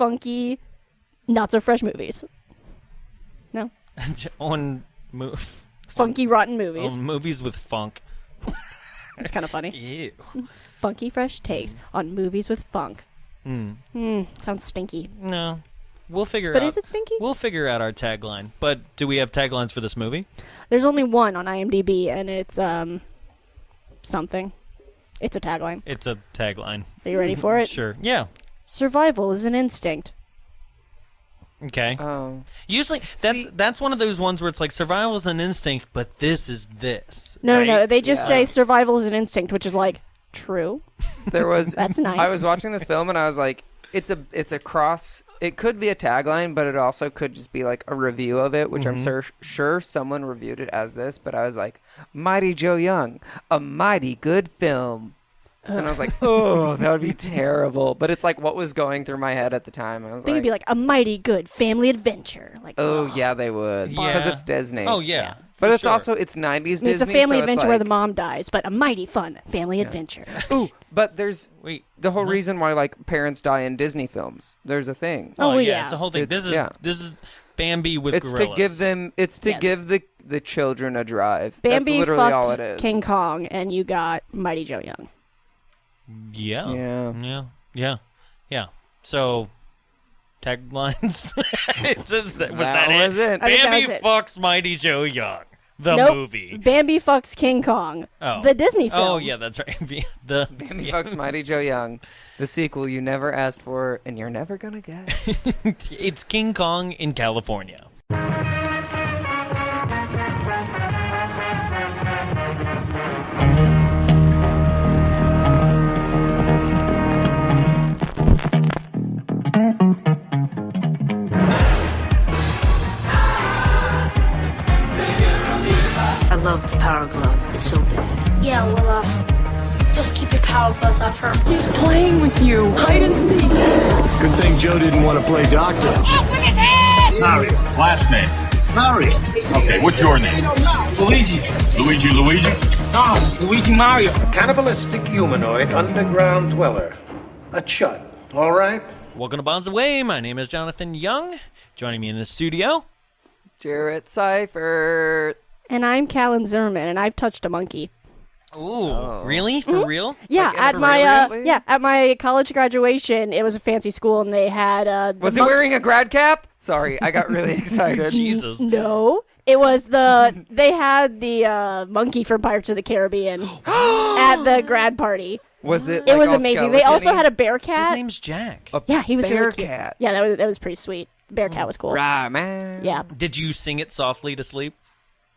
funky, not so fresh movies. No? On funky, rotten movies. On movies with funk. It's kind of funny. Ew. Funky, fresh takes on movies with funk. Sounds stinky. No. We'll figure out. But is it stinky? We'll figure out our tagline. But do we have taglines for this movie? There's only one on IMDb, and it's something. It's a tagline. It's a tagline. Are you ready for it? Sure. Yeah. Survival is an instinct. Okay. Oh. Usually, that's one of those ones where it's like survival is an instinct, but this is this. No, right? no, they just say survival is an instinct, which is like true. There was. That's nice. I was watching this film and I was like, it's a cross. It could be a tagline, but it also could just be like a review of it, which I'm sure someone reviewed it as this. But I was like, Mighty Joe Young, a mighty good film. And I was like, oh, that would be terrible. But it's like what was going through my head at the time. I was They would be like a mighty good family adventure. Like, oh, yeah, they would. Yeah. Because it's Disney. Oh, yeah. But it's sure. also, it's 90s Disney. It's a family so adventure it's where like, the mom dies, but a mighty fun family adventure. Ooh, but there's Wait. the whole reason why like parents die in Disney films. There's a thing. Oh, yeah. yeah. It's a whole thing. It's- This is Bambi with It's gorillas. to give them. It's to Yes. give the children a drive. Bambi That's literally all it fucked is. King Kong, and you got Mighty Joe Young. Yeah. Yeah. So, taglines. it says that. Was That that was it? it. I think that Bambi was it. fucks Mighty Joe Young. The Nope. movie. Bambi fucks King Kong. Oh. The Disney film. Oh, yeah, that's right. the Bambi fucks Mighty Joe Young, the sequel you never asked for and you're never gonna get. It's King Kong in California. I loved Power Glove. It's so bad. Yeah, well, just keep your power gloves off her. He's playing with you. Hide and seek. Good thing Joe didn't want to play doctor. Mario. Last name. Mario. Okay, what's your name? Luigi. Luigi? No, Luigi Mario. Cannibalistic humanoid underground dweller. A chud, all right? Welcome to Bonds Away. My name is Jonathan Young. Joining me in the studio. Jarrett Seifert. And I'm Kallan Zimmerman, and I've touched a monkey. Ooh, really? For real? Yeah, Like, at my really? at my college graduation, it was a fancy school, and they had Was it wearing a grad cap? Sorry, I got really excited. Jesus. No, it was they had the monkey from Pirates of the Caribbean at the grad party. Was it? It like, was all amazing. They also skeleton-y? had a bear cat. His name's Jack. Yeah, he was bear really cute. cat. Yeah, that was pretty sweet. The bear cat was cool. Right, man. Yeah, Did you sing it softly to sleep?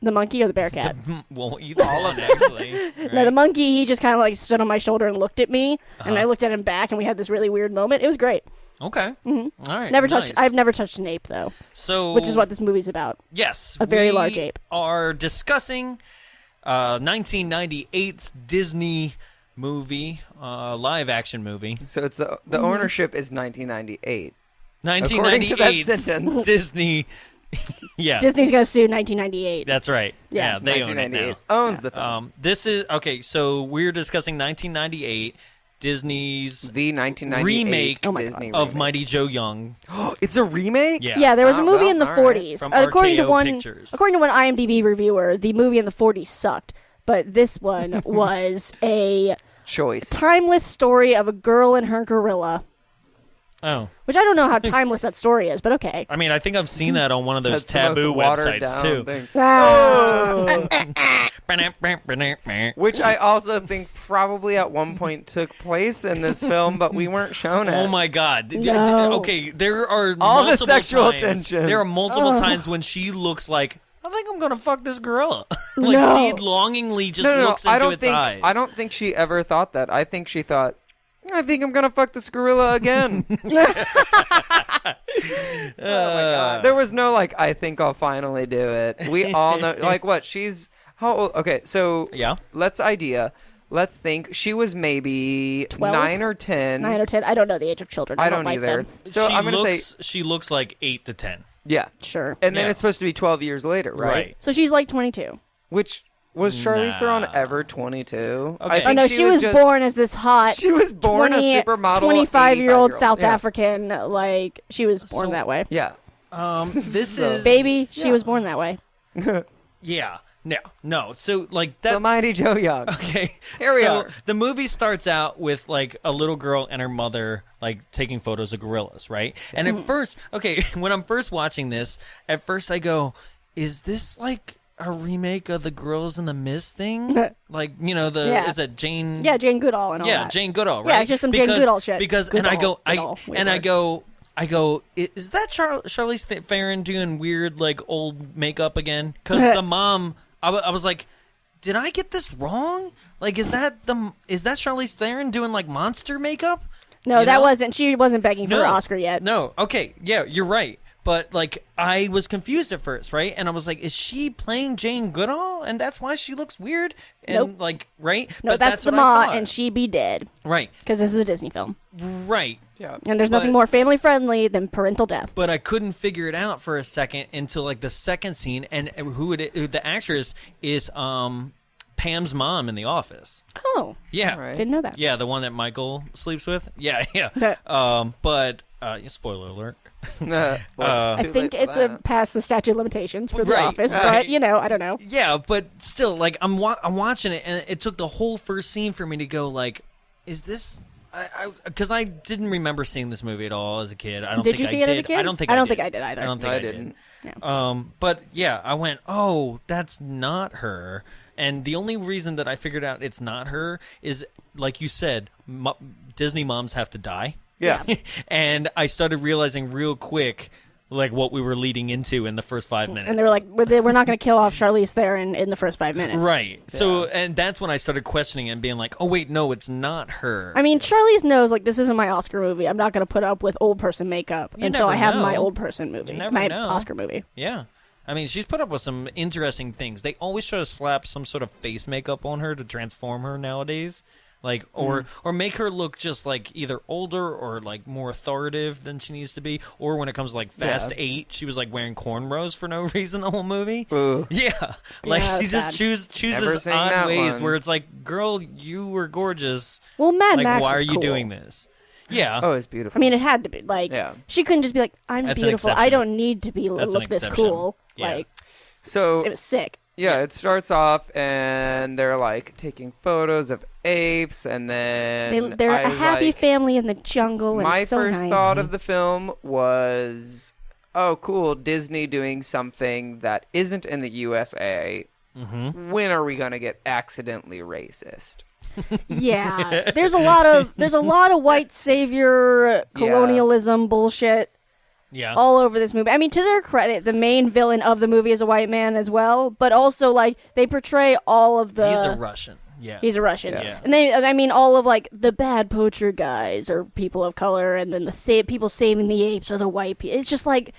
the monkey or the bear cat. Well, either one, actually. No, the monkey, he just kind of like stood on my shoulder and looked at me, and I looked at him back, and we had this really weird moment. It was great. Okay. All right. Never nice. touched. I've never touched an ape though, So, which is what this movie's about. Yes. A very we large ape. are discussing 1998's Disney movie, live action movie. So it's the ownership is 1998. 1998 sentence. Disney. Yeah. Disney's gonna sue 1998. That's right. Yeah. Yeah, they own it 1998 now. owns the film. This is okay. So we're discussing 1998 Disney's The 1998 remake Oh my Disney of remake. Mighty Joe Young. It's a remake? Yeah. Yeah, there was a Oh, movie well, in the all right. 40s. From according to RKO one, Pictures. according to one IMDb reviewer, the movie in the 40s sucked. But this one was a Choice. timeless story of a girl and her gorilla. Oh, Which I don't know how timeless that story is, but okay. I mean, I think I've seen that on one of those That's the most taboo watered websites down too. thing. Ah. Which I also think probably at one point took place in this film, but we weren't shown it. Oh my God! No. Okay, there are All the multiple sexual times, tension. There are multiple times when she looks like, I think I'm gonna fuck this gorilla. like No. she longingly just No, looks into I don't its think eyes. I don't think she ever thought that. I think she thought, I think I'm gonna fuck this gorilla again. Oh my God. There was no like, I think I'll finally do it. We all know, like, what? She's how old? Okay, so Yeah. Let's think she was maybe 12? 9 or 10. 9 or 10. I don't know the age of children. I don't like either. them. So she I'm gonna looks, say, she looks like 8 to 10. yeah. Sure. And then Yeah. it's supposed to be 12 years later, right? So she's like 22. Which Was Charlize Theron Nah. ever 22? Okay. I think no, she was just, born as this hot. She was born a supermodel, 25-year-old 85-year-old. South Yeah. African. Like she was born So- that way. Yeah. This is Baby, she was born that way. Yeah. No. So like that. The Mighty Joe Young. Okay. Here we so are. The movie starts out with like a little girl and her mother like taking photos of gorillas, right? And at first, when I'm first watching this, at first I go, "Is this like a remake of the Gorillas in the Mist thing?" Like, Yeah. is that Jane? Yeah, Jane Goodall and all Yeah, that. Jane Goodall, right? Yeah, it's just some Jane Goodall shit. Because Goodall, and I Goodall, go, is that Charlize Theron doing weird like old makeup again? Because the mom, I was like, did I get this wrong? Like, is that Charlize Theron doing like monster makeup? No, You that know? wasn't. She wasn't begging for No. an Oscar yet. No. Okay. Yeah, you're right. But like, I was confused at first, right? And I was like, is she playing Jane Goodall? And that's why she looks weird? And Nope. like, right? No, But that's the what I ma, thought. and she be dead. Right. Because this is a Disney film. Right. Yeah. And there's nothing But- more family friendly than parental death. But I couldn't figure it out for a second until like the second scene, and who the actress is Pam's mom in The Office. Oh, Yeah, All right. didn't know that. yeah, the one that Michael sleeps with. Yeah. Okay. But spoiler alert. I think it's past the statute of limitations for The Right. Office, but Right. I don't know. Yeah, but still, like I'm watching it, and it took the whole first scene for me to go like, is this? Because I didn't remember seeing this movie at all as a kid. I don't Did think you I see did. it as a kid? I don't think I I don't did. think I did either. I don't think I I didn't. But yeah, I went, oh, that's not her. And the only reason that I figured out it's not her is, like you said, Disney moms have to die. Yeah. And I started realizing real quick, like, what we were leading into in the first 5 minutes. And they were like, we're not going to kill off Charlize Theron in the first 5 minutes. right. So, and that's when I started questioning and being like, oh, wait, no, it's not her. I mean, Charlize knows, like, this isn't my Oscar movie. I'm not going to put up with old person makeup You until never I have know. my old person movie. You never my know. Oscar movie. Yeah. I mean, she's put up with some interesting things. They always try to slap some sort of face makeup on her to transform her nowadays. Like, or make her look just like either older or like more authoritative than she needs to be. Or when it comes to like Fast 8, she was like wearing cornrows for no reason the whole movie. Ooh. Yeah. Like Yeah, she that's just bad. Never chooses seen odd that ways one. where it's like, girl, you were gorgeous. Well, Mad Like, Max why was are you cool. doing this? Yeah. Oh, it's beautiful. I mean, it had to be. Like, Yeah. she couldn't just be like, I'm That's an beautiful. I exception. don't need to be That's an look this exception. cool. Yeah. Like, So it was sick. yeah, it starts off and they're like taking photos of apes, and then They're I a was happy like, family in the jungle, and my it's so first nice. thought of the film was, oh, cool, Disney doing something that isn't in the USA. Mm-hmm. When are we gonna get accidentally racist? Yeah, there's a lot of white savior colonialism bullshit Yeah. all over this movie. I mean, to their credit, the main villain of the movie is a white man as well, but also like they portray all of the. He's a Russian. Yeah. He's a Russian, Yeah. and I mean, all of like the bad poacher guys are people of color, and then the people saving the apes are the white people. It's just like,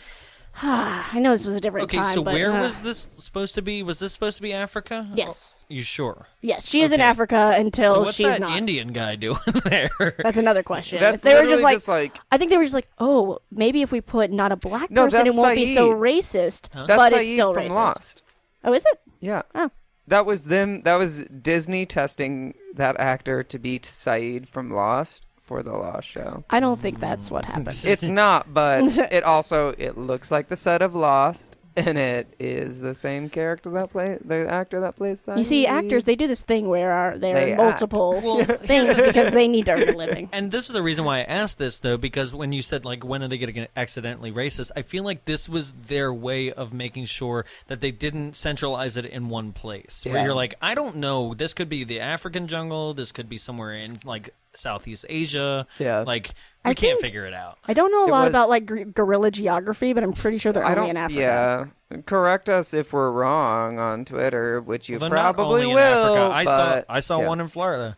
I know this was a different Okay, time. so but, where was this supposed to be? Was this supposed to be Africa? Yes. Oh, you sure? Yes, she is in Okay. Africa until So what's she's that not. Indian guy doing there? That's another question. That's They were literally just like, like I think they were just like, oh, maybe if we put not a black No, person, it that's won't be so Saeed. racist. that's But it's Saeed still from racist. Lost. Oh, is it? Yeah. Oh. That was them. That was Disney testing that actor to beat Saeed from Lost for the Lost show. I don't think that's what happened. It's not, but it looks like the set of Lost, and it is the same character the actor that plays Saeed. You see, actors, they do this thing where they're They in act. multiple Well, things because they need to earn a living. And this is the reason why I asked this, though, because when you said, like, when are they going to get accidentally racist, I feel like this was their way of making sure that they didn't centralize it in one place. Where Yeah. you're like, I don't know, this could be the African jungle, this could be somewhere in, like, Southeast Asia. Yeah. Like, I we can't think- figure it out. I don't know a It lot was- about like gorilla geography, but I'm pretty sure they're I only don't. in Africa. Yeah, correct us if we're wrong on Twitter, which you Well, they're not probably only will. in Africa. I saw yeah. one in Florida.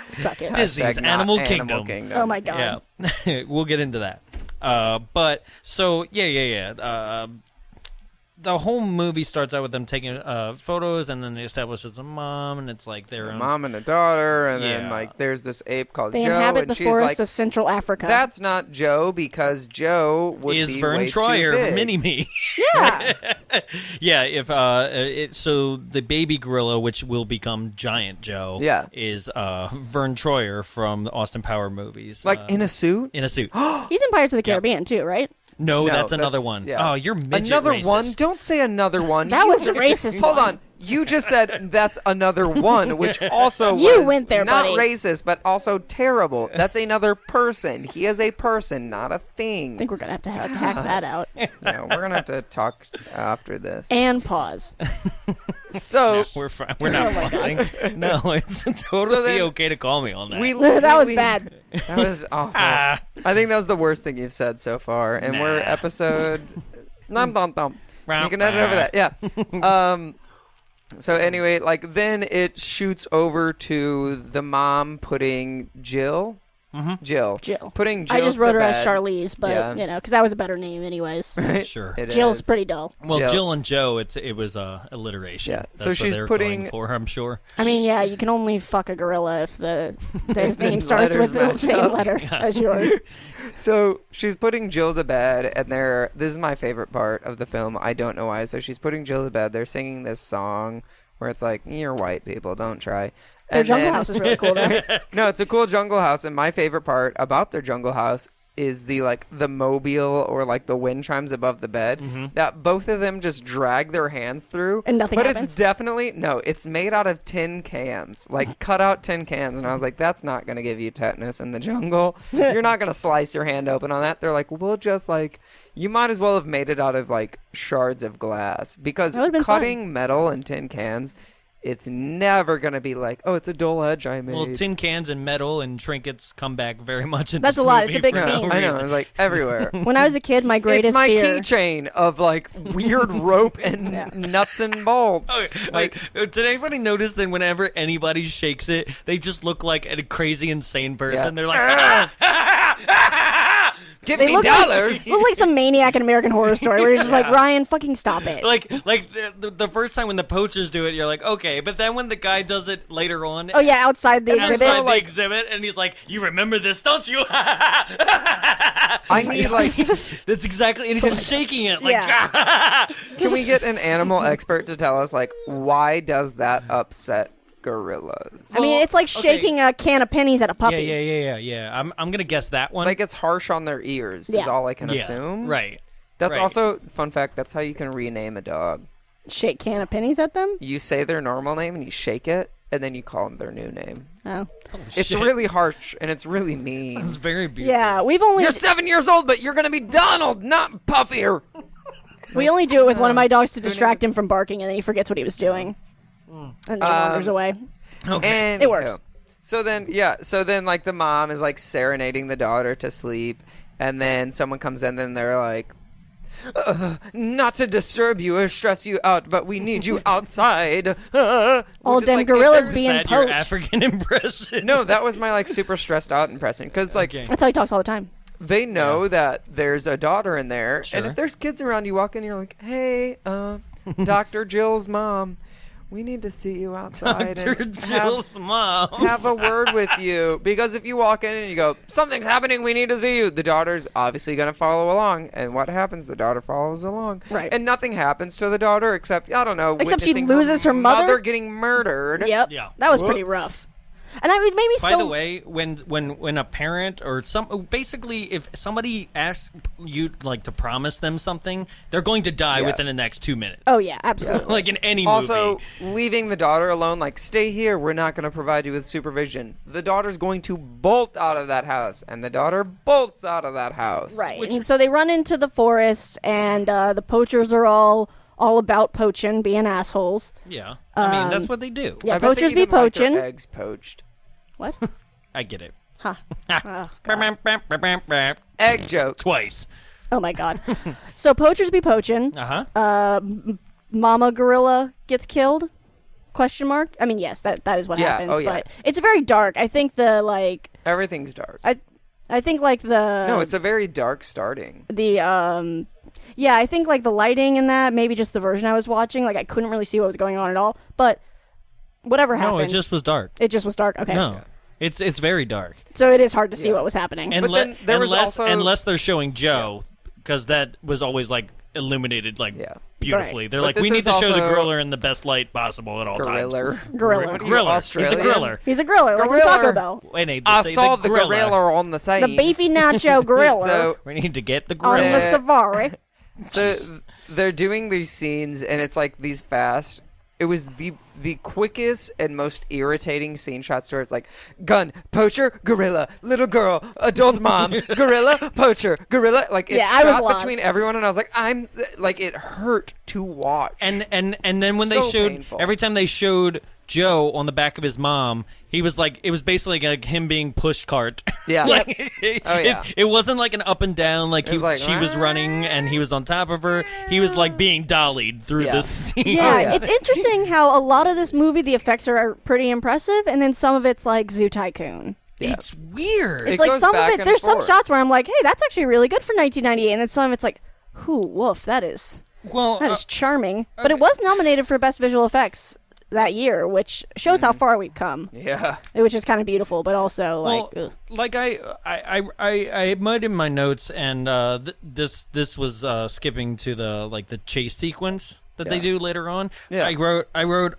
Suck it. Disney's Hashtag not Animal Kingdom. Oh my god. Yeah, we'll get into that. But so yeah. the whole movie starts out with them taking photos, and then they establish it's a mom, and it's like their own mom and a daughter, and then Yeah. like there's this ape called They Joe, inhabit and the she's forests like, of Central Africa. that's not Joe because Joe would is be Vern way too Troyer, big. Mini-Me. Yeah. Yeah, if so the baby gorilla, which will become Giant Joe, Yeah. is Vern Troyer from the Austin Power movies. Like in a suit. in a suit. He's in Pirates of the Caribbean, too, right? No, No, that's another that's- one. yeah. Oh, you're midget Another racist. one? Don't say another one. That You was the just- racist Hold one. on. You just said that's another one, which also You was went there, not buddy. racist, but also terrible. That's another person. He is a person, not a thing. I think we're going to have to hack that out. No, we're gonna have to talk after this. And pause. So We're fine. We're not pausing. No, it's totally So then okay to call me on that. That was bad. That was awful. I think that was the worst thing you've said so far, and we're Nah. episode. Nom nom nom. You can edit over that. Yeah. So anyway, like then it shoots over to the mom putting Jill. Jill. Putting Jill I just wrote to her as bed. Charlize, but, Yeah. because that was a better name anyways. Right? Sure. It Jill's is. pretty dull. Well, Jill. Jill and Joe, it was alliteration. Yeah. That's So what she's they're putting- going for, I'm sure. I mean, yeah, you can only fuck a gorilla if his name starts letters with the match same up. letter as yours. So she's putting Jill to bed, and this is my favorite part of the film. I don't know why. So she's putting Jill to bed. They're singing this song where it's like, "You're white people, don't try." Their And jungle then- house is really cool, though. No, it's a cool jungle house, and my favorite part about their jungle house is the mobile or like the wind chimes above the bed that both of them just drag their hands through, And nothing but happens? it's definitely it's made out of tin cans, like cut out tin cans, and I was like, that's not gonna give you tetanus in the jungle. You're not gonna slice your hand open on that. They're like, we'll just like, you might as well have made it out of like shards of glass, because That would've been cutting metal in tin cans, it's never going to be like, oh, it's a dull edge I made. Well, tin cans and metal and trinkets come back very much in That's this a lot. movie It's a big for no theme. I know, reason. it's like everywhere. When I was a kid, my greatest It's my fear. keychain of like weird rope and nuts and bolts. Did anybody notice that whenever anybody shakes it, they just look like a crazy, insane person? Yeah. They're like, Give They me look dollars. look like some maniac in American Horror Story where you're just like, Ryan, fucking stop it. like the first time when the poachers do it, you're like, okay, but then when the guy does it later on, Oh, yeah, outside the exhibit. outside the exhibit, and he's like, you remember this, don't you? I need like, That's exactly, and he's just shaking it like, can we get an animal expert to tell us like why does that upset gorillas? I mean, it's like shaking a can of pennies at a puppy. yeah. I'm gonna guess that one. Like it's harsh on their ears. Is Yeah. all I can yeah, assume. right. That's right. also fun fact. That's how you can rename a dog. Shake can of pennies at them? You say their normal name and you shake it, and then you call them their new name. Oh. It's Shit. really harsh and it's really mean. It's very beautiful. Yeah, we've only You're 7 years old, but you're gonna be Donald, not Puffier. we only do it with one of my dogs to distract him from barking, and then he forgets what he was doing, and then he wanders away. Okay. It works. So then like the mom is like serenading the daughter to sleep, and then someone comes in and they're like, not to disturb you or stress you out, but we need you outside. All Which is them like, gorillas if being Is that your poached. African impression? no, that was my like super stressed out impression, because like Okay. That's how he talks all the time. they know that there's a daughter in there, Sure. and if there's kids around, you walk in, you're like, hey, Dr. Jill's mom, we need to see you outside Dr. and Jill's mom. have a word with you. Because if you walk in and you go, something's happening, we need to see you, the daughter's obviously going to follow along. And what happens? The daughter follows along. Right. And nothing happens to the daughter except, I don't know, Except she witnessing loses her mother? getting murdered. Yep. Yeah. That was pretty Whoops. rough. And it made me By so. the way, when a parent or basically if somebody asks you like to promise them something, they're going to die Yeah. within the next 2 minutes. Oh yeah, absolutely. Like in any Also, movie. leaving the daughter alone, like, stay here, we're not going to provide you with supervision. The daughter's going to bolt out of that house, and the daughter bolts out of that house. Right. Which- And so they run into the forest, and the poachers are all about poaching, being assholes. Yeah. I mean, that's what they do. Yeah, I bet they poachers be even like their poaching. eggs poached. What? I get it. Huh. Oh, God. Egg joke. Twice. Oh my God. So poachers be poaching. Uh-huh. Mama gorilla gets killed? Question mark? I mean, yes, that is what Yeah, happens. oh, yeah. But it's very dark. I think the like. Everything's dark. I think like No, it's a very dark starting. Yeah, I think like the lighting in that, maybe just the version I was watching, like I couldn't really see what was going on at all. But whatever happened. No, it just was dark. It just was dark. Okay. No, it's very dark. So it is hard to see what was happening. But then there was also... unless they're showing Joe, because that was always like illuminated like beautifully. Right. They're But like, we need to show the also- griller in the best light possible at all times. Gorilla. Griller. He's a griller. He's a griller, like from Taco Bell. Wait, I saw the gorilla on the side. The beefy nacho gorilla So we need to get the on griller. the Safari. So they're doing these scenes, and it's like these fast. It was the quickest and most irritating scene shots where it's like gun, poacher, gorilla, little girl, adult mom, gorilla, poacher, gorilla. Like it I was shot lost. between everyone, and I was like, I'm like, it hurt to watch. And then when So they showed painful. every time they showed Joe on the back of his mom, he was like, it was basically like him being push cart. Yeah. Like, Oh, yeah. It wasn't like an up and down like, It was like, she was running and he was on top of her. He was like being dollied through Yeah. the scene. Yeah, yeah. it's interesting how a lot of this movie, the effects are pretty impressive, and then some of it's like Zoo Tycoon. It's weird. It It's like goes some of back it, and there's some forth. shots where I'm like, hey, that's actually really good for 1998, and then some of it's like, woof, that is Well, charming. But it was nominated for Best Visual Effects that year, which shows how far we've come, Yeah. which is kind of beautiful, but also like, well, ugh. like I made in my notes, and this was skipping to the chase sequence that they do later on. Yeah. I wrote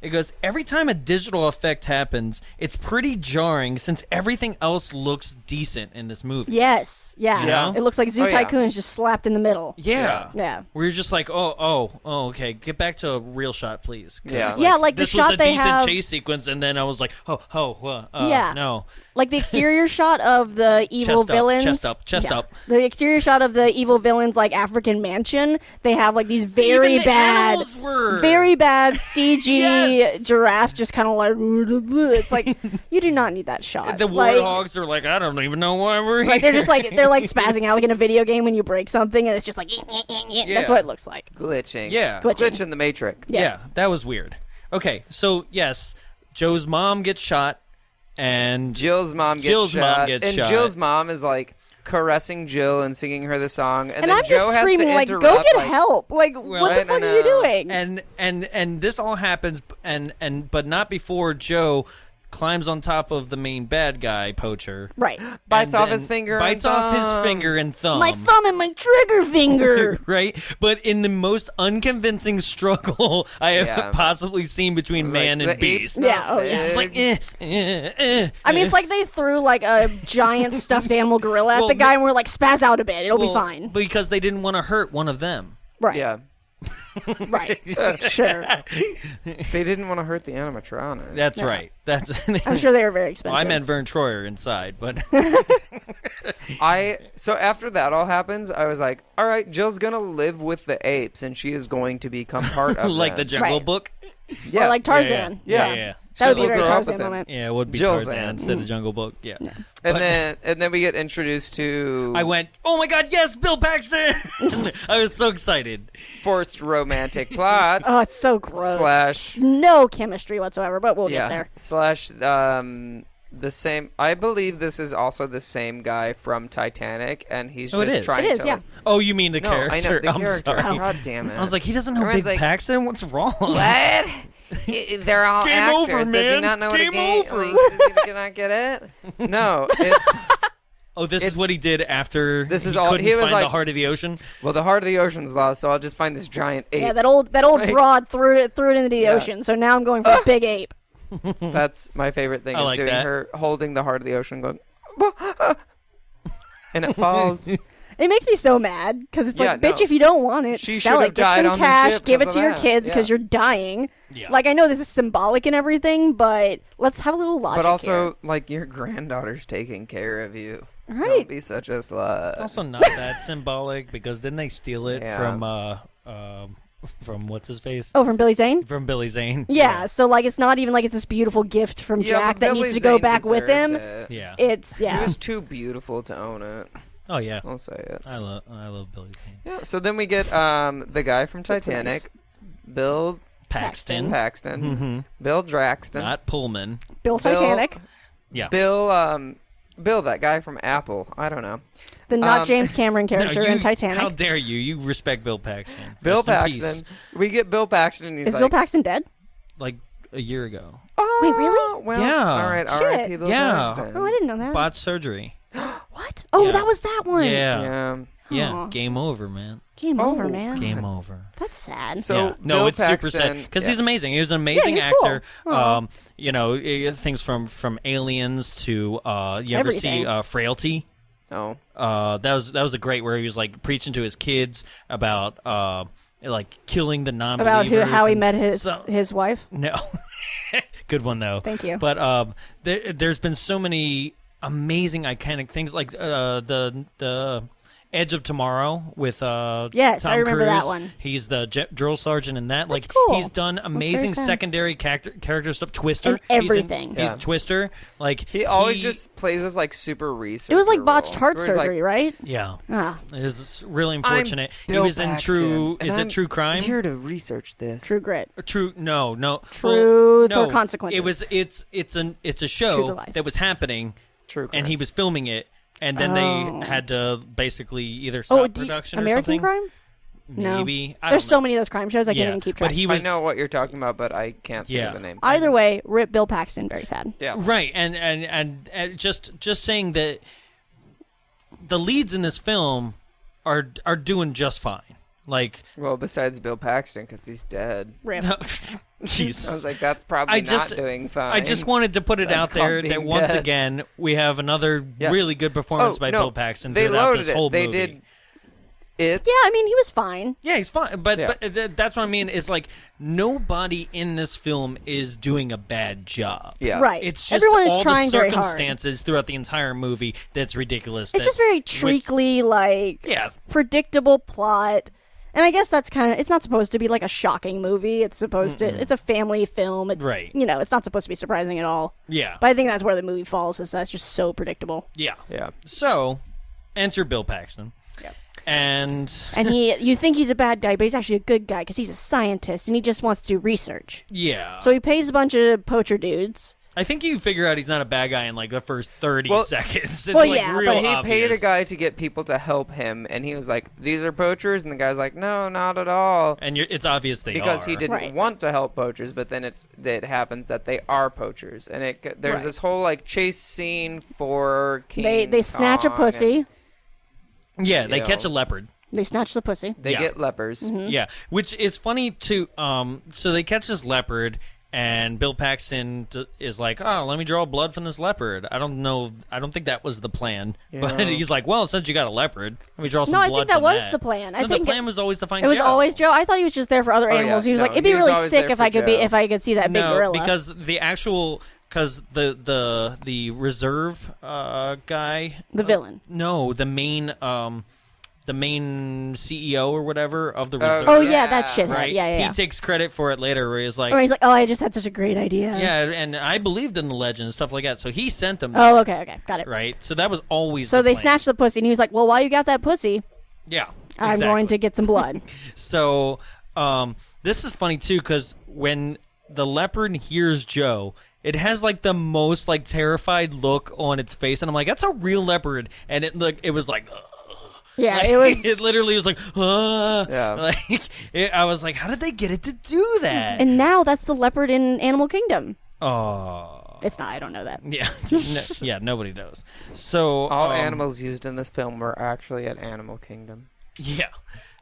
it goes, every time a digital effect happens, it's pretty jarring since everything else looks decent in this movie. yes, yeah. You know? It looks like Zoo Oh, yeah. Tycoon is just slapped in the middle. Yeah. Yeah. Where you're just like, oh, okay, get back to a real shot, please. 'Cause, Yeah. Yeah, like the this shot was a they decent have- chase sequence, and then I was like, Yeah. no. Like the exterior shot of the evil Chest up, villains. chest up. The exterior shot of the evil villains, like African mansion. They have like these very Even the bad, animals were. very bad CG Yes. giraffes, just kind of like. It's like you do not need that shot. The Like- warthogs are like, I don't even know why we're here. Like they're just like they're like spazzing out like in a video game when you break something and it's just like that's what it looks like. Glitching. Yeah. Glitching. Glitch in the Matrix. Yeah, that was weird. Okay, so yes, Joe's mom gets shot, and Jill's mom gets Jill's shot. mom gets and shot. Jill's mom is like caressing Jill and singing her the song, and And then I'm Joe just has screaming to like, "Go interrupt, get like, help!" Like, what the no, fuck are you no. doing? and this all happens, but not before Joe climbs on top of the main bad guy, Poacher. Right. Bites and off then his finger and Bites off his thumb. finger and thumb. My thumb and my trigger finger. Right? But in the most unconvincing struggle I have Yeah. possibly seen between Like, man and the ape's beast. not Yeah, oh, yeah. It's just like, I mean, it's like they threw like a giant stuffed animal gorilla at Well, the guy and we're like, spaz out a bit. It'll be Well, fine. Because they didn't want to hurt one of them. Right. Yeah. Right. Sure. They didn't want to hurt the animatronic. That's right. That's. I'm sure they were very expensive. Well, I meant Vern Troyer inside, but So after that all happens, I was like, all right, Jill's gonna live with the apes, and she is going to become part of like the them. Jungle Right. Book. Yeah. Or like Tarzan. Yeah. That would be a She'll very grow up Tarzan with him. moment. Yeah, it would be Jill's Tarzan Ann. instead of Jungle Book. Yeah. And then we get introduced to I went, oh my god, yes, Bill Paxton! I was so excited. forced romantic plot. Oh, it's so gross. Slash- no chemistry whatsoever, but we'll yeah. get there. Slash the same. I believe this is also the same guy from Titanic, and he's Oh, it just is. trying It is, to. yeah. like- Oh, you mean the No, character? I know the I'm character. sorry. God damn it! I was like, he doesn't know Everyone's Big like, Paxton? What's wrong? What? They're all Game actors. over, Does he man. not know Game what a game? over. Did he not get it? No, it's Oh, this is It's- what he did after this is he all- couldn't he was find the like- heart of the ocean? well, the heart of the ocean's lost, so I'll just find this giant ape. Yeah, that old Like- broad threw it into the Yeah. ocean. So now I'm going for a big ape. That's my favorite thing. I is like doing that. her holding the heart of the ocean, going, and it falls. It makes me so mad because it's Yeah, like, bitch, no. if you don't want it, She sell should it. have Get died some on the cash, ship give it 'cause to of your that. kids because Yeah. you're dying. Yeah. Like, I know this is symbolic and everything, but let's have a little logic But also, here. like, your granddaughter's taking care of you. Right. Don't be such a slut. It's also not that symbolic because didn't they steal it Yeah. from what's his face? Oh, from Billy Zane? From Billy Zane. Yeah, so, like, it's not even like it's this beautiful gift from Yeah, Jack but that Billy needs to go Zane back with him. deserved it. Yeah. It's, He yeah. was too beautiful to own it. Oh yeah. I'll say it. I love Billy Zane. Yeah. So then we get the guy from That's Titanic, nice. Bill Paxton. Paxton, Mhm. Bill Draxton, Not Pullman. Bill Titanic. Yeah. Bill Bill, that guy from Apple. I don't know. The not James Cameron character in Titanic. How dare you? You respect Bill Paxton. Bill Rest in Paxton. peace. We get Bill Paxton, and he's Is like, Bill Paxton dead? Like a year ago. Oh, Wait, really? Well, Yeah. All right, Shit. R.I.P. Bill Yeah. Paxton. Oh, I didn't know that. Botched surgery. What? Oh, Yeah. that was that one. Yeah. Yeah. Aw. Game over, man. Game over, man. Game over. That's sad. So yeah. No, Bill it's super sad Paxton- because yeah. he's amazing. He was an amazing he's actor. cool. Aw. You know, things from Aliens to you ever see Everything. Frailty? Oh. That was a great where he was like preaching to his kids about like killing the non-believers. About how he and met his so- his wife. No, good one though. Thank you. But there's been so many amazing iconic things like the Edge of Tomorrow with Yes, Tom I remember that Cruise. one. He's the drill sergeant in that. That's like cool. he's done amazing sad. secondary character stuff. Twister, And He's in- everything. He's Yeah. Twister. Like He always just plays this like super researcher It was like botched role, heart where he's like, surgery, right? yeah. Ah, It is really I'm unfortunate. He Bill was in Paxton, True. and Is I'm it True Crime? here to research this. True Grit. True. No. Truth Well, or Consequences. It was. It's a Truth or show Lies. that was happening, True and crime. he was filming it, and then Oh. they had to basically either stop production or American something. Crime? No. Maybe. I There's don't so know. many of those crime shows I can't Yeah, even keep but track. he I was know what you're talking about, but I can't think of the name. Either way, rip Bill Paxton. Very sad. Yeah. right, and just saying that the leads in this film are doing just fine. Like, Well, besides Bill Paxton, because he's dead. Rip. jeez. I was like, that's probably not doing fine. I just wanted to put it That's out there called that being once dead. again we have another Yeah. really good performance by no, Bill Paxton They throughout loaded this whole it. They movie. did it. Yeah, I mean, he was fine. Yeah, he's fine, but Yeah. that's what I mean. Is like nobody in this film is doing a bad job. Yeah. Right. It's just Everyone is all trying the very hard. circumstances throughout the entire movie that's ridiculous. It's just very treacly, like Yeah. predictable plot. And I guess that's kind of, it's not supposed to be like a shocking movie. It's supposed to, it's a family film. It's, Right. you know, it's not supposed to be surprising at all. Yeah. But I think that's where the movie falls, is that's just so predictable. Yeah. Yeah. So, enter Bill Paxton. Yep. And And you think he's a bad guy, but he's actually a good guy because he's a scientist and he just wants to do research. yeah. So he pays a bunch of poacher dudes. I think you figure out he's not a bad guy in like the first 30 seconds. It's Well, like yeah, real but He obvious. paid a guy to get people to help him, and he was like, "These are poachers," and the guy's like, "No, not at all." And it's obvious they Because are. he didn't Right. want to help poachers, but then it happens that they are poachers, and there's Right. this whole like chase scene for King They snatch a Kong, pussy. Yeah, they you catch a know. leopard. They snatch the pussy. and they Yeah. get lepers. Yeah, which is funny too. So they catch this leopard, and Bill Paxton is like, "Oh, let me draw blood from this leopard." I don't know. I don't think that was the plan. But Yeah. he's like, "Well, since you got a leopard, let me draw some No, I blood." think that from was that. the plan. I No, think the plan was always to find It was Joe. always Joe. I thought he was just there for other Oh, animals. yeah. He was No, like, it'd be he was really always sick there if for I could be Joe. if I could see that big No, gorilla. because the reserve guy, The villain. No, the main CEO or whatever of the reserve. Oh yeah, that Yeah, shithead. right. Yeah. He takes credit for it later, where he's like, Or he's like, oh, I just had such a great idea. yeah, and I believed in the legend and stuff like that. So he sent them. Oh, okay, got it. Right. So that was always. So the they plan. snatched the pussy, and he was like, well, while you got that pussy, Yeah. I'm exactly. going to get some blood. So this is funny too, because when the leopard hears Joe, it has like the most like terrified look on its face, and I'm like, that's a real leopard, and it was like. Yeah, Like, it was. It literally was like, Yeah. Like I was like, how did they get it to do that? And now that's the leopard in Animal Kingdom. Oh, It's not. I don't know that. yeah, yeah, nobody knows. So All animals used in this film were actually at Animal Kingdom. yeah,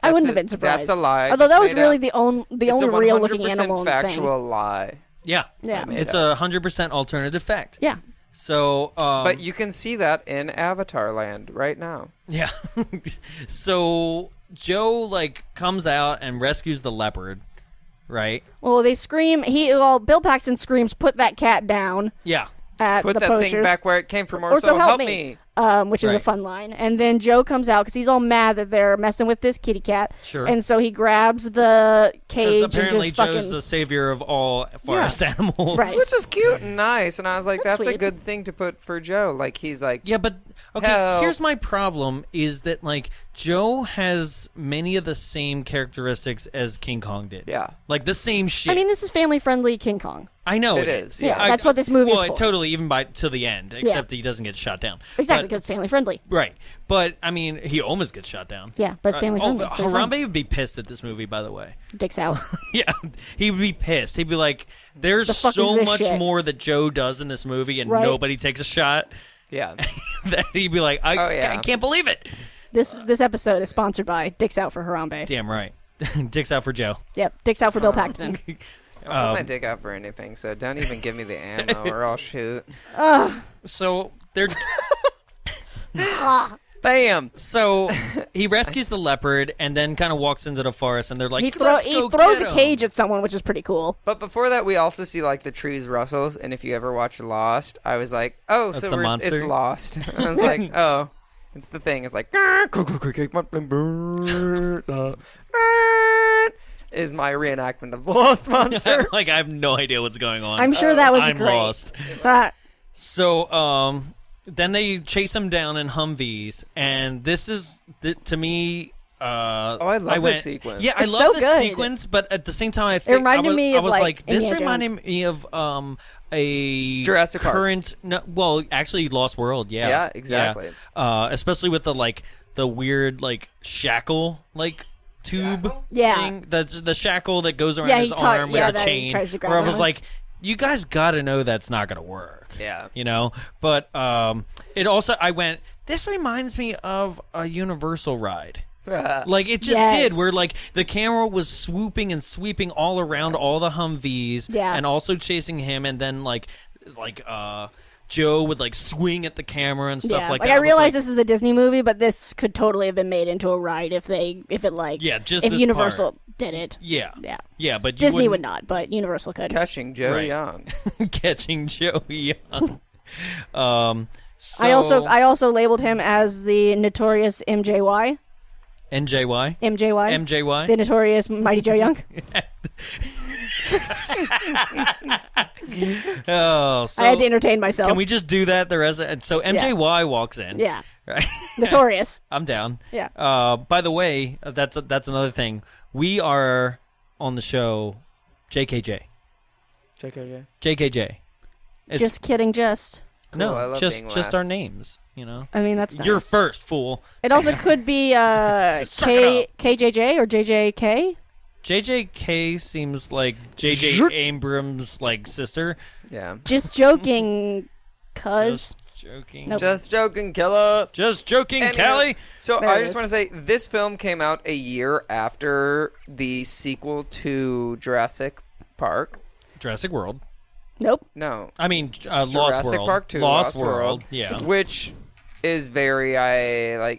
I wouldn't That's have been surprised. That's a lie. Although Just that was made really up. the only It's a real looking 100% animal factual lie. yeah, Yeah. made It's up. 100% alternative fact. Yeah. So, But you can see that in Avatar Land right now. yeah. So Joe like comes out and rescues the leopard, right? Well, they scream. Bill Paxton screams, "Put that cat down!" Yeah. at Put the that poachers. thing back where it came from, Or so help me. Which is a Right. fun line. And then Joe comes out because he's all mad that they're messing with this kitty cat. Sure. And so he grabs the cage Because and apparently just Joe's fucking. the savior of all forest animals. Right. Which is cute and nice. And I was like, That's that's a sweet. good thing to put for Joe. Like, he's like, Yeah, but okay. Help. Here's my problem: is that like Joe has many of the same characteristics as King Kong did. Yeah. Like the same shit. I mean, this is family-friendly King Kong. I know It it is. is. Yeah, that's what this movie is for. Totally, even to the end, except that he doesn't get shot down. Exactly, But- because it's family-friendly. Right. But, I mean, he almost gets shot down. Yeah, but it's family-friendly. so it's fine. Harambe would be pissed at this movie, by the way. Dick's out. Yeah, he would be pissed. He'd be like, there's The fuck is so this much shit? more that Joe does in this movie, and Right. nobody takes a shot. Yeah. That he'd be like, I can't believe it. This episode is sponsored by Dick's Out for Harambe. Damn right. Dick's out for Joe. Yep, Dick's Out for Bill Paxton. I'll put my dick out for anything, so don't even give me the ammo or I'll shoot. So they're Bam! so he rescues the leopard and then kind of walks into the forest, and they're like, He "Let's throws go a get him." cage at someone, which is pretty cool. But before that, we also see like the trees rustles, and if you ever watch Lost, I was like, "Oh, That's so the monster? it's Lost." I was like, "Oh, it's the thing." It's like, is my reenactment of the Lost monster. Like I have no idea what's going on. I'm sure that was I'm great. lost. So then they chase him down in Humvees, and this is to me. I love this sequence. Yeah, I It's love so this good. sequence, but at the same time, It reminded me I of, was like, this Indiana reminded Jones. me of a Jurassic Park. current. No, well, actually, Lost World. Yeah, Yeah, exactly. Yeah. Especially with the weird shackle tube Yeah. thing, the shackle that goes around Yeah, his he ta- arm with yeah, a that he chain. tries to grab Where I him was with. like, you guys got to know that's not gonna work. Yeah. You know, but it also I went. This reminds me of a Universal ride. Like it just Yes. did, where like the camera was swooping and sweeping all around all the Humvees, Yeah. and also chasing him, and then like Joe would like swing at the camera and stuff Yeah, like like that. I It was, realize like, this is a Disney movie, but this could totally have been made into a ride if just if this Universal part. did it. Yeah, Yeah. yeah, but you Disney would wouldn't- not, but Universal could. Catching Joe Right. Young. catching Joe Young. So, I also labeled him as the notorious MJY. NJY. MJY. MJY. The notorious Mighty Joe Young. Oh, so I had to entertain myself. can we just do that? The rest. So MJY walks in. Yeah. Right. Notorious. I'm down. Yeah. By the way, that's another thing. We are on the show, JKJ. JKJ. JKJ. It's, Just kidding, just. Cool, I no, love just being just last. our names. You know. I mean, that's nice. You're first, fool. It also could be Suck it up. KJJ or JJK. JJK seems like JJ Abrams' sister. Yeah. Just joking, cuz. Just joking. Nope. Just joking, killer. Just joking, Anyway, Callie. So There I it just is. want to say this film came out a year after the sequel to Jurassic Park. Jurassic World. Nope. No, I mean, Lost Jurassic World. Park 2, Lost World. Yeah. which is very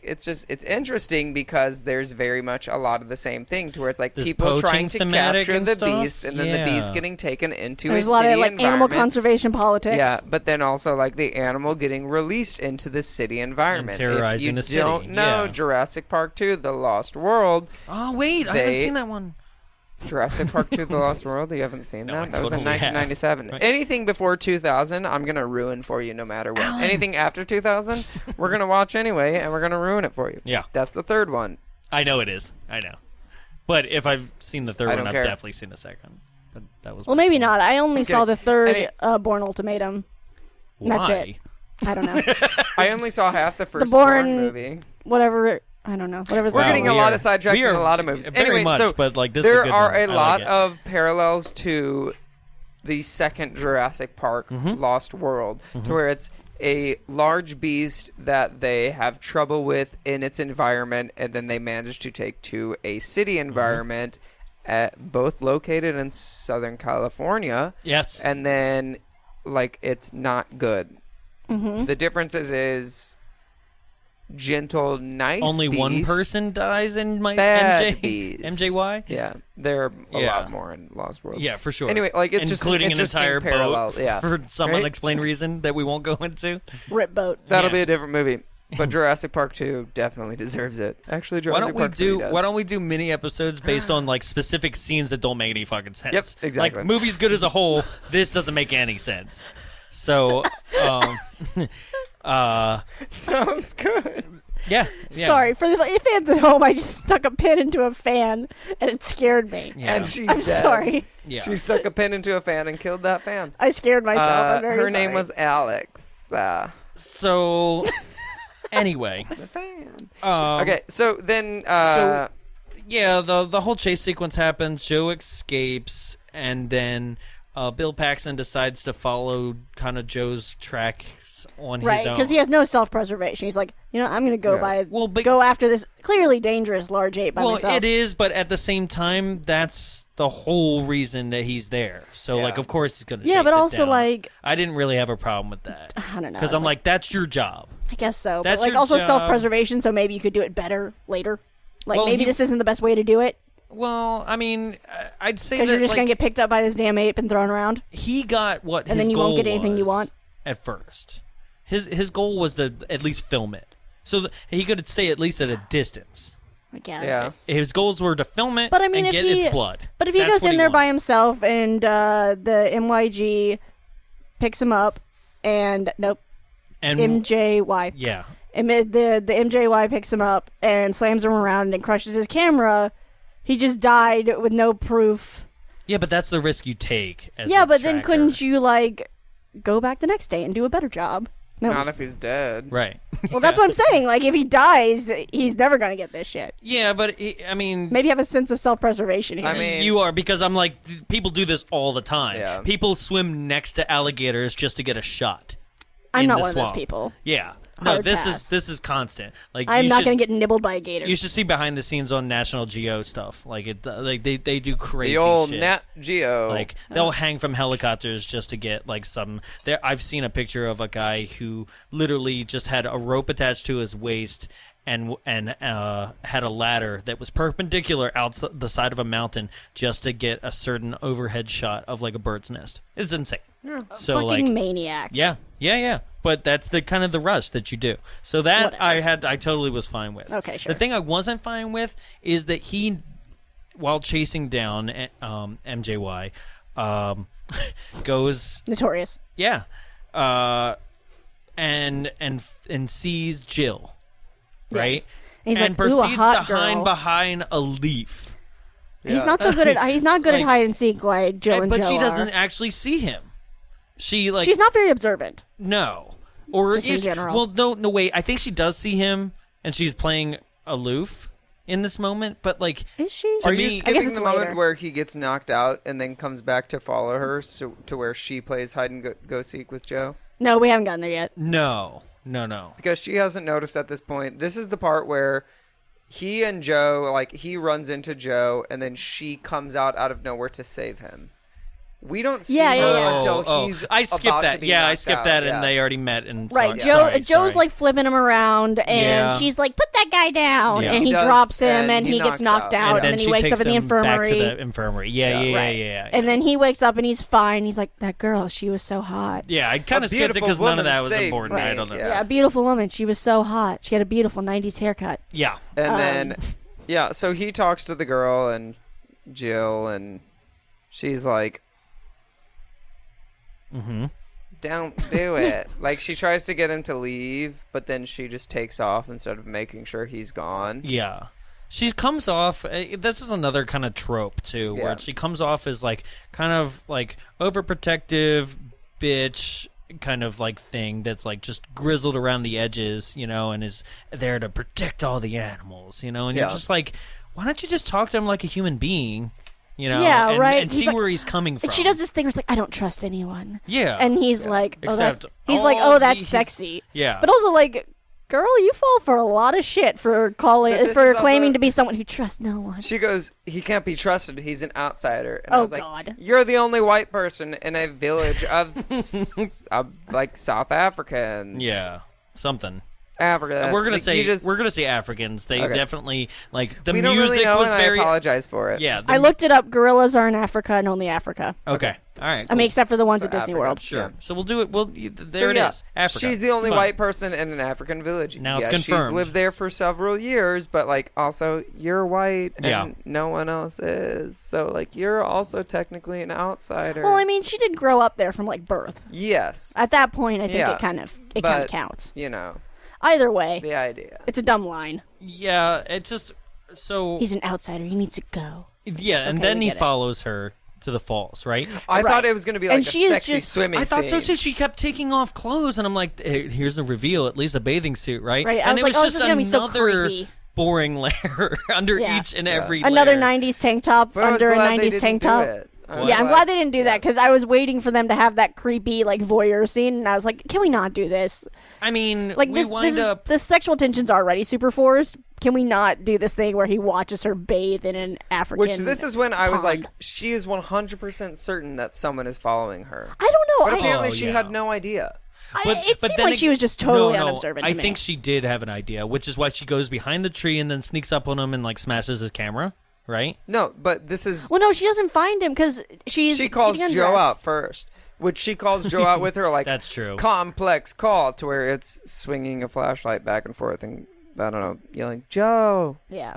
it's interesting because there's very much a lot of the same thing to where it's like This people poaching trying to thematic capture and the stuff? beast and then Yeah. the beast getting taken into There's a a lot city of animal environment. conservation politics. Yeah, but then also the animal getting released into the city environment. terrorizing the if city, you don't know yeah. Jurassic Park 2, The Lost World, Oh wait, I haven't They- seen that one. Jurassic Park 2, The Lost World, you haven't seen No, that? I That was in totally have. 1997. Right. Anything before 2000, I'm going to ruin for you no matter what. Anything after 2000, we're going to watch anyway, and we're going to ruin it for you. Yeah. That's the third one. I know it is. I know. But if I've seen the third I one, don't I've care. definitely seen the second. But that was Well, maybe not. I only Okay. saw the third Any- Bourne Ultimatum. Why? That's it. I don't know. I only saw half the first Bourne- Bourne movie. Whatever. I don't know. Whatever. We're Wow, getting a we lot are- of sidetracked we are in a lot of movies. very Anyway, much, so but, this is a there good are one. a I lot like it. of parallels to the second Jurassic Park, Mm-hmm. Lost World, to where it's a large beast that they have trouble with in its environment, and then they manage to take to a city Mm-hmm. environment, both located in Southern California, Yes. and then it's not good. Mm-hmm. The difference is gentle, nice. Only one beast, person dies in my bad beast. MJY. Yeah, there are a Yeah. lot more in Lost World. Yeah, for sure. Anyway, it's just including an an interesting entire parallel. boat Yeah, for some Right? unexplained reason that we won't go into. Rip boat. That'll Yeah. be a different movie. But Jurassic Park 2 definitely deserves it. Actually, Why Jurassic don't we Park 3 do does. Why don't we do mini episodes based on specific scenes that don't make any fucking sense? Yep, exactly. Like movies good as a whole, this doesn't make any sense. So, Sounds good. Yeah. Sorry for the fans at home. I just stuck a pin into a fan and it scared me. Yeah. And she's I'm dead. sorry. Yeah. She stuck a pin into a fan and killed that fan. I scared myself. I'm very her sorry. name was Alex. So, anyway. The fan. Um, Okay, so then... Yeah, the whole chase sequence happens. Joe escapes, and then Bill Paxton decides to follow kind of Joe's tracks on Right, his own. because he has no self-preservation. He's like, I'm going to go go after this clearly dangerous large ape by myself. Well, it is, but at the same time, that's the whole reason that he's there. So, like, of course he's going to chase but it also, down. like... I didn't really have a problem with that. I don't know. Because I'm like, that's your job. I guess so. That's but, like, your also job. self-preservation, so maybe you could do it better later. Like, Well, maybe this isn't the best way to do it. Well, I mean, I'd say that... Because you're just like, going to get picked up by this damn ape and thrown around. He got what and his then you goal won't get anything you was want. At first. His goal was to at least film it. So he could stay at least at a distance. I guess. Yeah. His goals were to film it But I mean, and if get he, its blood. But if he That's goes what in there by wanted. himself and the MYG picks him up and And MJY. Yeah. And the MJY picks him up and slams him around and crushes his camera. He just died with no proof. Yeah, but that's the risk you take. As Yeah, a but then tracker. couldn't you like go back the next day and do a better job? No. Not if he's dead. Right. Well, that's what I'm saying. Like, if he dies, he's never gonna get this shit. Yeah, but I mean, Maybe have a sense of self-preservation here. I mean- you are, because I'm like, people do this all the time. Yeah. People swim next to alligators just to get a shot. I'm in not the one of those swamp. people. Yeah. No, Hard this pass. is constant. Like, I'm you not should- gonna get nibbled by a gator. You should see behind the scenes on National Geo stuff. Like they do crazy The old shit. Nat Geo. Like they'll hang from helicopters just to get like some. There, I've seen a picture of a guy who literally just had a rope attached to his waist and had a ladder that was perpendicular outside the side of a mountain just to get a certain overhead shot of like a bird's nest. It's insane. So Fucking like maniacs. yeah. But that's the kind of the rush that you do. So that Whatever. I totally was fine with. Okay, sure. The thing I wasn't fine with is that he, while chasing down MJY, goes Notorious. and sees Jill, right? Yes. And he's and like, "Ooh, a proceeds hot to hide girl." behind a leaf. He's not so good at. He's not good Like- at hide and seek like Jill and But Joe she are. doesn't actually see him. She like She's not very observant. No. Or Just in general. Well, no, wait. I think she does see him, and she's playing aloof in this moment. But like, Is she? Are me- you I guess skipping it's the moment later. where he gets knocked out and then comes back to follow her to where she plays hide and go seek with Joe? No, we haven't gotten there yet. no. Because she hasn't noticed at this point. This is the part where he and Joe, like, he runs into Joe and then she comes out of nowhere to save him. We don't see Yeah, her yeah, yeah. until he's I skipped about that. to be Yeah, I knocked skipped out. that, Yeah. and they already met. And Right, sorry, Joe's sorry. like flipping him around, and Yeah. she's like, "Put that guy down," Yeah. and He he does, drops him, and and he he gets knocks knocked out. out, and and then he she wakes takes up in the him back infirmary. to the infirmary. Yeah. Right. And then he wakes up and he's fine. He's like, "That girl, she was so hot." Yeah, I kind A of skipped it beautiful because none of that woman was saved important. me. I don't know. Yeah. Yeah, a beautiful woman. She was so hot. She had a beautiful '90s haircut. Yeah. And then, yeah, so he talks to the girl and Jill, and she's like, don't do it. Like, she tries to get him to leave, but then she just takes off instead of making sure he's gone. Yeah. She comes off. This is another kind of trope too, Yeah. where she comes off as like kind of like overprotective bitch kind of like thing that's like just grizzled around the edges, you know, and is there to protect all the animals, you know, and Yeah. you're just like, why don't you just talk to him like a human being, you know, Yeah, and, right. and He's see like- where he's coming from. And she does this thing where it's like, "I don't trust anyone." Yeah. And he's like, "Oh, Except that's." He's like, all "Oh, that's these- sexy." Yeah. But also like, girl, you fall for a lot of shit for calling But this for is also- claiming to be someone who trusts no one. She goes, he can't be trusted. He's an outsider. And I Oh, was like, God. you're the only white person in a village of, like, South Africans. Yeah. Something. Africa. We're gonna Like, say you just- we're gonna say Africans. They Okay. definitely like the we music don't really know, was and very. I apologize for it. Yeah. I looked it up. Gorillas are in Africa and only Africa. Okay. All right. I mean, except for the ones So at Disney Africa. World. Sure. Yeah. So we'll do it. There So, it yeah, is. Africa. She's the only It's fine. white person in an African village. Now it's Yeah, confirmed. She's lived there for several years, but like also you're white and Yeah. no one else is. So like you're also technically an outsider. Well, I mean, she did grow up there from like birth. yes, At that point, I think Yeah, it kind of but, counts. you know. Either way, the idea. it's a dumb line. Yeah, it just so He's an outsider. He needs to go. yeah, and Okay, then we he get it. follows her to the falls, right? I Right. thought it was going to be like And a she is sexy just- swimming I thought so scene. too. She kept taking off clothes, and I'm like, hey, here's a reveal, at least a bathing suit, right? Right, I And was it like, was oh, just this is gonna be so another creepy. boring layer under Yeah. each and every Another layer. 90s tank top But I was under a glad they 90s didn't tank do top. it. I was Yeah, I'm glad they didn't do that because I was waiting for them to have that creepy like voyeur scene, and I was like, "Can we not do this? I mean, Like we wind up. the sexual tension's already super forced. Can we not do this thing where he watches her bathe in an African? Which this is when I was like, pond? she is 100% certain that someone is following her. I don't know. But apparently Oh, she yeah. had no idea. It seemed then like she was just totally no, unobservant. I to me. think she did have an idea, which is why she goes behind the tree and then sneaks up on him and like smashes his camera, right? No, but this is... Well, no, she doesn't find him because She calls getting Joe undressed. out first. Which she calls Joe out with her like That's true. complex call to where it's swinging a flashlight back and forth and, I don't know, yelling, Joe. Yeah.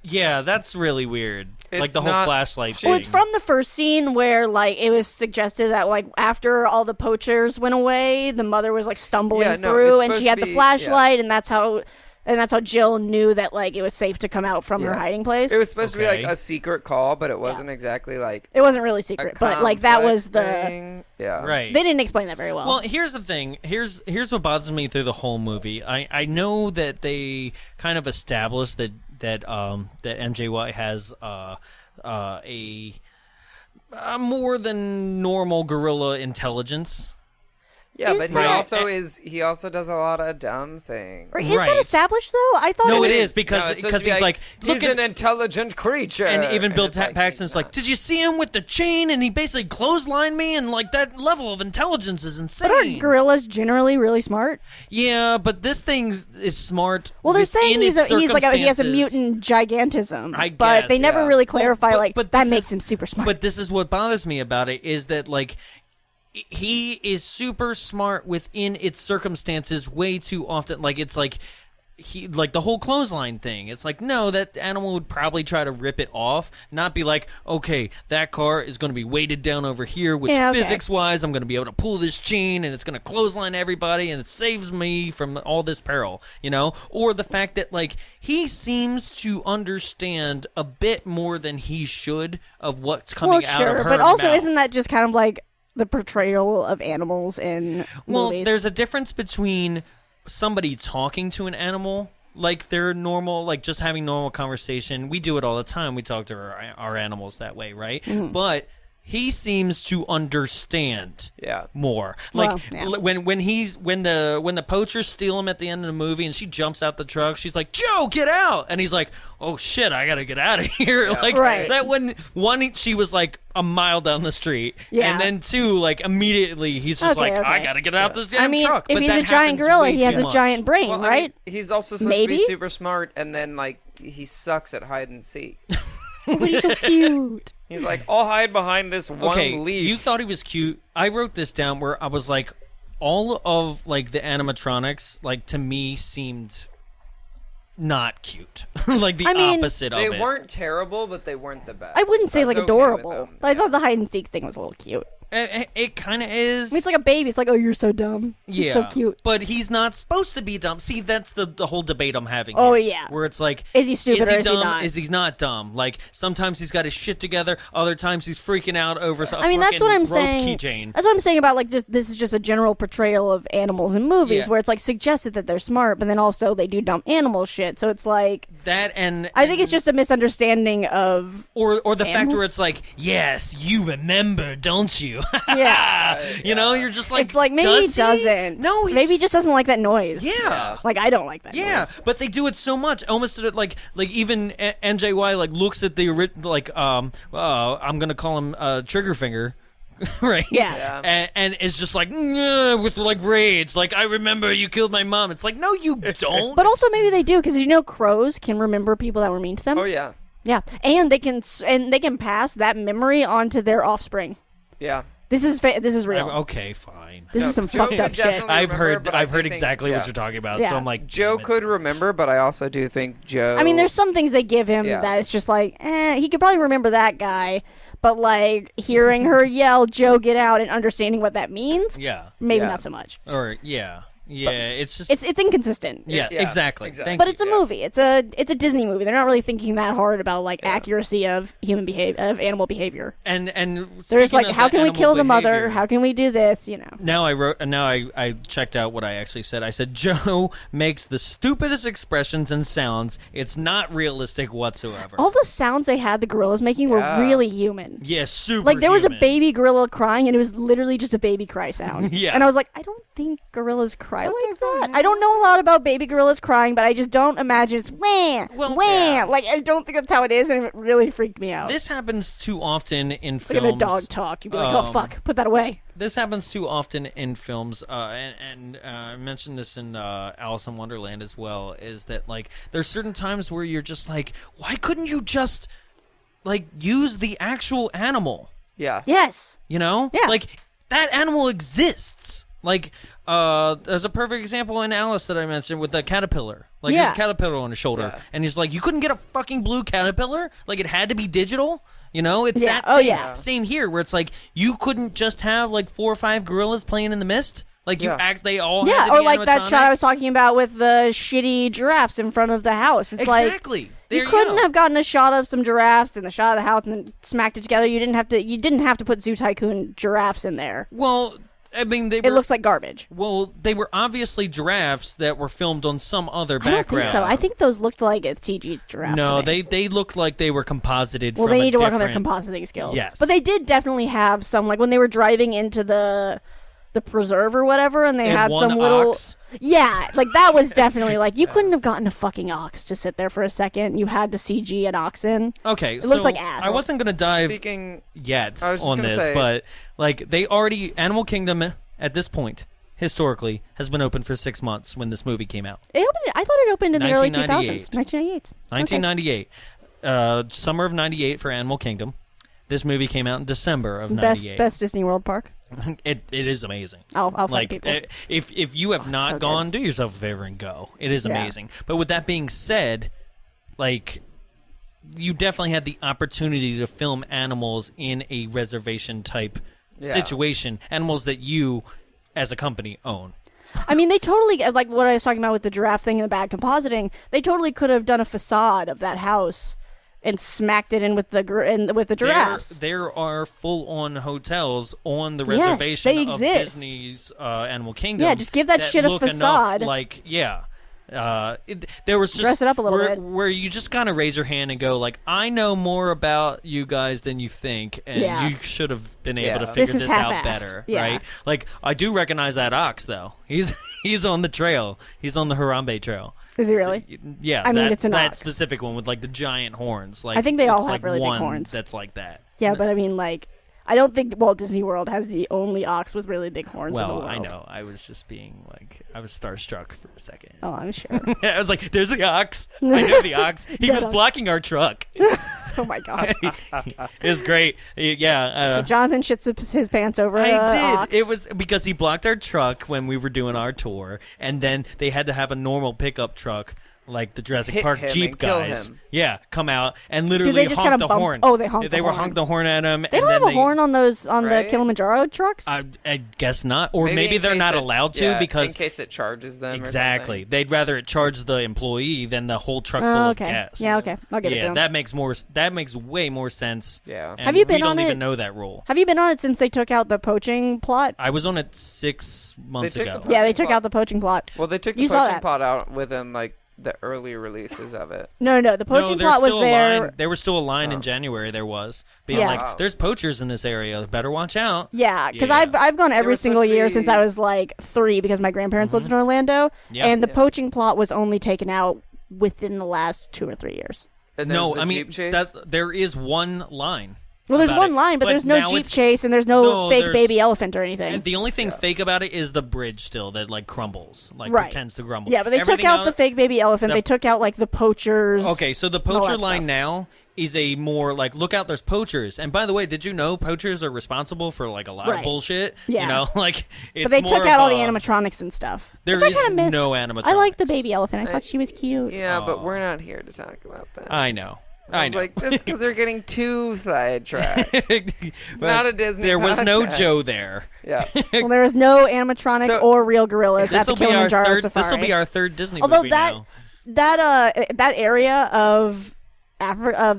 Yeah, that's really weird. Like It's the whole not- flashlight Well, thing. it's from the first scene where like it was suggested that like after all the poachers went away, the mother was like stumbling Yeah, no, through, it's and supposed she had to the be- flashlight, and that's how Jill knew that like it was safe to come out from her Yeah. hiding place. It was supposed to be like Okay. a secret call, but it wasn't exactly like It wasn't really a secret, but like that was the complex thing. Yeah. right. they didn't explain that very well. Well, here's the thing. Here's what bothers me through the whole movie. I know that they kind of established that MJY has a more than normal gorilla intelligence. Yeah, Is but that- he also does a lot of dumb things. Or is right. that established though? I thought No, it it was is because No, it's supposed to be he's like, look he's at an intelligent creature. and even Bill it's like, Paxton's he's like, not. did you see him with the chain? And he basically clotheslined me, and like that level of intelligence is insane. But aren't gorillas generally really smart? Yeah, but this thing is smart. Well, they're saying within its he's like he has a circumstances. mutant gigantism, I but guess, they never yeah. really clarify Well, like but that this makes is- him super smart. But this is what bothers me about it is that like he is super smart within its circumstances way too often. Like it's like he like the whole clothesline thing. It's like no, that animal would probably try to rip it off, not be like, okay, that car is going to be weighted down over here, which Yeah, okay. physics wise, I'm going to be able to pull this chain and it's going to clothesline everybody and it saves me from all this peril, you know? Or the fact that like he seems to understand a bit more than he should of what's coming out of her but also mouth. isn't that just kind of like the portrayal of animals in Well, movies? there's a difference between somebody talking to an animal like they're normal, like just having normal conversation. We do it all the time. We talk to our animals that way, right? Mm-hmm. But he seems to understand Yeah. more. Like Well, yeah. when the poachers steal him at the end of the movie and she jumps out the truck, she's like, Joe, get out! And he's like, oh shit, I gotta get out of here. Like Right. that when one she was like a mile down the street. Yeah. And then two, like immediately he's just Okay, like, I okay. gotta get out this damn I mean, truck. if But he's that a giant happens gorilla, way he has too a much. giant brain, Well, I right? mean, he's also supposed to Maybe? be super smart, and then like he sucks at hide and seek. But he's so cute. He's like, I'll hide behind this one Okay, leaf. you thought he was cute. I wrote this down where I was like, all of like the animatronics, like to me, seemed not cute. Like the I mean, opposite of They it. weren't terrible, but they weren't the best. I wouldn't say was like okay with adorable, them. but I thought the hide and seek thing was a little cute. It kind of is. I mean, it's like a baby. It's like, oh, you're so dumb. yeah, It's so cute. But he's not supposed to be dumb. See, that's the whole debate I'm having. Oh, here, yeah. where it's like, Is he stupid or is he dumb? not? Is he not dumb? Like sometimes he's got his shit together. Other times he's freaking out over something. I mean, that's what I'm saying. Keychain. That's what I'm saying about like just this is just a general portrayal of animals in movies Yeah. where it's like suggested that they're smart, but then also they do dumb animal shit. So it's like That and I think it's just a misunderstanding of or the fact where animals? it's like, yes, you remember, don't you? yeah. You know, you're just like, It's like maybe does he doesn't. No, maybe he just doesn't like that noise. Yeah. Like I don't like that Yeah, noise. but they do it so much, almost like even NJY like looks at the like I'm gonna call him Trigger Finger, right? Yeah. And it's just like with like rage, like I remember you killed my mom. It's like no, you don't. But also maybe they do because you know crows can remember people that were mean to them. Oh yeah, Yeah, and they can pass that memory on to their offspring. yeah. This is real. Okay, fine. This is some Joe fucked could up shit. definitely I've remember, heard but I do think- exactly yeah. what you're talking about. Yeah. So I'm like, Joe damn it. could remember, but I also do think Joe. I mean, there's some things they give him Yeah. that it's just like, he could probably remember that guy, but like hearing her yell, "Joe, get out," and understanding what that means, Yeah. maybe Yeah. not so much. Or yeah. Yeah, it's just It's inconsistent. yeah, Yeah, exactly. exactly. Thank But you. it's a movie. It's a Disney movie. They're not really thinking that hard about like accuracy of animal behavior. and They're just speaking like, of how the can we animal kill the mother? behavior, How can we do this? You know. Now I checked out what I actually said. I said Joe makes the stupidest expressions and sounds. It's not realistic whatsoever. All the sounds they had the gorillas making were really human. Yeah, super. Like there was a human. baby gorilla crying, and it was literally just a baby cry sound. Yeah. And I was like, I don't think gorillas cry like that. I don't know a lot about baby gorillas crying, but I just don't imagine it's wham, Well, wham. Like I don't think that's how it is, and it really freaked me out. This happens too often in It's films. like in a dog talk. You'd be like, oh fuck, put that away. This happens too often in films, and I mentioned this in Alice in Wonderland as well. Is that like there's certain times where you're just like, why couldn't you just like use the actual animal? Yeah. Yes. You know, Yeah. like that animal exists. Like, there's a perfect example in Alice that I mentioned with the caterpillar. Like, there's a caterpillar on his shoulder, and he's like, you couldn't get a fucking blue caterpillar? Like, it had to be digital? You know, it's that Oh, thing. yeah. Same here, where it's like, you couldn't just have, like, 4 or 5 gorillas playing in the mist? Like, they all had to or be like that animatronic? shot I was talking about with the shitty giraffes in front of the house. It's Exactly. like There you you couldn't go. have gotten a shot of some giraffes and the shot of the house and then smacked it together. You didn't have to put Zoo Tycoon giraffes in there. Well, I mean, It looks like garbage. Well, they were obviously giraffes that were filmed on some other I don't background. think so. I think those looked like CG giraffes. No, to me. they looked like they were composited. Well, from they a need to work on their different- compositing skills. Yes. But they did definitely have some, like when they were driving into the preserve or whatever, and they And had one some little. ox. Yeah, like that was definitely like you couldn't have gotten a fucking ox to sit there for a second. You had to CG an ox in. Okay, It so looked like ass. I wasn't gonna dive Speaking, yet I was just on gonna this, say- but like they already Animal Kingdom at this point historically has been open for 6 months when this movie came out. I thought it opened in the early 1998. 2000s. 1998. 1998, summer of '98 for Animal Kingdom. This movie came out in December of '98. Best Disney World park. It is amazing. I'll find Like people. if you have not so good. gone, do yourself a favor and go. It is Yeah. amazing. But with that being said, like you definitely had the opportunity to film animals in a reservation type situation, animals that you as a company own. I mean, they totally, like what I was talking about with the giraffe thing and the bad compositing, they totally could have done a facade of that house and smacked it in with the giraffes. There are full-on hotels on the Yes, reservation they of exist. Disney's Animal Kingdom. Yeah, just give that shit a look enough facade. like, yeah. There was just Dress it up a little where, bit. where you just kind of raise your hand and go like, I know more about you guys than you think, and Yeah. you should have been able to Yeah. figure This is this out half-assed. better, Yeah. right? Like I do recognize that ox though. He's on the trail. He's on the Harambe Trail. Is he really? Yeah, I mean, that, it's an that ox. specific one with like the giant horns. Like I think they all it's, have like, really big one horns. That's like that. Yeah, but I mean, like, I don't think Walt Disney World has the only ox with really big horns in the Well, world. I know. I was just being like, I was starstruck for a second. Oh, I'm sure. I was like, "There's the ox. I know the ox. He That was ox. blocking our truck. Oh my god. It was great. Yeah, So Jonathan shits his pants over I the did. ox. It was because he blocked our truck when we were doing our tour, and then they had to have a normal pickup truck. Like the Jurassic Hit Park him Jeep and kill guys, him. yeah, come out and literally they just honk kinda the bump- horn. oh, they honked the They were horn. honk the horn at him. They and don't then have a horn on those the Right? Kilimanjaro trucks. I guess not, or maybe in they're case not it- allowed to yeah, because in case it charges them. exactly Or something. they'd rather it charge the employee than the whole truck full Oh, of okay. gas. Yeah, okay. I'll give it to Yeah, him. that makes way more sense. Yeah. and Have you been we don't on even it? know that rule. Have you been on it since they took out the poaching plot? I was on it 6 months took ago. the Yeah, they poaching took plot. out the poaching plot. Well, they took the You saw poaching that. plot out within like the early releases of it. No, the poaching there's plot was still a there. line. There was still a line Oh. in January. There was being Yeah. like, Wow. "There's poachers in this area. Better watch out." Yeah, because Yeah. I've gone every were single supposed to year be- since I was like 3 because my grandparents lived in Orlando, Yep. and the Yeah. poaching plot was only taken out within the last 2 or 3 years. And No, there's the I mean Jeep chase. that's, there is one line. Well, there's about one it, line, but there's no now Jeep it's- chase and there's no fake there's- baby elephant or anything. And the only thing fake about it is the bridge still that like crumbles, like Right. pretends to crumble. Yeah, but they took Everything out the fake baby elephant. the- They took out like the poachers. Okay, so the and all poacher that line stuff. now is a more like, look out, there's poachers. And by the way, did you know poachers are responsible for like a lot Right. of bullshit? Yeah. You know, like it's But they more took of out all the a- animatronics and stuff. There which I is kinda missed. no animatronics. I like the baby elephant. I thought she was cute. yeah, Oh. but we're not here to talk about that. I know. I was know. like, just because they're getting too sidetracked. It's not a Disney There was no podcast. Joe there. Yeah. Well, there was no animatronic or real gorillas at the Kilimanjaro Safari. This will be our third Disney Although movie now. that area of Africa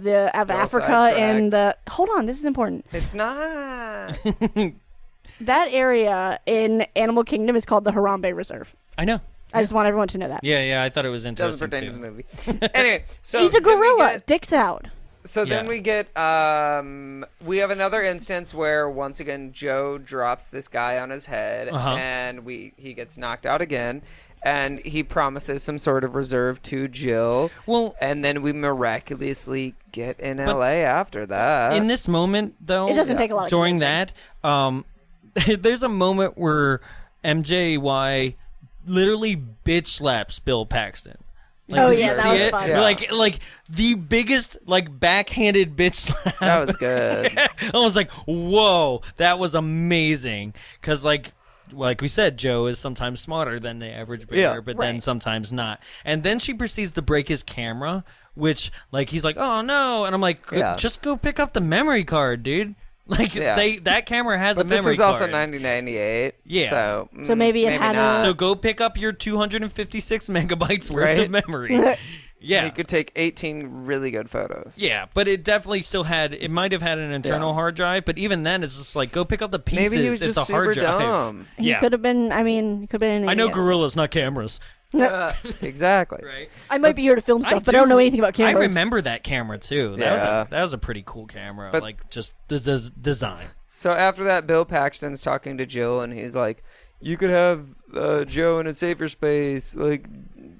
sidetracked. and the hold on, this is important. It's not. That area in Animal Kingdom is called the Harambe Reserve. I know. I just want everyone to know that. Yeah, I thought it was Doesn't interesting pertain too. to the movie. Anyway, so He's a then we gorilla. get- Dick's out. So then Yeah. we get we have another instance where once again Joe drops this guy on his head and he gets knocked out again, and he promises some sort of reserve to Jill. Well, and then we miraculously get in LA after that. in this moment, though, It doesn't take a lot of during convincing. that, there's a moment where MJY literally bitch slaps Bill Paxton. Like, Oh, did you yeah, that see was it? fun. Yeah. Like the biggest backhanded bitch slap. That was good. I was like, whoa, that was amazing. Because like we said, Joe is sometimes smarter than the average bear, Yeah. but then Right. sometimes not. And then she proceeds to break his camera, which he's like, oh no, and I'm like, Yeah. just go pick up the memory card, dude. Like Yeah. that camera has But a this memory is also card. 1998. Yeah. So maybe it had not. So go pick up your 256 megabytes worth Right. of memory. Yeah. You could take 18 really good photos. Yeah, but it definitely still it might have had an internal hard drive, but even then it's just like, go pick up the pieces. Maybe he was it's just a hard super drive. dumb. He Yeah. could have been. I mean, he could have been. An I know idiot. gorillas, not cameras. Exactly. Right. I might be here to film stuff, but I don't know anything about cameras. I remember that camera too. Yeah. That was a pretty cool camera. But- like just the design. So after that, Bill Paxton's talking to Jill, and he's like, "You could have Joe in a safer space. Like,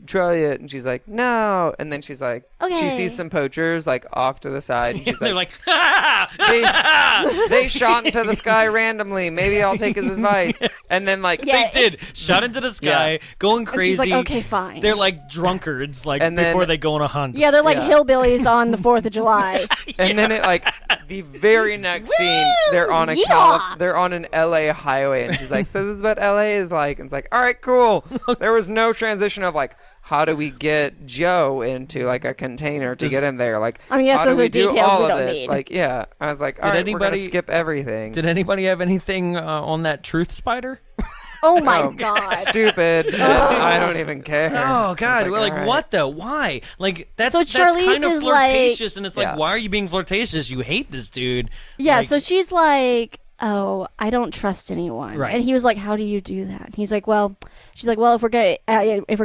try it." And she's like, "No." And then she's like, Okay. she sees some poachers like off to the side, and she's They're like, like, they shot into the sky randomly. Maybe I'll take his advice. And then like, Yeah. they did shot into the sky, going And crazy. she's like, okay, fine. They're like drunkards, like And then- before they go on a hunt. Yeah, they're like Yeah. hillbillies on the 4th of July. and then it like the very next scene, they're on a Yeah. they're on an LA highway, and she's like, "So this is what LA is like." And it's like, "All right, cool." There was no transition of like, how do we get Joe into like a container to get him there? Like, I mean, yes, how do those we are do details all we of don't this? need. Like, yeah, I was like, all right, we're gonna anybody- skip everything. Did anybody have anything on that truth spider? Oh my Oh, god. Stupid. I don't even care. Oh God! It's Like all right. what though? Why? Like that's So that's Charlize kind of is like- flirtatious, and it's like, Yeah. why are you being flirtatious? You hate this dude. Yeah, Like, so she's like, "Oh, I don't trust anyone." Right. And he was like, "How do you do that?" And he's like, "Well," she's like, "Well, if we're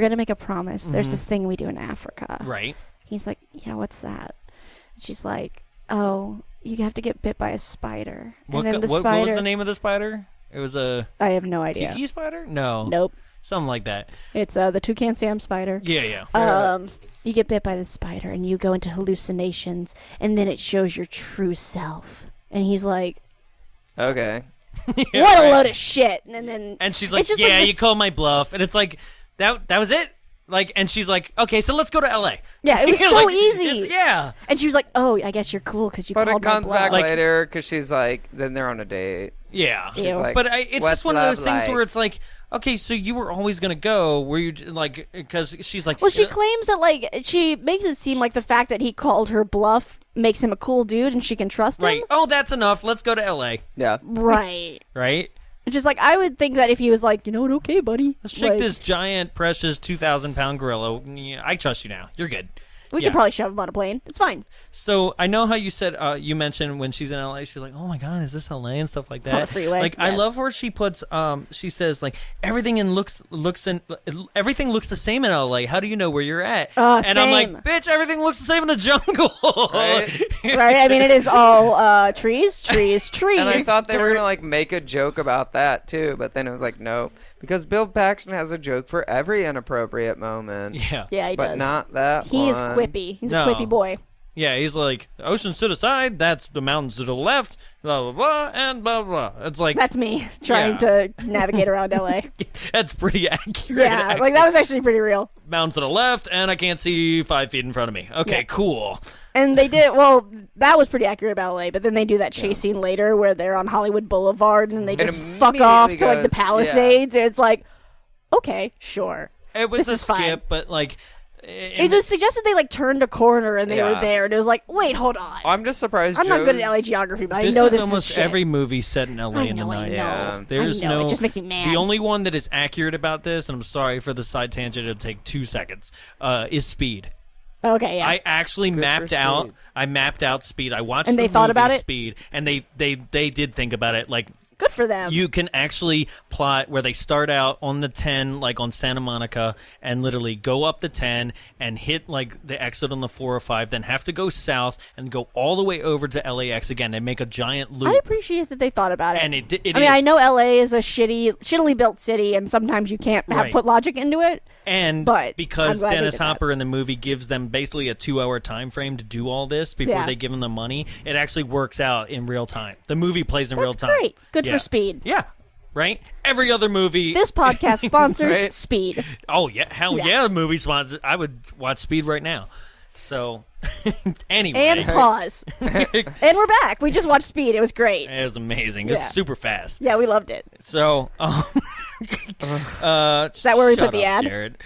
gonna make a promise, there's this thing we do in Africa." right. He's like, "Yeah, what's that?" And she's like, "Oh, you have to get bit by a spider." What, and then the what spider. was the name of the spider? It was a I have no idea. tiki spider? No. Nope. Something like that. It's the Toucan Sam spider. Yeah. You get bit by the spider and you go into hallucinations, and then it shows your true self. And he's like, Okay. "What a load of shit!" And then And she's like, it's just "Yeah, this- you called my bluff." And it's like, that was it. Like, and she's like, "Okay, so let's go to LA." Yeah, it was You so know, like, easy. Yeah. And she was like, "Oh, I guess you're cool because you But called it my comes bluff." back Like- later because she's like, then they're on a date. Yeah. Ew. like, But it's "What's just one of those love things like?" where it's like, okay, so you were always gonna go. Were you like, because she's like, Well, she claims that like she makes it seem like the fact that he called her bluff makes him a cool dude and she can trust him. right? Oh, that's enough. Let's go to LA. Yeah. Right. Right. It's just like I would think that if he was like, you know what, okay, buddy, Let's check like, this giant, precious 2,000-pound gorilla. Yeah, I trust you now. You're good. We Yeah. could probably shove him on a plane. It's fine. So I know how you said you mentioned when she's in LA, she's like, "Oh my God, is this LA?" and stuff like that. on a freeway, Like I yes. love where she puts. She says like everything everything looks the same in LA. How do you know where you're at? And I'm same. like, bitch, everything looks the same in the jungle. Right? Right? I mean, it is all trees. And I thought they were dirt. gonna like make a joke about that too, but then it was like, nope, because Bill Paxton has a joke for every inappropriate moment. Yeah. Yeah, he but does. not that. He is one. quippy. He's No. a quippy boy. Yeah, he's like, the ocean's to the side, that's the mountains to the left, blah, blah, blah, and blah, blah. It's like, That's me trying Yeah. to navigate around LA. that's pretty accurate. Yeah, like that was actually pretty real. Mountains to the left, and I can't see 5 feet in front of me. Okay, Yeah. cool. And they did, well, that was pretty accurate about LA, but then they do that chase scene later where they're on Hollywood Boulevard and they It just fuck off immediately to like the goes- Palisades. And it's like, okay, sure. It was This a is fine. skip, but like, It just suggested they like turned a corner and they were there, and it was like, wait, hold on. I'm just surprised. I'm not good at LA geography, but I know is this almost is shit. every movie set in LA in the 90s. Yeah. There's I know, no. it just makes me mad. The only one that is accurate about this, and I'm sorry for the side tangent, it'll take 2 seconds, is Speed. Okay, yeah. I actually mapped out. Speed. I mapped out Speed. I watched And the they thought movie about it? Speed, and they did think about it. Like, Good for them. you can actually plot where they start out on the 10, like on Santa Monica, and literally go up the 10 and hit like the exit on the 405, then have to go south and go all the way over to LAX again and make a giant loop. I appreciate that they thought about it. And it I mean, I know LA is a shittily built city, and sometimes you can't Right. put logic into it. And But because I'm glad they Dennis did that. Hopper in the movie gives them basically a 2-hour time frame to do all this before Yeah. they give them the money, it actually works out in real time. The movie plays in real That's time. great. Good for Yeah. Speed. Yeah, right? Every other movie. This podcast sponsors Right. Speed. Oh, yeah. Hell Yeah. yeah, the movie sponsor. I would watch Speed right now. So, anyway. And pause. And we're back. We just watched Speed. It was great. It was amazing. It was Yeah. super fast. Yeah, we loved it. So, Is that where we shut put the up, ad? Jared.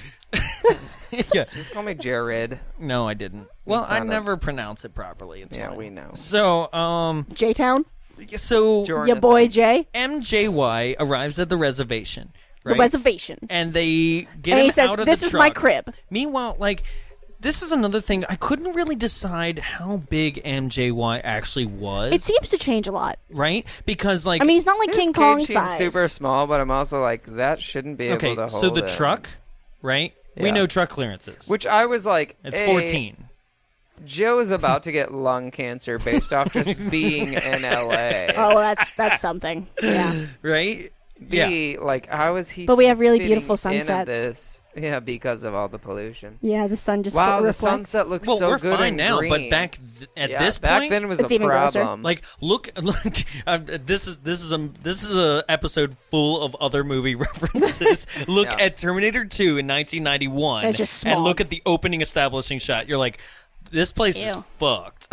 Yeah. Just call me Jarrett. No, I didn't. Well, It's I not a- never pronounce it properly. It's Yeah, fine. we know. So, J-Town? so Jordan. Your boy Jay? MJY arrives at the reservation. Right? The reservation. And they get And him he says, out of "This the is truck. my crib." Meanwhile, like, this is another thing. I couldn't really decide how big MJY actually was. It seems to change a lot. right? Because, like, I mean, he's not like His King cage Kong seems size. super small, but I'm also like, that shouldn't be okay, able to hold so the him. truck, right? We Yeah. know truck clearances. Which I was like, It's hey, 14. Joe is about to get lung cancer based off just being in LA. Oh, that's something. Yeah. Right? B, like, how is he? But we have really fitting beautiful in at sunsets. This? Yeah, because of all the pollution. Yeah, the sun just Wow, the reflects. sunset looks Well, so we're good fine and now, green. but back at Yeah, this back point, then was It's a even grosser. problem. like, look, this is a episode full of other movie references. Look Yeah. at Terminator 2 in 1991, It's just and smog. look at the opening establishing shot. You're like, this place is Ew. fucked.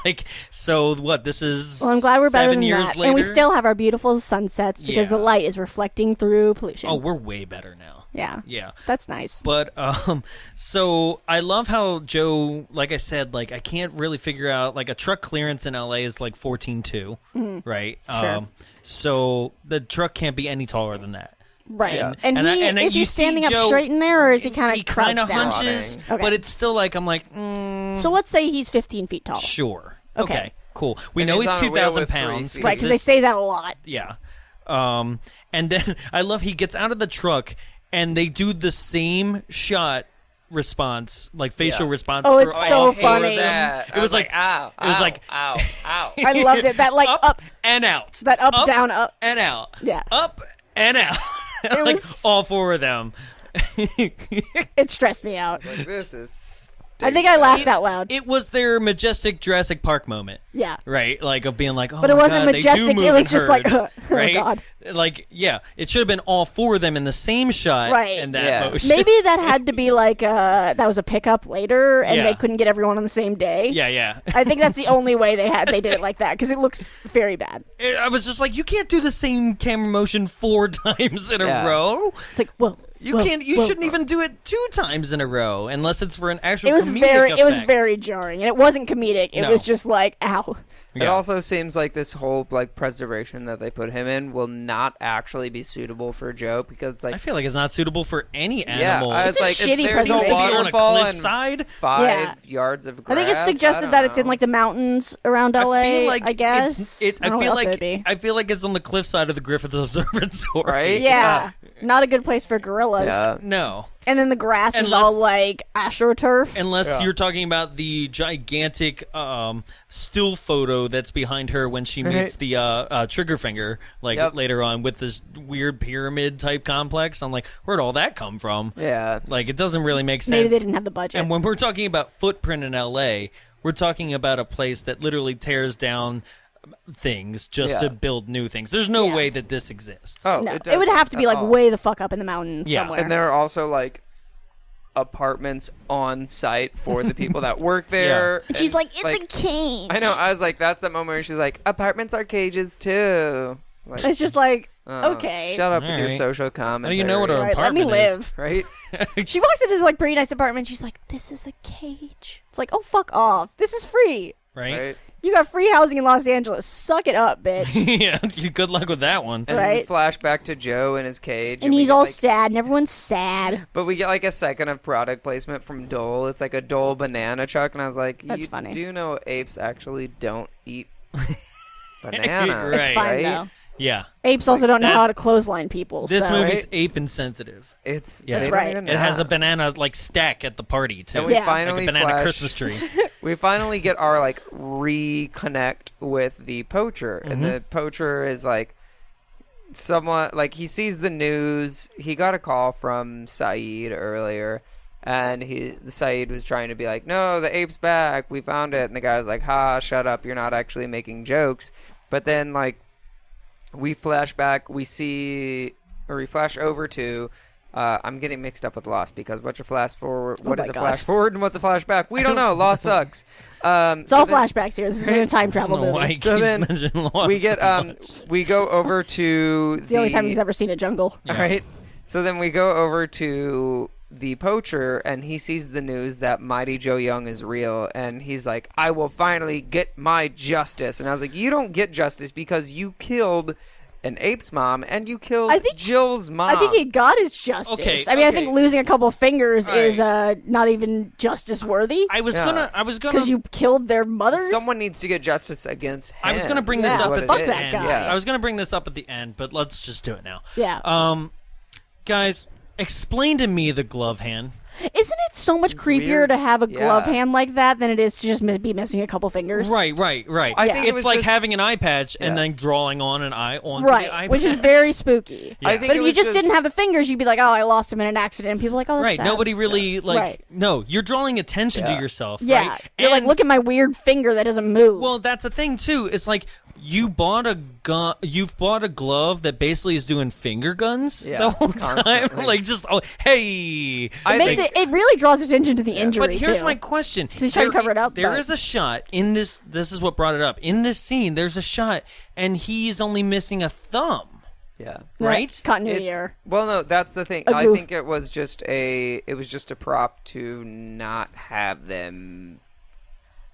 Like, so what? This is Well, I'm glad we're better 7 than years that. later, And we still have our beautiful sunsets because Yeah. the light is reflecting through pollution. Oh, we're way better now. yeah. Yeah. That's nice. But so I love how Joe, like I said, like I can't really figure out, like, a truck clearance in LA is like 14.2, right? Sure. So the truck can't be any taller than that. Right. Yeah. And, And I- he, and then is he you see standing up Joe- straight in there, or is he kind He of kind crouched of down? hunches, Okay. but it's still like I'm like, So let's say he's 15 feet tall. sure, Okay. okay, cool. We And know he's he's on a wheel 2,000 with 3 pounds, feet. Right, because they this- say that a lot. Yeah. And then I love he gets out of the truck and they do the same shot response, like facial Yeah. response. Oh, for it's all so four funny. of them. It was like, ow, it was like, ow, ow. I loved it. That, like, up. and out. That up, down, up. and out. Yeah. Up and out. Like was- all 4 of them. It stressed me out. Like, this is. I think I laughed out loud. It was their majestic Jurassic Park moment. Yeah. Right, like of being like, oh, But it my wasn't God, they do majestic, it move was in just like, herds, oh, right? God. Like, yeah, it should have been all 4 of them in the same shot, Right. And that Yeah. motion. Maybe that had to be like that was a pickup later, and Yeah. they couldn't get everyone on the same day. yeah. I think that's the only way they did it like that, because it looks very bad. I was just like, you can't do the same camera motion 4 times in a Yeah. row. It's like, whoa. You whoa, can't. You whoa. shouldn't even do it 2 times in a row unless it's for an actual. It was comedic it was effect. very jarring, and it wasn't comedic. It No. was just like, ow. It Yeah. also seems like this whole like preservation that they put him in will not actually be suitable for Joe because it's like I feel like it's not suitable for any yeah, animal. I was It's a like shitty there's a preservation. on a waterfall and cliffside. 5 Yeah. yards of I grass. think it's suggested that it's in like the mountains around LA. feel like I guess. I don't know feel what else it like would be. I feel like it's on the cliffside of the Griffith Observatory. Right? Yeah, not a good place for gorillas. Yeah. No. And then the grass is Unless- all like astroturf. Unless Yeah. you're talking about the gigantic still photo that's behind her when she meets the trigger finger, like Yep. later on with this weird pyramid type complex. I'm like, where'd all that come from? Yeah. Like, it doesn't really make sense. Maybe they didn't have the budget. And when we're talking about footprint in LA, we're talking about a place that literally tears down things just Yeah. to build new things. There's no Yeah. way that this exists. Oh, no, it, it would have to be doesn't like at all. way the fuck up in the mountains Yeah. somewhere. And there are also like apartments on site for the people that work there. And she's and, like, it's a cage. I know. I was like, that's the moment where she's like, apartments are cages too. Like, It's just like, Okay. Shut up with your Alright. social How commentary. do you know what an Right, let me apartment is? live. Right? She walks into this like pretty nice apartment. She's like, "This is a cage." It's like, "Oh, fuck off! This is free. Right? You got free housing in Los Angeles. Suck it up, bitch." Yeah, good luck with that one. And Right. we flash back to Joe in his cage. And we he's get, all like, sad, and everyone's sad. But we get like a second of product placement from Dole. It's like a Dole banana truck, and I was like, That's you funny. do know apes actually don't eat banana. Right. It's fine right? though. Yeah. Apes also don't know that- how to clothesline people. This so. movie's Right? ape insensitive. It's Yeah. they That's don't right. even It has know. a banana like stack at the party too. And we Yeah. finally like a banana flash- Christmas tree. We finally get our like reconnect with the poacher, and the poacher is like somewhat like he sees the news. He got a call from Saeed earlier, and the Saeed was trying to be like, "No, the ape's back. We found it." And the guy was like, "Ha, shut up. You're not actually making jokes." But then like we flash back, we flash over to. I'm getting mixed up with Lost because what's a flash forward? What my is a God. flash forward and what's a flashback? We don't know. Lost sucks. It's all flashbacks here. This isn't a time I travel don't know why movie. he So keeps then mentioning Lost We get so much. we go over to It's the only time he's ever seen a jungle. Yeah. right. So then we go over to the poacher, and he sees the news that Mighty Joe Young is real, and he's like, "I will finally get my justice." And I was like, "You don't get justice because you killed an ape's mom, and you killed I think Jill's mom." I think he got his justice. Okay, I mean, I okay. think losing a couple fingers is Right. not even justice worthy I was Yeah. gonna because you killed their mothers. Someone needs to get justice against him. I was gonna bring this Yeah, up What at it fuck the is. that end. guy. Yeah. I was gonna bring this up at the end, but let's just do it now. Yeah. Guys, explain to me the glove hand. Isn't it so much creepier weird. to have a glove Yeah. hand like that than it is to just be missing a couple fingers? Right. I think it it's was like just- having an eye patch and Yeah. then drawing on an eye onto Right, the eye which patch. is very spooky. Yeah. I think But it if you was just didn't have the fingers, you'd be like, "Oh, I lost him in an accident." And people are like, "Oh, that's Right. sad." Nobody really like. Right. No, you're drawing attention to Yeah. yourself. Yeah, Right? you're like, And- "Look at my weird finger that doesn't move." Well, that's the thing too. It's like you bought a gun. You've bought a glove that basically is doing finger guns Yeah, the whole time. constantly. Like just hey. it makes it really draws attention to the injury. But here's too. my question: he's trying to cover it up, There but- is a shot in this. This is what brought it up. In this scene, there's a shot, and he's only missing a thumb. Yeah. Right? Continuity It's- error. Well, no, that's the thing. A I goof. think it was just a prop to not have them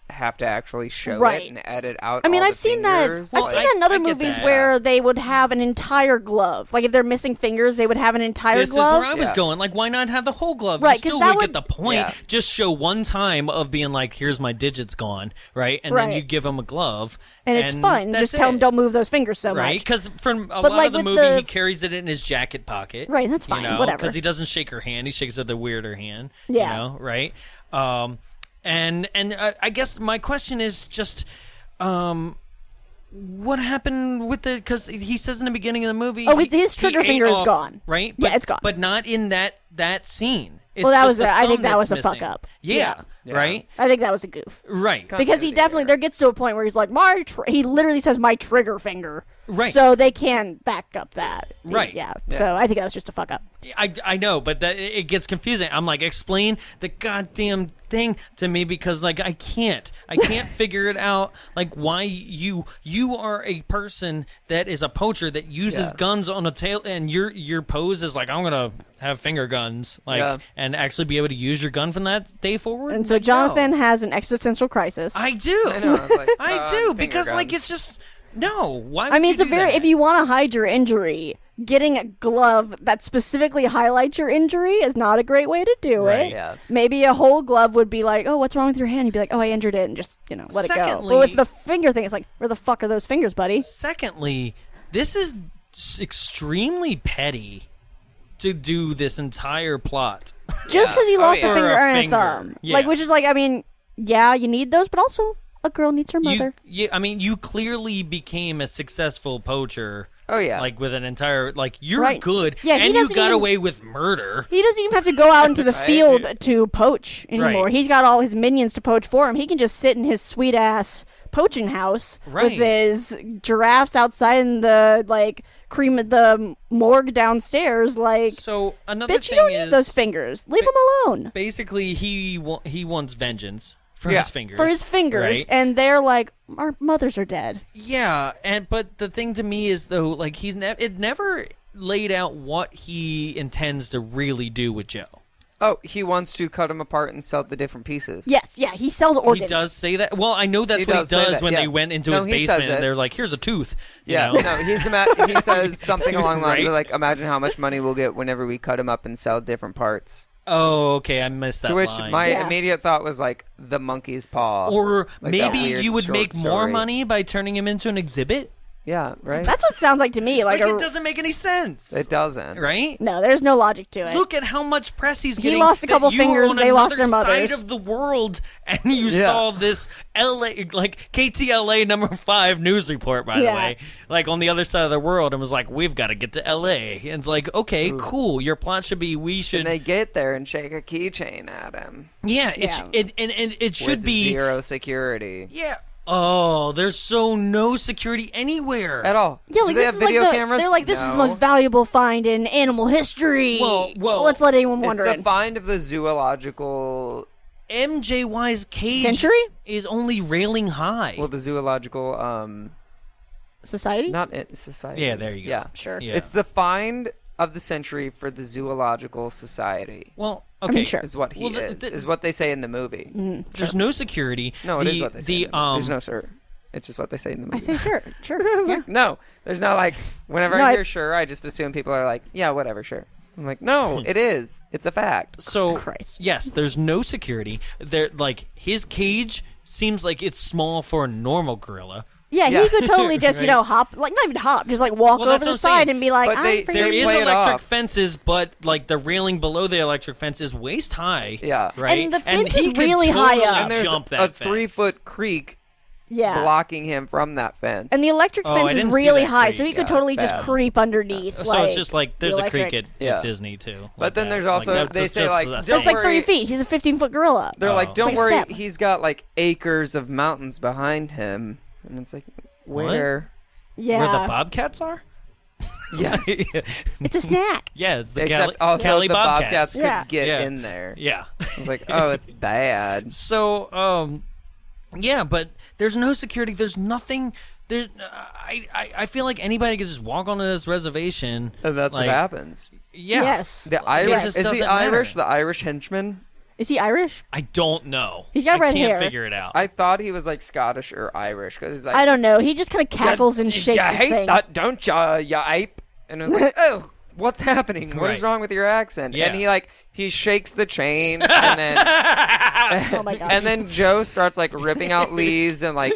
have to actually show Right. it and edit out. I mean, all I've the seen that. fingers. I've seen that in other I get movies that. where they would have an entire glove. Like if they're missing fingers, they would have an entire This glove. is where I was Yeah. going. Like, why not have the whole glove? Right, You 'cause still that would get would- the point. Yeah. Just show one time of being like, here's my digits gone, right? And then Right. you give him a glove. and it's fun. that's Just tell them it. don't move those fingers so Right, much. because from a But, lot like, of the with movie, the- he carries it in his jacket pocket. Right, that's fine, whatever. Because he doesn't shake her hand; he shakes the weirder hand. Yeah. You know, right? And I guess my question is just, what happened with the? Because he says in the beginning of the movie, Oh, he- his he trigger ate finger is off, gone. right? Yeah, But- it's gone. but not in that scene. It's Well, that just was the I think thumb that was a that's fuck missing. up. Yeah, Yeah. right, I think that was a goof. right. Because he Continuity definitely error. there gets to a point where he's like he literally says my trigger finger. Right. So they can back up that. Right. Yeah. So I think that was just a fuck up. I know, but it gets confusing. I'm like, explain the goddamn thing to me because like I can't figure it out. Like why you are a person that is a poacher that uses Yeah. guns on a tail, and your pose is like I'm gonna have finger guns, like Yeah. and actually be able to use your gun from that day forward. And so Jonathan has an existential crisis. I do, I know. I was like, I do finger because like guns. it's just no. Why? I mean, would it's a you do very that? if you want to hide your injury, getting a glove that specifically highlights your injury is not a great way to do Right. it. Yeah. Maybe a whole glove would be like, "Oh, what's wrong with your hand?" You'd be like, "Oh, I injured it," and just let it go. Secondly- But with the finger thing, it's like, "Where the fuck are those fingers, buddy?" Secondly, this is extremely petty to do this entire plot. Just because he lost yeah. a finger Or a and finger. a thumb, Yeah. like, which is like, I mean, yeah, you need those, but also a girl needs her mother. I mean, you clearly became a successful poacher. Oh, yeah. Like with an entire you're Right. good, Yeah, he and you doesn't got even- away with murder. He doesn't even have to go out into the field to poach anymore. Right. He's got all his minions to poach for him. He can just sit in his sweet ass poaching house Right. with his giraffes outside and the the morgue downstairs. Like, So another bitch, you thing don't is need those fingers. Leave him alone. basically he wants vengeance for his fingers. For his fingers, right? and they're like, our mothers are dead. Yeah, but the thing to me is though, like it never laid out what he intends to really do with Joe. Oh, he wants to cut him apart and sell the different pieces. Yes, yeah, he sells organs. He does say that. Well, I know that's He what he does say does that, when yeah. they went into No, his he basement says and it. they're like, "Here's a tooth." You Yeah, know? no, he says something along the lines of Right? like, imagine how much money we'll get whenever we cut him up and sell different parts. Oh, okay, I missed that To which line. my immediate thought was like the monkey's paw. Or Like that maybe weird you would short make more story. money by turning him into an exhibit. Yeah, right? That's what it sounds like to me. Like, it doesn't make any sense. It doesn't. Right? No, there's no logic to it. Look at how much press he's He getting. lost a couple that you were fingers, on they lost another their mothers. side of the world, and you Yeah. saw this LA, like KTLA #5 news report, by the Yeah. way, like on the other side of the world, and was like, "We've got to get to LA." And it's like, okay, cool. Your plot should be, we should, And they get there and shake a keychain at him. yeah, Yeah. it should with be, zero security yeah. Oh, there's no security anywhere at all. Yeah, Do like they this have is video like the, cameras? they're like, this is the No. most valuable find in animal history. Well, let's let anyone It's wonder. the find of the zoological. MJY's cage Century? is only railing high. Well, the zoological. Society? Not society. Yeah, there you go. Yeah, Sure. Yeah. It's the find of the century for the zoological society. Well, I okay. mean, sure. Is what he Well, is what they say in the movie. There's no security. No, it is what they say. In the movie. There's no sir. It's just what they say in the movie. I say sure, sure. Yeah. No, there's not like whenever No, I I- hear sure, I just assume people are like, yeah, whatever, sure. I'm like, no, it is. It's a fact. So Christ. yes, there's no security. There, like his cage seems like it's small for a normal gorilla. Yeah, Yeah. he could totally just, Right. hop, like not even hop, just like walk Well, that's over what the I'm side saying. and be like, But they- I'm for There They is play it electric off. fences, but like the railing below the electric fence is waist high. Yeah. Right. And the fence he is could really high totally up. And there's jump a that fence. 3-foot creek yeah. blocking him from that fence. And the electric Oh, I fence is didn't see really that high, creek. so he could Yeah, totally it's just bad. creep underneath. So it's just like there's the a creek electric. at Yeah. Disney too. But then there's that. also- Like, they that's say, just- like, that's- don't It's like worry. 3 feet. He's a 15-foot gorilla. They're like, Oh. don't It's like a worry, step. he's got like acres of mountains behind him. And it's like, where? Yeah. where the bobcats are. Yes. It's a snack. Yeah, it's the Except also Cali the Bobcats. Bobcats could Yeah. get Yeah. in there. Yeah. I was like, oh, it's bad. So, yeah, but there's no security. There's nothing. There's. I feel like anybody could just walk onto this reservation. And that's like, what happens. Yeah. Yes. The It Irish just is doesn't he Irish? matter. The Irish henchman? Is he Irish? I don't know. He's got I red can't hair. figure it out. I thought he was like Scottish or Irish because he's like, I don't know. He just kind of cackles and shakes you his hate thing. that, don't ya, you ape? And I was like, oh, what's happening? What is Right. wrong with your accent? Yeah. And he shakes the chain, and then Oh my god. and then Joe starts like ripping out leaves, and like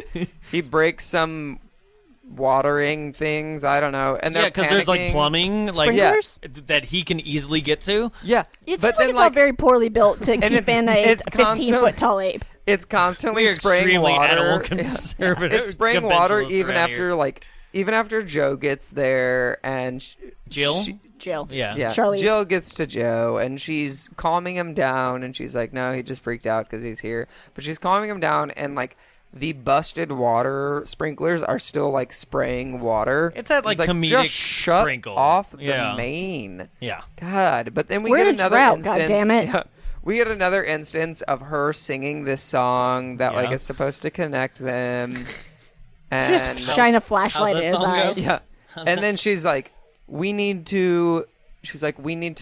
he breaks some watering things. I don't know. And they're Yeah, because there's like panicking. plumbing, like Sprinklers? that he can easily get to. Yeah, It but seems like then it's all very poorly built to keep it's- in a it's 15-foot tall ape. it's constantly We're spraying extremely water. animal Yeah. conservative. It's spraying water conventionalists even around after here. even after Joe gets there and Jill. Jill. Yeah. Yeah, Charlize. Jill gets to Joe and she's calming him down and she's like, no, he just freaked out because he's here. But she's calming him down and like the busted water sprinklers are still like spraying water. It's that, like, comedic just shut sprinkle. off the Yeah. main. Yeah. God, but then we We're get in a another drought, instance. goddammit. Yeah, we get another instance of her singing this song that like Yeah. is supposed to connect them. And Just shine a flashlight how's in that his song go? eyes. yeah. And then she's like, we need to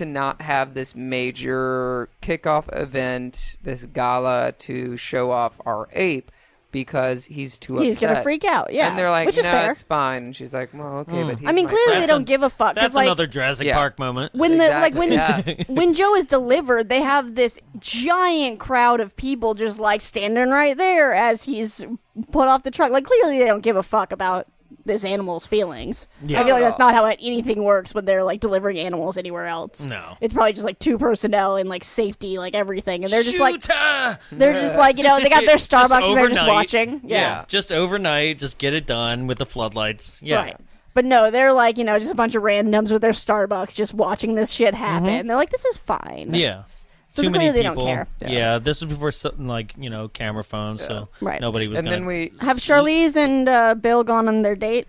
not have this major kickoff event, this gala to show off our ape because he's too upset. He's gonna freak out. Yeah. And they're like, which is no, fair. it's fine. And she's like, well, okay, but he's I mean, my clearly friend. they don't give a fuck. 'cause, That's like, another Jurassic Yeah. Park moment. when the like when Exactly, yeah. when Joe is delivered, they have this giant crowd of people just like standing right there as he's put off the truck. Like clearly they don't give a fuck about this animal's feelings. Yeah. I feel like that's not how anything works when they're like delivering animals anywhere else. No. It's probably just like 2 personnel and like safety, like everything, and they're just like Shooter! they're just like they got their Just Starbucks and they're just overnight. watching. Yeah. Just overnight, just get it done with the floodlights. Yeah. Right. But no, they're like, just a bunch of randoms with their Starbucks just watching this shit happen. They're like, this is fine. Yeah. So Too many clearly they don't people. care. Yeah. This was before something like, camera phones, so Right. nobody was And gonna then we Have Charlize and Bill gone on their date?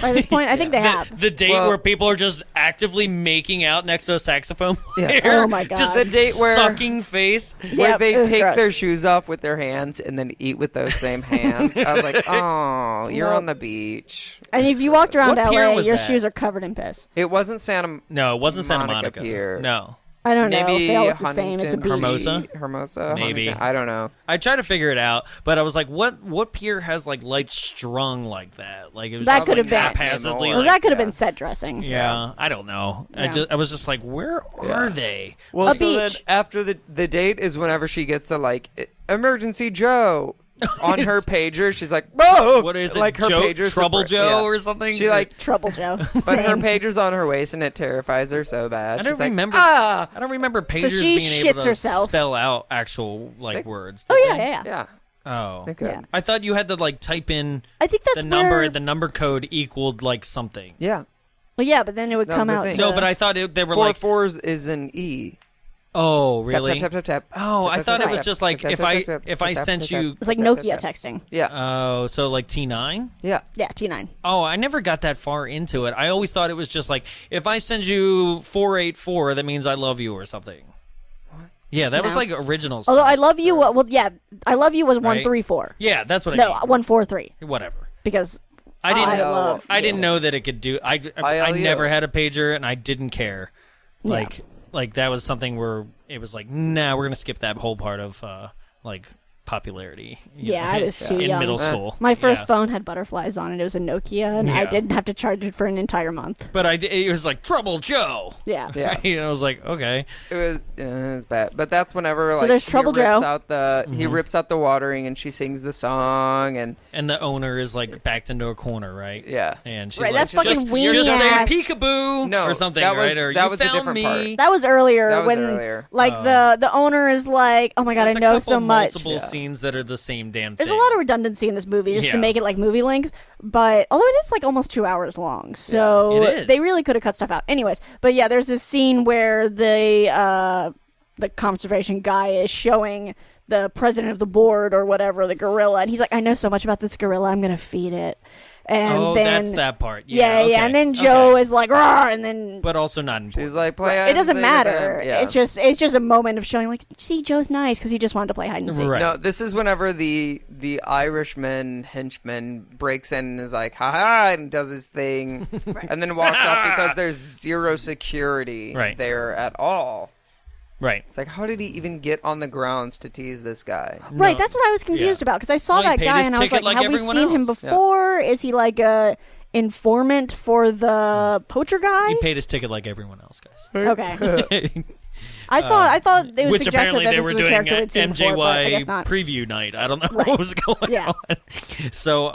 By this point, I think they have. The date where people are just actively making out next to a saxophone player. Oh my god! Just the date where sucking face. where Yep, they it was take gross. their shoes off with their hands and then eat with those same hands. I was like, oh, you're Nope. on the beach. And if you walked around What pier LA, was your that? shoes are covered in piss. It wasn't Santa. No, it wasn't Santa Monica. Pier. No. I don't know. Maybe They all look the same. It's a beach. Hermosa? Hermosa? Maybe. Huntington? I don't know. I tried to figure it out, but I was like, what pier has like lights strung like that? Like it was That just, could like, have been. haphazardly. Well, Well, like, that could have yeah. been set dressing. yeah, I don't know. Yeah. I was just like, where are they? Well, A so then beach. after the date is whenever she gets the like emergency Joe on her pager. She's like, whoa! What is it? Like her Joe, pager's Trouble super- Joe yeah. or something? She like, Trouble Joe. but her Same. pager's on her waist and it terrifies her so bad. I don't She's like, remember. Ah! I don't remember pagers she being able shits to herself. spell out actual like words. Oh did yeah, they? yeah, yeah. Yeah. Oh, They could. Yeah. I thought you had to like type in I think that's the number. where. The number code equaled like something. Yeah. Well, yeah, but then it would That come was the out. thing. To, No, but I thought they were Four like, fours is an E. oh, Tap, really? Tap, tap, tap, tap. Oh, Tap, I tap, thought tap, it was tap, just tap, like tap, if tap, I tap, if tap, I tap, sent tap, you. It's like tap, tap, Nokia tap. texting. Yeah. Oh, so like T9? Yeah. Yeah, T9. Oh, I never got that far into it. I always thought it was just like if I send you 484, that means I love you or something. Yeah, that was No. like original. Although stuff. I love you. Well, yeah, I love you was Right? 134. Yeah, that's what I No, mean. 143 Whatever. because I didn't. I love. I didn't you. know that it could do. I ILU. never had a pager and I didn't care. Yeah. Like that was something where it was like, nah, we're gonna skip that whole part of like popularity. you Yeah, know, I was too in young. middle school. My first Yeah. phone had butterflies on it. It was a Nokia, and I Yeah. didn't have to charge it for an entire month. But it was like Trouble Joe. Yeah. Yeah. And I was like, okay. It was bad. But that's whenever like there's Trouble he rips Joe. out he rips out the watering and she sings the song and And the owner is like backed into a corner, right? yeah. And she's Right, like, that fucking just, weenie just say ass- peekaboo No, or something, that was- right? Or that you was a found different me. part. That was earlier That was when earlier. like the owner is like, "Oh my god, There's I know a couple so much." multiple scenes that are the same damn thing. There's a lot of redundancy in this movie just to Yeah. make it like movie length, but although it is like almost 2 hours long, so Yeah, it is. they really could have cut stuff out. Anyways, but yeah, there's this scene where the conservation guy is showing the president of the board or whatever the gorilla, and he's like, "I know so much about this gorilla, I'm gonna feed it." And oh, then that's that part. yeah, okay. and then Joe Okay. is like, "Rawr," and then But also not important. She's like, play it doesn't matter. Yeah. It's just a moment of showing like, see, Joe's nice because he just wanted to play hide and seek. Right. No, this is whenever the Irishman henchman breaks in and is like, ha, and does his thing, and then walks off because there's zero security Right. there at all. Right. It's like, how did he even get on the grounds to tease this guy? Right, No. that's what I was confused Yeah. about because I saw Well, he that paid guy his and I was ticket like, like have we everyone seen him else. Yeah. before? Is he like a informant for the poacher guy? He paid his ticket like everyone else, guys. Okay, I thought it was Which suggested apparently that they this were was a doing character at we'd seen before, but I guess MJY not. preview night. I don't know Right. what was going Yeah. on. So,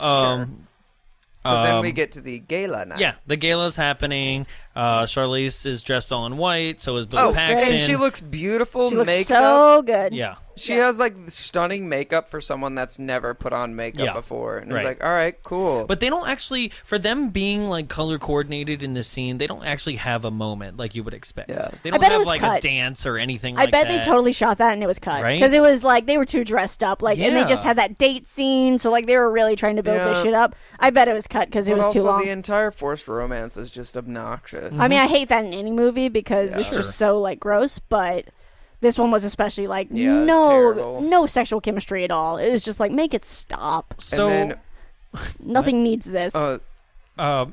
So then we get to the gala night. yeah, the gala's happening. Charlize is dressed all in white, so is Bill Oh, Paxton. and she looks beautiful. She looks makeup. so good. yeah. She has like stunning makeup for someone that's never put on makeup Yeah. before, and Right. it's like, all right, cool. But they don't actually, for them being like color coordinated in this scene, they don't actually have a moment like you would expect. Yeah. They I don't bet it have was like cut. a dance or anything I like bet that. they totally shot that and it was cut Right? because it was like they were too dressed up, like, and they just Yeah. had that date scene, so like they were really trying to build this Yeah. shit up. I bet it was cut because it But was also too long. the entire forced romance is just obnoxious. I mean, I hate that in any movie because it's Sure. just so like gross, but this one was especially like Yeah, it's terrible. no sexual chemistry at all. It was just like make it stop. So, and then, Nothing needs this.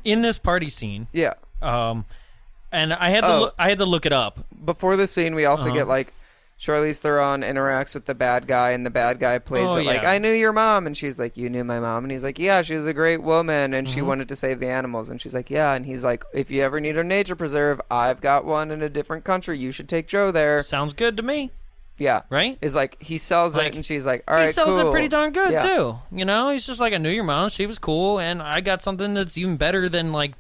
in this party scene, yeah. and I had to I had to look it up. Before the scene, we also Uh-huh. get like Charlize Theron interacts with the bad guy, and the bad guy plays Oh, it like, yeah. "I knew your mom," and she's like, "You knew my mom," and he's like, "Yeah, she was a great woman, and she Mm-hmm. wanted to save the animals," and she's like, "Yeah," and he's like, "If you ever need a nature preserve, I've got one in a different country. You should take Joe there." Sounds good to me, Yeah, right? is like he sells Like, it, and she's like, "All right, He sells cool." it pretty darn good Yeah. too. You know, he's just like, I knew your mom; she was cool, and I got something that's even better than like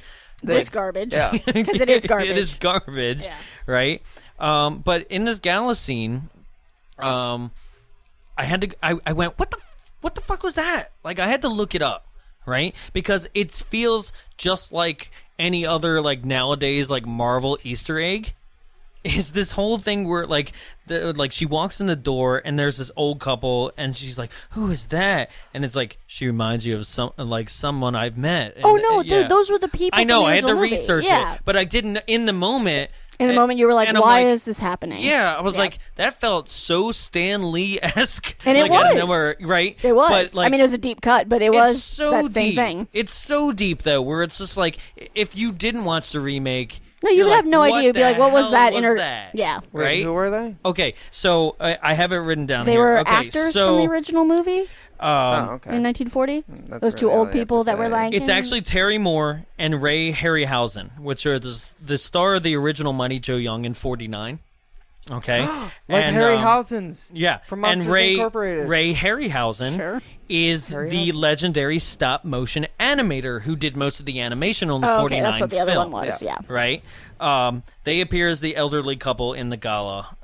this garbage. Yeah. Because it is garbage. it is garbage, Yeah. right? But in this gala scene, I had to. I went, what the fuck was that? Like, I had to look it up, right? Because it feels just like any other like nowadays like Marvel Easter egg. is this whole thing where like she walks in the door and there's this old couple and she's like, who is that? And it's like, she reminds you of someone I've met. And, oh no, those were the people. I know. From the I had to original movie. research it, but I didn't in the moment. In the moment, you were like, why is this happening? Yeah, I was like, that felt so Stan Lee-esque. And like, it was. Out of nowhere, right? It was. But, like, I mean, it was a deep cut, but it was so that same deep. thing. It's so deep, though, where it's just like, if you didn't watch the remake... No, you would have no idea. You'd be like, what was that? Yeah. Wait, right? who were they? Okay, so I have it written down They here. were Okay, actors so, from the original movie okay. in 1940. That's Those two really all old you have people to that were say. like... It's actually Terry Moore and Ray Harryhausen, which are the star of the original Mighty Joe Young in 49. Okay, like and, Harryhausen's. Yeah, from Monsters and Incorporated. Ray Harryhausen is the legendary stop-motion animator who did most of the animation on the 49 okay, that's what the film. other one was, yeah. Right? They appear as the elderly couple in the gala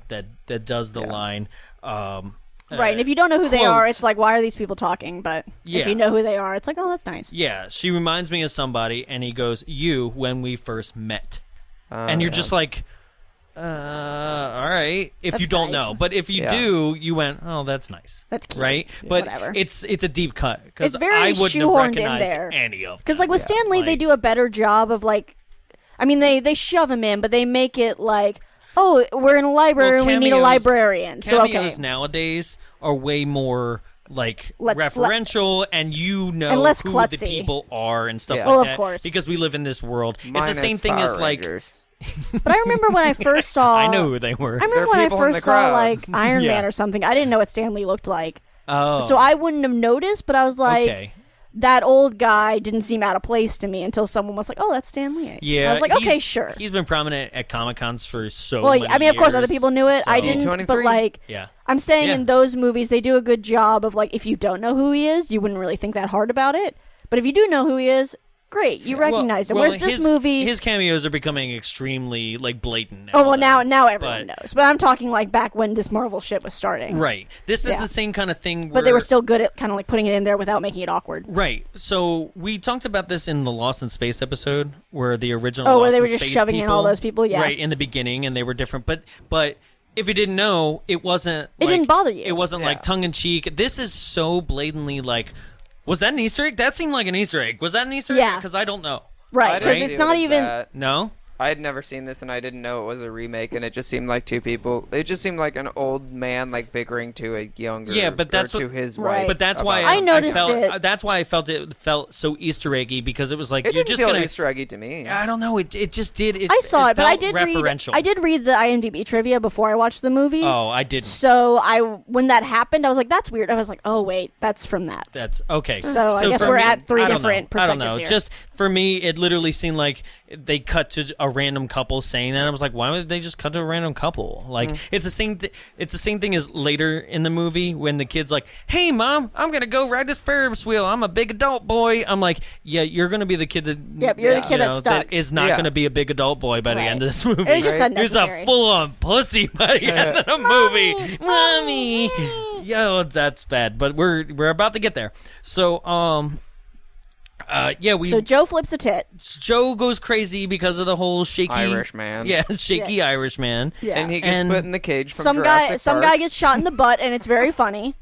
that does the line. Right, and if you don't know who they are, quotes. it's like, why are these people talking? But if you know who they are, it's like, oh, that's nice. Yeah, she reminds me of somebody, and he goes, you, when we first met. And you're just like... all right. If That's you don't nice. know, but if you do, you went, oh, that's nice. That's cute. Right? Yeah, but whatever. it's a deep cut It's because very I wouldn't have shoehorned in recognized there. any of them. Because like with Stan Lee, they do a better job of like, I mean, they shove him in, but they make it like, oh, we're in a library and we need a librarian. So Cameos nowadays are way more like referential, and you know and less who klutzy. the people are and stuff like well, that. of course, because we live in this world. Minus it's the same thing Power as like. Rangers. But I remember when I first saw... I know who they were. I remember when I first saw, like, Iron Yeah. Man or something. I didn't know what Stan Lee looked like. Oh. So I wouldn't have noticed, but I was like, Okay. that old guy didn't seem out of place to me until someone was like, oh, that's Stan Lee. Yeah, I was like, okay, sure. He's been prominent at Comic-Cons for so Well, many I mean, of course, years, other people knew it. so- I didn't, but, like, Yeah. I'm saying Yeah. in those movies, they do a good job of, like, if you don't know who he is, you wouldn't really think that hard about it. But if you do know who he is, great, you recognize it. Whereas this movie... His cameos are becoming extremely, like, blatant now. Oh, well, now everyone But- knows. But I'm talking, like, back when this Marvel shit was starting. Right. This is the same kind of thing But they were still good at kind of, like, putting it in there without making it awkward. Right. So we talked about this in the Lost in Space episode, where the original Oh, where Lost they in were just Space shoving in all those people? Yeah. Right, in the beginning, and they were different. But if you didn't know, it wasn't... It didn't bother you. It wasn't, like, tongue-in-cheek. This is so blatantly, like... Was that an Easter egg? That seemed like an Easter egg. Was that an Easter egg? Yeah. Because I don't know. Right, because it's not even... No? I had never seen this, and I didn't know it was a remake, and it just seemed like two people. It just seemed like an old man, like, bickering to a younger... Yeah, but that's or to what, his Right. wife. But that's why I noticed it. That's why I felt it felt so Easter eggy, because it was like It you're didn't just feel gonna Easter eggy to me. I don't know. It just did. I saw it, but I felt did referential. read the IMDb trivia before I watched the movie. Oh, I didn't. So when that happened, I was like, "That's weird." I was like, "Oh wait, that's from that." That's okay. So I guess for we're me, at three I don't different know. I don't perspectives know. here. Just for me, it literally seemed like they cut to a random couple saying that. I was like, why would they just cut to a random couple? Like it's the same. It's the same thing as later in the movie when the kid's like, "Hey, mom, I'm gonna go ride this Ferris wheel. I'm a big adult boy." I'm like, "Yeah, you're gonna be the kid that." Yep, you're the kid that's stuck. That is not gonna be a big adult boy by the Right. end of this movie. It was just He's unnecessary. a full-on pussy by the end of the movie. Mommy. Yo, that's bad. But we're about to get there. So So Joe flips a tit. Joe goes crazy because of the whole shaky Irish man. Yeah, shaky Irish man. Yeah. And he gets put in the cage from Some Jurassic guy Park. gets shot in the butt, and it's very funny.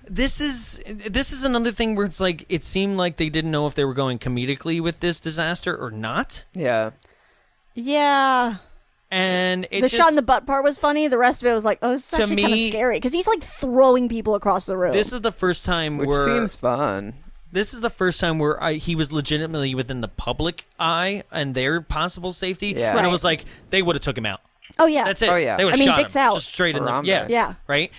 This is another thing where it's like it seemed like they didn't know if they were going comedically with this disaster or not. Yeah. Yeah. And The shot in the butt part was funny. The rest of it was like, oh, this is To actually kind of me- scary because he's like throwing people across the room. This is the first time Which where seems fun. This is the first time where he was legitimately within the public eye and their possible safety. Yeah. When it Right. was like they would have took him out. Oh yeah. That's it. Oh, yeah. They would I have mean, shot dicks him out. just straight in the Around yeah. there. Yeah. Right.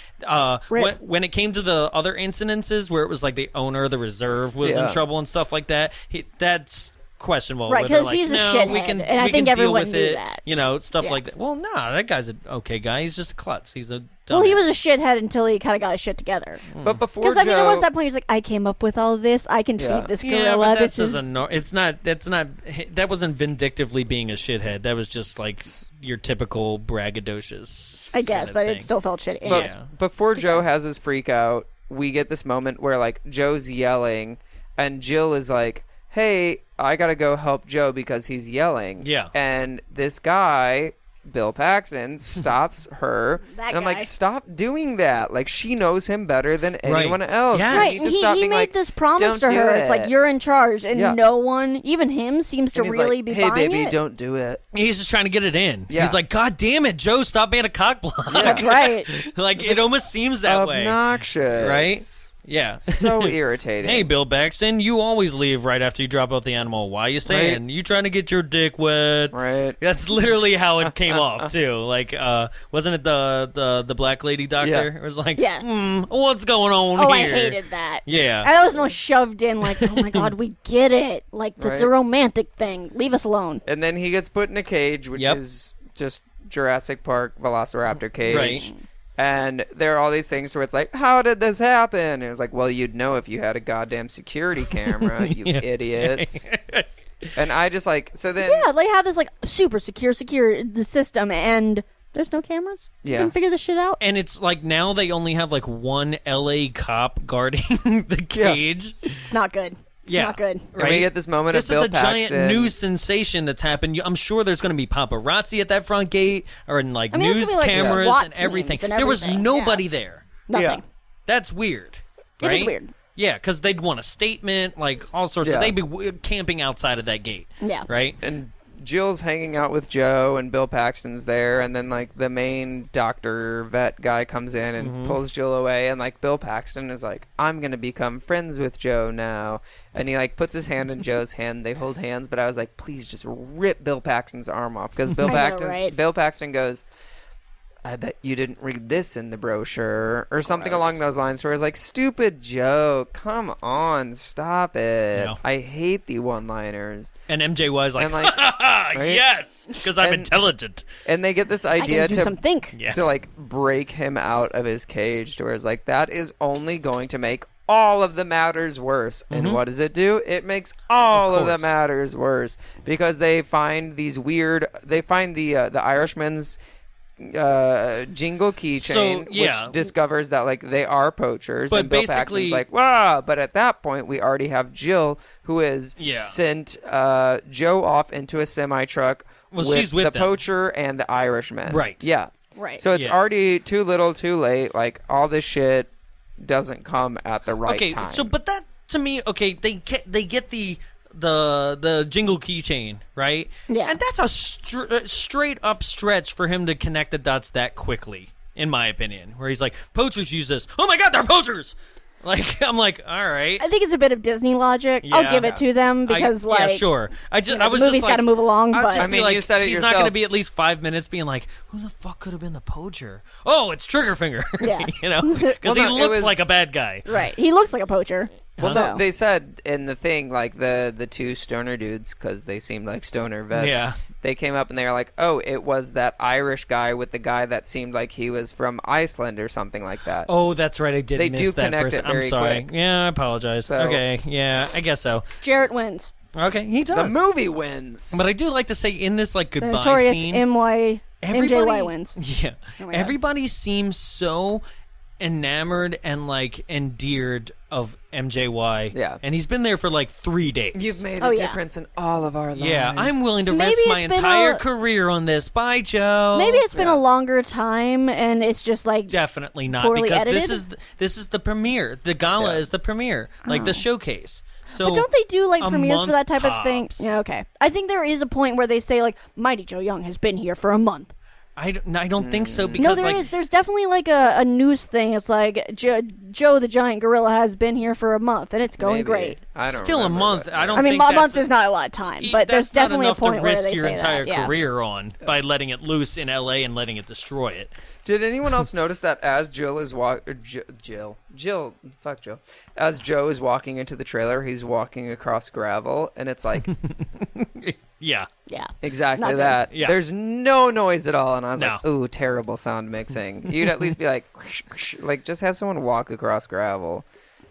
Rip. When it came to the other incidences where it was like the owner of the reserve was in Yeah. trouble and stuff like that, that's questionable. Right, where they're 'cause he's a no, we shithead, can, and I we think can deal everyone with knew it, that. you know, stuff Yeah. like that. Well, no, that guy's an okay guy. He's just a klutz. He's a well, he dumbass. was a shithead until he kind of got his shit together. But before Because I mean, there was Joe- that point. He's like, I came up with all this. I can Yeah. feed this Yeah, gorilla. but that's This just is it's not. That's not. That wasn't vindictively being a shithead. That was just like your typical braggadocious. I guess, kind but of it thing. still felt shitty. But Anyways. before Joe has his freak out, we get this moment where like Joe's yelling, and Jill is like, "Hey, I gotta go help Joe because he's yelling." Yeah. And this guy Bill Paxton stops her. That And I'm guy. like, stop doing that. Like, she knows him better than anyone else. Yes. You Right, need to he stop being made like, this promise "Don't to do her. It's like, it." you're in charge, and Yeah. no one, even him, seems to And he's really like, be hey, buying baby, it. don't do it. He's just trying to get it in. Yeah. He's like, God damn it, Joe, stop being a cockblock. That's right. Like, it almost seems that way. Obnoxious. Right? Yeah. So irritating. Hey, Bill Paxton, you always leave right after you drop out the animal. Why you staying? Right. You trying to get your dick wet? Right. That's literally how it came off too. Like, wasn't it the black lady doctor? Yeah. It was like, Yes. what's going on Oh, here? I hated that. Yeah. I was most shoved in, like, oh my god, we get it. Like, it's a Right. romantic thing. Leave us alone. And then he gets put in a cage, which Yep. is just Jurassic Park Velociraptor cage. Right. And there are all these things where it's like, how did this happen? And it was like, well, you'd know if you had a goddamn security camera, you Yeah. idiots. And I just like, so then, Yeah, they have this, like, super secure the system, and there's no cameras? You Yeah. can figure this shit out? And it's like now they only have like one LA cop guarding the cage. It's not good. It's Yeah. not good. and we Right? get this moment This of Bill is the giant Paxton. news sensation that's happened. I'm sure there's going to be paparazzi at that front gate or in like I mean, there's news gonna be, like, cameras SWAT and everything. teams and There was everything, nobody yeah. there. Nothing. That's weird. It is right? weird. Yeah, because they'd want a statement, like all sorts Yeah. of. They'd be camping outside of that gate. Yeah. Right. And Jill's hanging out with Joe, and Bill Paxton's there, and then like the main doctor vet guy comes in and pulls Jill away, and like Bill Paxton is like, I'm gonna become friends with Joe now, and he like puts his hand in Joe's hand. They hold hands, but I was like, please just rip Bill Paxton's arm off, because I know, right? Bill Paxton goes, I bet you didn't read this in the brochure, or something along those lines, where it's like, stupid Joe, come on, stop it. Yeah. I hate the one-liners. And MJY's like, And, like, right? yes, because I'm And- intelligent. And they get this I idea can do to some think. Yeah. to like break him out of his cage, to where it's like, that is only going to make all of the matters worse. And what does it do? It makes all of the course. matters worse, because they find the Irishman's jingle keychain, So, yeah. which discovers that like they are poachers. But and Bill basically- Paxton's like, wow. But at that point, we already have Jill, who has Yeah. sent Joe off into a semi truck. Well, she's with the them. poacher and the Irishman. Right. Yeah. Right. So it's Yeah. already too little, too late. Like, all this shit doesn't come at the right Okay, time. so but that to me, okay, they get the jingle keychain, right? Yeah. And that's a straight up stretch for him to connect the dots that quickly, in my opinion. Where he's like, poachers use this. Oh my god, they're poachers! Like, I'm like, all right. I think it's a bit of Disney logic. I'll Yeah. give it to them because, yeah, like, sure. I the was movie's just like, got to move along. I'd But just I mean, be like, you said it he's yourself. not going to be at least 5 minutes being like, who the fuck could have been the poacher? Oh, it's Triggerfinger. Yeah. You know, because Well, he no, it looks was- like a bad guy. right, he looks like a poacher. well, So- no, they said in the thing, like, the two stoner dudes, because they seemed like stoner vets. Yeah. They came up and they were like, oh, it was that Irish guy with the guy that seemed like he was from Iceland or something like that. Oh, that's right. I did They miss do that connect first. it I'm very sorry. quick. Yeah, I apologize. So- Okay. Yeah, I guess so. Jarrett wins. Okay, he does. The movie wins. But I do like to say in this like The goodbye notorious scene, MJY everybody wins. Yeah, Oh my God. everybody seems so enamored and like endeared of MJY. Yeah. and he's been there for like 3 days. You've made Oh, a yeah. difference in all of our lives. Yeah, I'm willing to Maybe risk my it's been entire a- career on this. Bye, Joe. Maybe it's been Yeah. a longer time, and it's just like Definitely not, poorly because this edited? is the premiere. The gala Yeah. is the premiere, like the showcase. So But don't they do like a premieres for that month type of thing? tops. Yeah, okay. I think there is a point where they say like Mighty Joe Young has been here for a month. I don't think so Mm. because No, there like is. There's definitely like a news thing. It's like Joe the giant gorilla has been here for a month, and it's going Maybe. great. I don't still a remember, month. but- I don't. I mean, think a that's month is not a lot of time, but there's that's not definitely a enough point to where risk they your say entire that. Yeah. career on by letting it loose in LA and letting it destroy it. Did anyone else notice that as Jill is fuck Jill, as Joe is walking into the trailer, he's walking across gravel, and it's like Yeah. Yeah. exactly Not good. that. Yeah. There's no noise at all, and I was No. like, ooh, terrible sound mixing. You'd at least be like just have someone walk across gravel.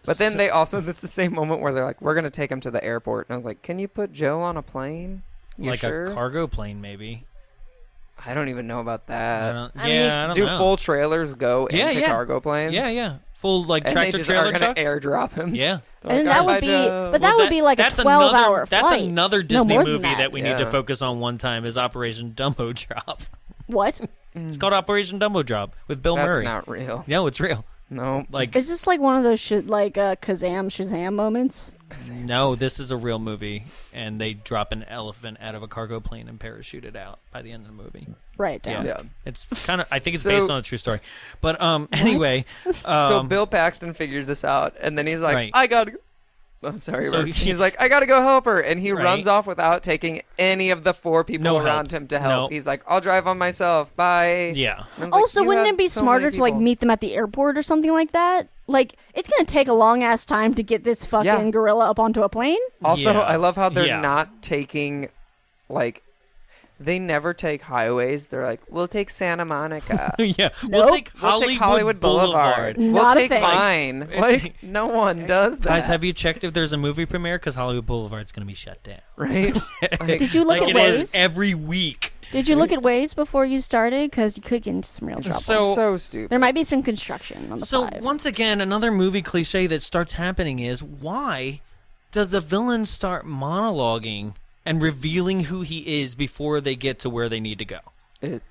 But then they also, that's the same moment where they're like, we're gonna take him to the airport, and I was like, can you put Joe on a plane? You Like sure? a cargo plane, maybe. I don't even know about I that. don't, I yeah, mean, I don't Do know. full trailers go Yeah, into yeah. cargo planes? Yeah. Full like And tractor they just trailer are gonna trucks. airdrop him. Yeah. They're And like, that "Bye, would be, Joe." but that would be like a 12-hour flight. That's another No, Disney more than movie that we need to Yeah. focus on one time is Operation Dumbo Drop. What? It's called Operation Dumbo Drop with Bill That's Murray. not real. No, it's real. No. Like, Is this like one of those Shazam moments? no, this is a real movie, and they drop an elephant out of a cargo plane and parachute it out by the end of the movie. Right down. Yeah. It's kind of. I think it's So- based on a true story. But anyway, So Bill Paxton figures this out, and then he's like, Right. I gotta go. I'm sorry. So Robert. He's like, I gotta go help her. And he Right. runs off without taking any of the 4 people No around help. him to help. Nope. He's like, I'll drive on myself. Bye. yeah. And I was like, Also, "You wouldn't had it be so many smarter to like people." meet them at the airport or something like that? Like, it's gonna take a long ass time to get this fucking Yeah. gorilla up onto a plane. Also, Yeah. I love how they're Yeah. not taking, like, they never take highways. They're like, we'll take Santa Monica. Yeah. Nope. We'll take We'll take Hollywood Boulevard. Not We'll a take thing. mine. Like, no one does that. Guys, have you checked if there's a movie premiere? Because Hollywood Boulevard's going to be shut down. Right? Like, Did you look Like at it is Waze? every week. Did you look at Waze before you started? Because you could get into some real trouble. So- stupid. There might be some construction on the So 5. once again, another movie cliche that starts happening is, why does the villain start monologuing and revealing who he is before they get to where they need to go?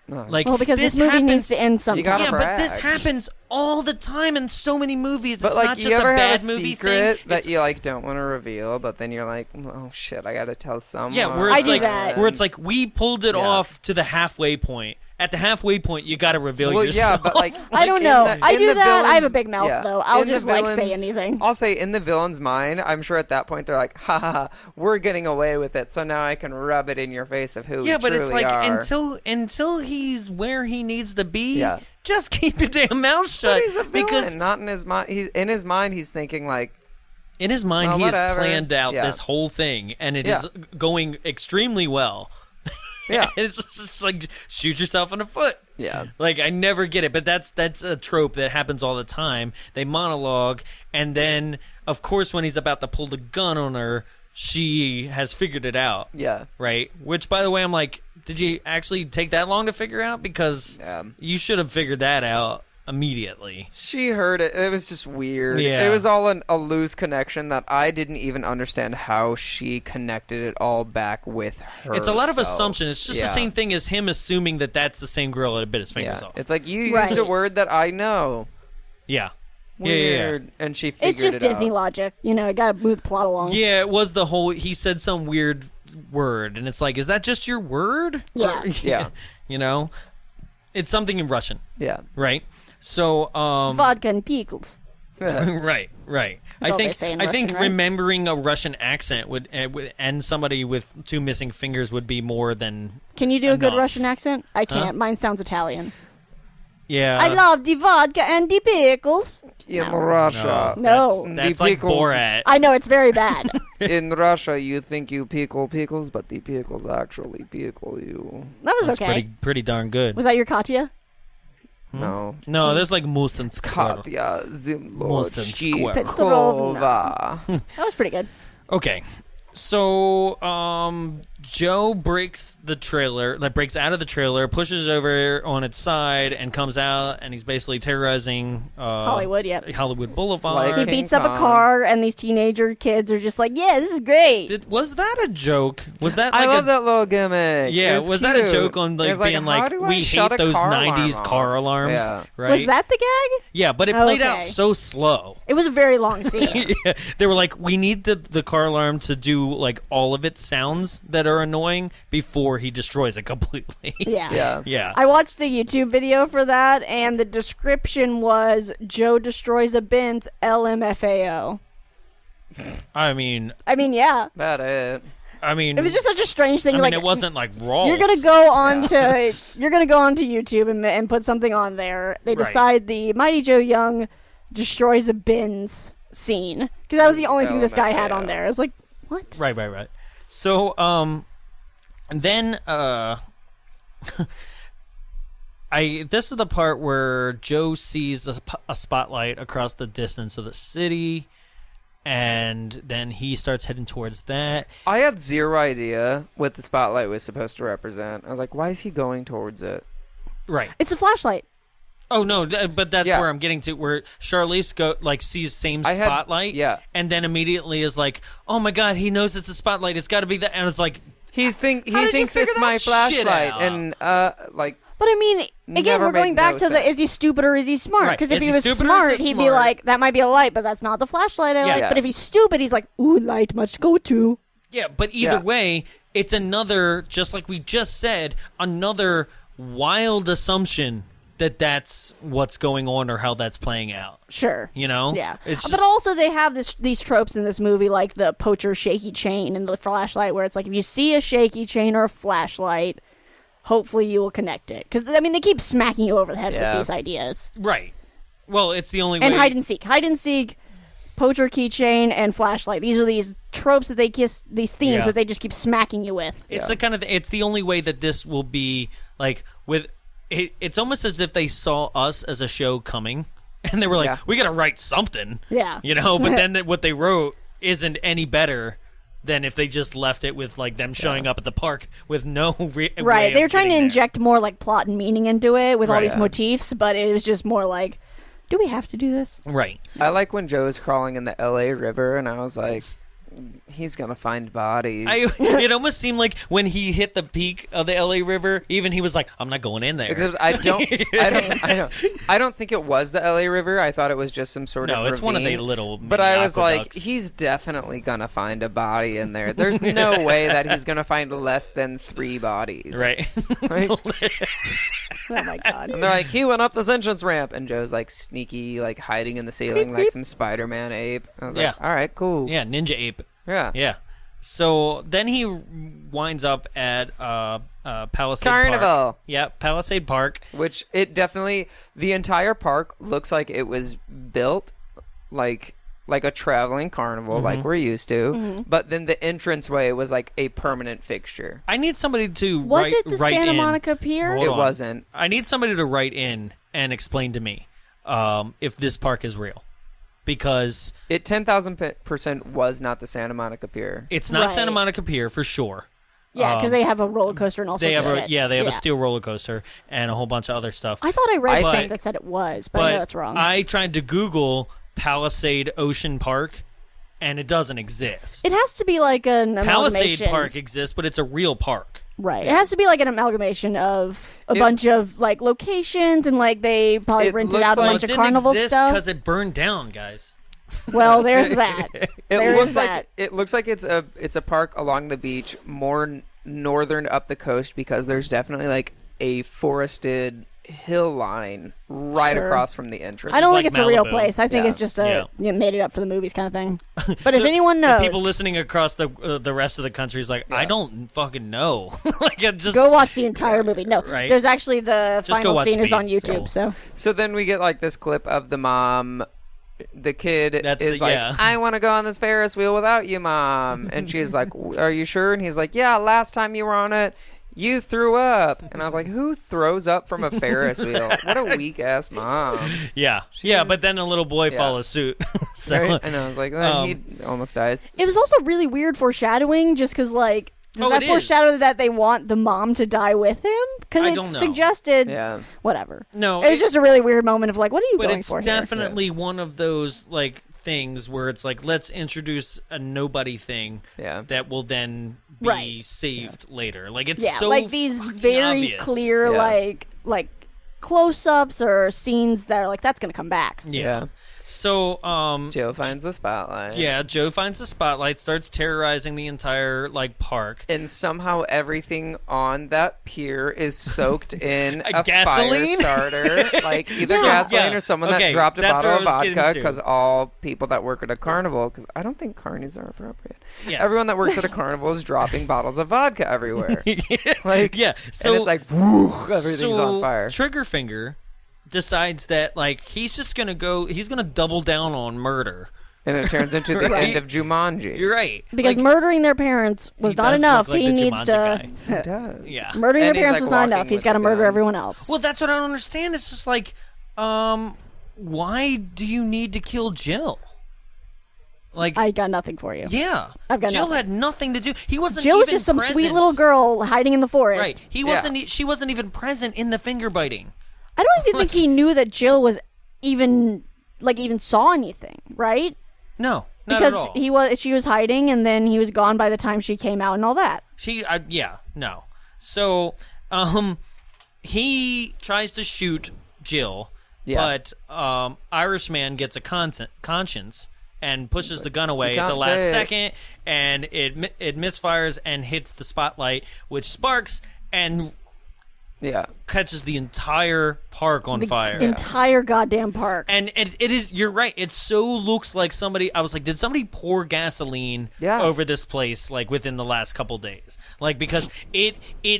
Like, Well, because this movie happens, needs to end sometime. gotta Yeah, but this brag. happens all the time in so many movies. But It's like, not you just ever a bad have a movie secret thing. that It's- you like don't want to reveal, but then you're like, oh shit, I gotta tell someone. yeah, where I it's do like that. where it's like we pulled it Yeah. off to the halfway point. At the halfway point, you got to reveal Well, yourself. yeah, but like, I don't in know. the- I in do the that. I have a villain's- big mouth, yeah. though. I'll In the just, like, say villain's- anything. I'll say in the villain's mind, I'm sure at that point they're like, ha ha ha, we're getting away with it, so now I can rub it in your face of who we yeah, but it's truly like are. until he's where he needs to be. Yeah. Just keep your damn mouth shut. But he's a villain, because not in his mind. He's in his mind. He's thinking like, in his mind, Well, he has whatever. planned out Yeah. this whole thing, and it Yeah. is going extremely well. yeah, It's just like shoot yourself in the foot. yeah. Like, I never get it, but that's a trope that happens all the time. They monologue, and then, of course, when he's about to pull the gun on her, she has figured it out. Yeah. Right? Which, by the way, I'm like, did you actually take that long to figure out? Because Yeah. you should have figured that out immediately. She heard it. It was just weird. Yeah. It was all a loose connection that I didn't even understand how she connected it all back with her. It's a lot of assumption. It's just the Yeah. same thing as him assuming that that's the same girl that bit his fingers Yeah. off. It's like, you Right. used a word that I know. Yeah. Weird. And she figured It's just it Disney out. logic. You know, got to move the plot along. Yeah, it was the whole, he said some weird word, and it's like, is that just your word? Yeah. Yeah. You know? It's something in Russian, Yeah. right? So, Vodka and pickles. right. That's all they say in I think Russian, right? remembering a Russian accent would and somebody with 2 missing fingers would be more than Can you do a good enough. Russian accent? I can't. Mine sounds Italian. yeah. I love the vodka and the pickles. In No. Russia. No. That's the like pickles- Borat. I know it's very bad. In Russia, you think you pickle pickles, but the pickles actually pickle you. That was That's okay. pretty darn good. Was that your Katya? No. No, there's like moose and squirrel. Katya Moose and squirrel. Zimlodchikova. That was pretty good. Okay. So, Joe breaks the trailer, breaks out of the trailer, pushes it over on its side, and comes out, and he's basically terrorizing Hollywood, yep. Hollywood Boulevard. He King beats up a Kong. car, and these teenager kids are just like, yeah, this is great. Was that a joke? Was that I like love a that little gimmick. yeah? It Was that a cute. joke on It was being how like do I we shut hate a those car 90s alarm car off? alarms? Yeah. Right? Was that the gag? Yeah, but it played out Okay. so slow. It was a very long scene. Yeah, they were like, we need the car alarm to do like all of its sounds that are annoying before he destroys it completely. Yeah. Yeah. Yeah. I watched a YouTube video for that, and the description was Joe destroys a Benz LMFAO. I mean, Yeah. That it. It was just such a strange thing. I mean, like, it wasn't like raw. You're gonna go on to YouTube and put something on there. They Right. decide the Mighty Joe Young destroys a Benz scene because that was the only thing this guy had on there. I was like, what? Right. So, then, this is the part where Joe sees a spotlight across the distance of the city, and then he starts heading towards that. I had zero idea what the spotlight was supposed to represent. I was like, why is he going towards it? Right. It's a flashlight. Oh no, but that's Yeah. where I'm getting to. Where Charlize sees same spotlight, yeah. and then immediately is like, "Oh my god, he knows it's a spotlight. It's got to be that." And it's like, He How did you thinks figure it's my that shit flashlight, out? and But I mean, again, Never we're going made back no to the sense. is he stupid or is he smart? Right. Because if Is he he was stupid or is smart, he he'd be smart? like, that might be a light, but that's not the flashlight I like. Yeah. But if he's stupid, he's like, ooh, light must go to. Yeah, but either Yeah. way, it's another, just like we just said, another wild assumption that that's what's going on or how that's playing out. Sure. You know? Yeah. It's But just- also they have these tropes in this movie, like the poacher shaky chain and the flashlight, where it's like, if you see a shaky chain or a flashlight, hopefully you will connect it. Because, I mean, they keep smacking you over the head with Yeah. these ideas. Right. Well, it's the only And way. hide and seek. Hide and seek, poacher keychain, and flashlight. These are these tropes that they these themes Yeah. that they just keep smacking you with. It's the kind of it's the only way that this will be like with it, it's almost as if they saw us as a show coming and they were like, Yeah. we got to write something. Yeah. You know, but then what they wrote isn't any better than if they just left it with like them showing up at the park with no way Right. of They were trying to getting there. inject more like plot and meaning into it with all Right. these Yeah. motifs, but it was just more like, do we have to do this? Right. I like when Joe was crawling in the L.A. River, and I was like, he's gonna find bodies. It almost seemed like when he hit the peak of the LA River, even he was like, I'm not going in there. Except I don't think it was the L.A. River. I thought it was just some sort of No, it's one of the ravine. little But mini I was like, aqueducts. he's definitely gonna find a body in there. There's no way that he's gonna find less than 3 bodies. Right. Right? Oh my god. And they're like, he went up this entrance ramp, and Joe's like sneaky, like hiding in the ceiling like creep. some Spider-Man ape. I was Yeah. like, all right, cool. Yeah, Ninja Ape. Yeah. Yeah. So then he winds up at Palisade Carnival. Park. Yeah, Palisade Park. Which it definitely, the entire park looks like it was built like a traveling carnival, like we're used to. But then the entranceway was like a permanent fixture. I need somebody to Was it the write Santa in. Monica Pier? Hold It on. wasn't. I need somebody to write in and explain to me if this park is real. Because It 10,000% was not the Santa Monica Pier. it's not Right. Santa Monica Pier for sure. Yeah, because they have a roller coaster and all They sorts have of a, shit. yeah, they have a steel roller coaster and a whole bunch of other stuff. I thought I read I stuff think- that said it was, but I know that's wrong. I tried to Google Palisade Ocean Park, and it doesn't exist. It has to be like an Palisade amalgamation. Park exists, but it's a real park. Right. It has to be like an amalgamation of a bunch of like locations, and like they probably It rented looks out a like- bunch It of didn't carnival exist stuff. because it burned down, guys. Well, there's that. There looks is like that. it looks like it's a park along the beach, more northern up the coast, because there's definitely like a forested hill line right Sure. across from the entrance. I don't like think it's a real Malibu. place. I think Yeah. it's just Yeah. you know, made it up for the movies kind of thing. But if anyone The knows, people listening across the rest of the country is like, I don't fucking know. Like, it just go watch the entire movie. No, Right. there's actually the Just go final watch scene is Speed. on YouTube. So So then we get like this clip of the mom. The kid That's is the- like, yeah. I want to go on this Ferris wheel without you, Mom. And she's like, are you sure? And he's like, yeah, last time you were on it, you threw up. And I was like, who throws up from a Ferris wheel? What a weak ass mom. yeah, but then a little boy Yeah. follows suit. So Right? And I was like, he almost dies. it was also really weird foreshadowing, just because like. Does Oh, that it is. foreshadow that they want the mom to die with him? Because I it's don't know. suggested. Yeah. Whatever. No, it was just a really weird moment of like, what are you but going it's for here? definitely one of those like things where it's like, let's introduce a nobody thing Yeah. that will then be Right. saved later. Like, it's Yeah, so like these fucking very obvious. clear Yeah. like close-ups or scenes that are like that's gonna come back. Yeah. So, Joe finds the spotlight. yeah, Joe finds the spotlight, starts terrorizing the entire like park. And somehow everything on that pier is soaked in a Gasoline? fire starter, like either Yeah. gasoline Yeah. or someone Okay, that dropped a that's bottle what of I was getting vodka. to. Because all people that work at a carnival, because I don't think carnies are appropriate. Yeah. Everyone that works at a carnival is dropping bottles of vodka everywhere. Like, Yeah, so and it's like, whoo, everything's so on fire. Triggerfinger decides that like he's gonna double down on murder. And it turns into the Right. end of Jumanji. You're right. Because Like, murdering their parents was he not does enough. look like He the needs Jumanji to guy. It does. Yeah. murdering their And he's, parents like, was not enough. walking He's with got to a murder gun. everyone else. Well, that's what I don't understand. It's just like, why do you need to kill Jill? Like, I got nothing for you. yeah, I've got Jill nothing. had nothing to do. He wasn't. Jill was even just some present. sweet little girl hiding in the forest. Right. He wasn't. She wasn't even present in the finger biting. I don't even think he knew that Jill was even saw anything, right? No, not Because at all. she was hiding, and then he was gone by the time she came out and all that. Yeah, no. So, he tries to shoot Jill, but Irishman gets a conscience and pushes the gun away at the last second, and it misfires and hits the spotlight, which sparks and catches the entire park on fire. Entire goddamn park. And it is, you're right, it so looks like somebody, I was like, did somebody pour gasoline over this place, like, within the last couple days? Like, because it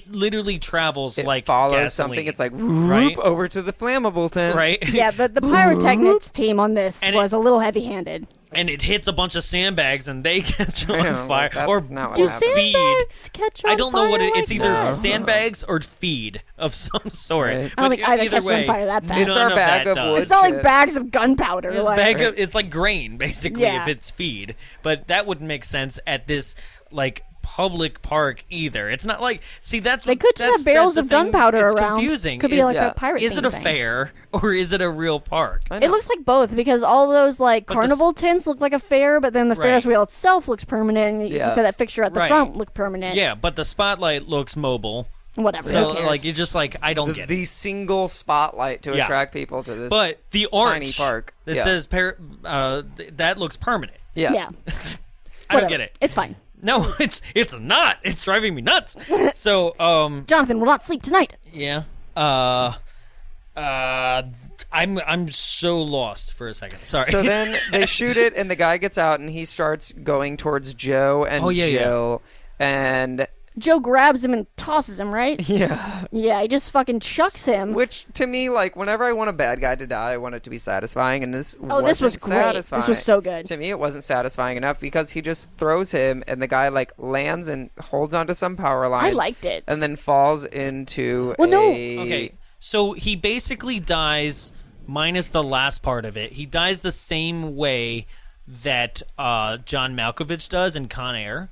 literally travels like follows gasoline. Something, it's like, whoop, over to the flammable tent. Right? Yeah, the pyrotechnics team on this was a little heavy-handed. And it hits a bunch of sandbags, and they catch on fire. Or do sandbags catch on fire? I don't know what it's either that? sandbags or feed of some sort. Right. I don't think either catches on fire that fast. It's our bag of wood. It's not like bags of gunpowder. It's like grain, basically, if it's feed. But that wouldn't make sense at this, like, public park either. It's not like, see, that's they could just have barrels of gunpowder around. Confusing. Could be like a pirate. Is it a fair or is it a real park? It looks like both, because all those like carnival tents look like a fair, but then the Ferris wheel itself looks permanent. And you said that fixture at the front looked permanent. Yeah, but the spotlight looks mobile. Whatever. So like, you're just like, I don't get it. The single spotlight to attract people to this. But the arch tiny park that says that looks permanent. Yeah. I don't get it. It's fine. No, it's not. It's driving me nuts. So, Jonathan will not sleep tonight. Yeah. I'm so lost for a second. Sorry. So then they shoot it, and the guy gets out, and he starts going towards Joe and Jill, and Joe grabs him and tosses him, right? Yeah. Yeah, he just fucking chucks him. Which, to me, like, whenever I want a bad guy to die, I want it to be satisfying, and this this was great. satisfying. This was so good. To me, it wasn't satisfying enough, because he just throws him, and the guy, like, lands and holds onto some power line. I liked it. And then falls into Okay, so he basically dies, minus the last part of it. He dies the same way that John Malkovich does in Con Air.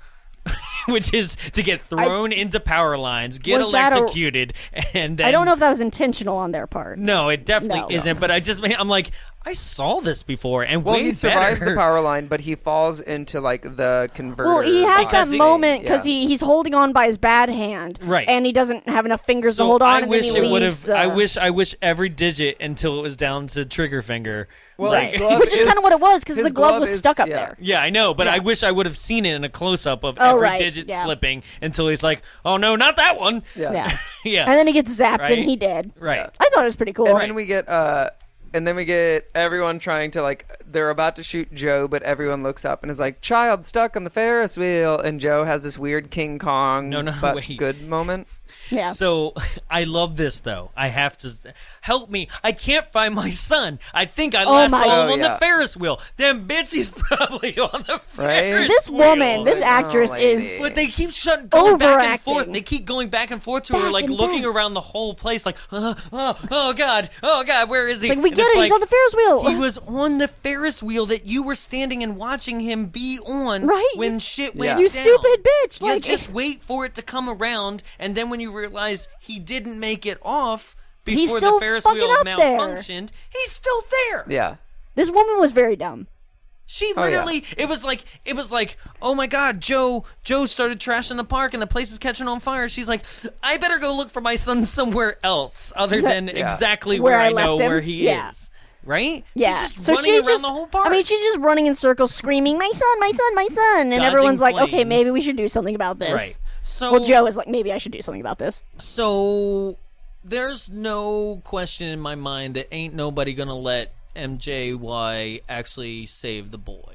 Which is to get thrown into power lines, get electrocuted, and then... I don't know if that was intentional on their part. No, it definitely isn't. But I'm like, I saw this before, and he survives the power line, but he falls into like the converter. Well, he has that moment because he's holding on by his bad hand, right? And he doesn't have enough fingers to hold on. I wish every digit until it was down to trigger finger. Well, which is kind of what it was, because the glove was stuck up there. Yeah, I know, but I wish I would have seen it in a close-up of every digit slipping until he's like, oh no, not that one. Yeah. Yeah. And then he gets zapped, and he did. Right. I thought it was pretty cool. And then we get everyone trying to, like, they're about to shoot Joe, but everyone looks up and is like, child stuck on the Ferris wheel. And Joe has this weird King Kong good moment. Yeah. So I love this, though. I have to help me. I can't find my son. I think I last saw him on the Ferris wheel. Damn bitch, he's probably on the Ferris This wheel. woman, this actress is. But they keep going back and forth. Overacting. They keep going back and forth to her, like looking around the whole place, like, oh god, where is he? It's like, we get it. He's on the Ferris wheel. He was on the Ferris wheel that you were standing and watching him be on. Right. When shit went down. You stupid bitch. Yeah, just wait for it to come around, and then when you realize he didn't make it off before the Ferris wheel malfunctioned, he's still there. Yeah. This woman was very dumb. She literally, it was like, oh my god, Joe started trashing the park and the place is catching on fire. She's like, I better go look for my son somewhere else other than exactly where I know where he is. Right? Yeah. She's just running around the whole park. I mean, she's just running in circles screaming, my son, my son, my son. And Dodging everyone's like, okay, flames. maybe we should do something about this. Right. So, well, Joe is like, maybe I should do something about this. So there's no question in my mind that ain't nobody going to let MJY actually save the boy.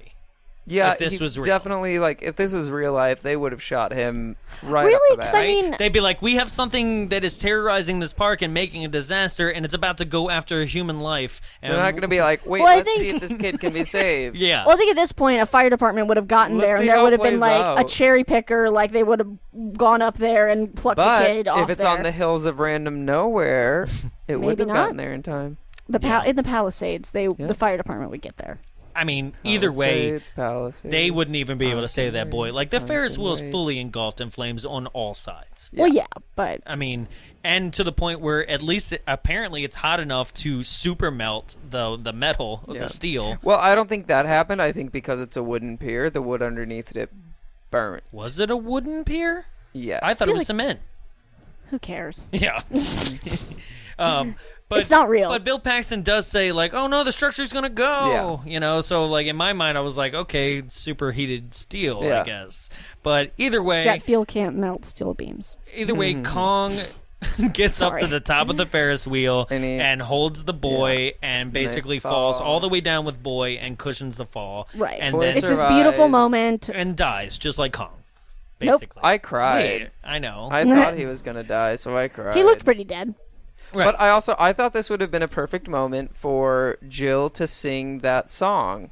Yeah, if this was real. Definitely, like, if this was real life, they would have shot him right really? off the bat. Because I mean, they'd be like, we have something that is terrorizing this park and making a disaster, and it's about to go after a human life. And they're not going to be like, wait, Well, let's see if this kid can be saved. Yeah. well, I think at this point, a fire department would have gotten there, and there would have been like a cherry picker, like they would have gone up there and plucked the kid off. If it's on the hills of random nowhere, it wouldn't have gotten there in time. In the Palisades, the fire department would get there. I mean, either way, Palisades, they wouldn't even be able to save that boy. Like, the Ferris wheel is fully engulfed in flames on all sides. Well, yeah, but... I mean, and to the point where at least apparently it's hot enough to super melt the metal, the steel. Well, I don't think that happened. I think because it's a wooden pier, the wood underneath it burnt. Was it a wooden pier? Yes. I thought it was cement. Who cares? Yeah. But it's not real. But Bill Paxton does say, like, oh, no, the structure's going to go. Yeah. You know, so, like, in my mind, I was like, okay, superheated steel, Yeah. I guess. But either way... Jet fuel can't melt steel beams. Either way, Kong gets up Sorry. to the top of the Ferris wheel and holds the boy and basically falls fall. all the way down with boy and cushions the fall. Right. And Boy then It's this survives. beautiful moment. and dies, just like Kong, Nope. basically. I cried. Wait, I know. I thought he was gonna die, so I cried. He looked pretty dead. Right. But I thought this would have been a perfect moment for Jill to sing that song.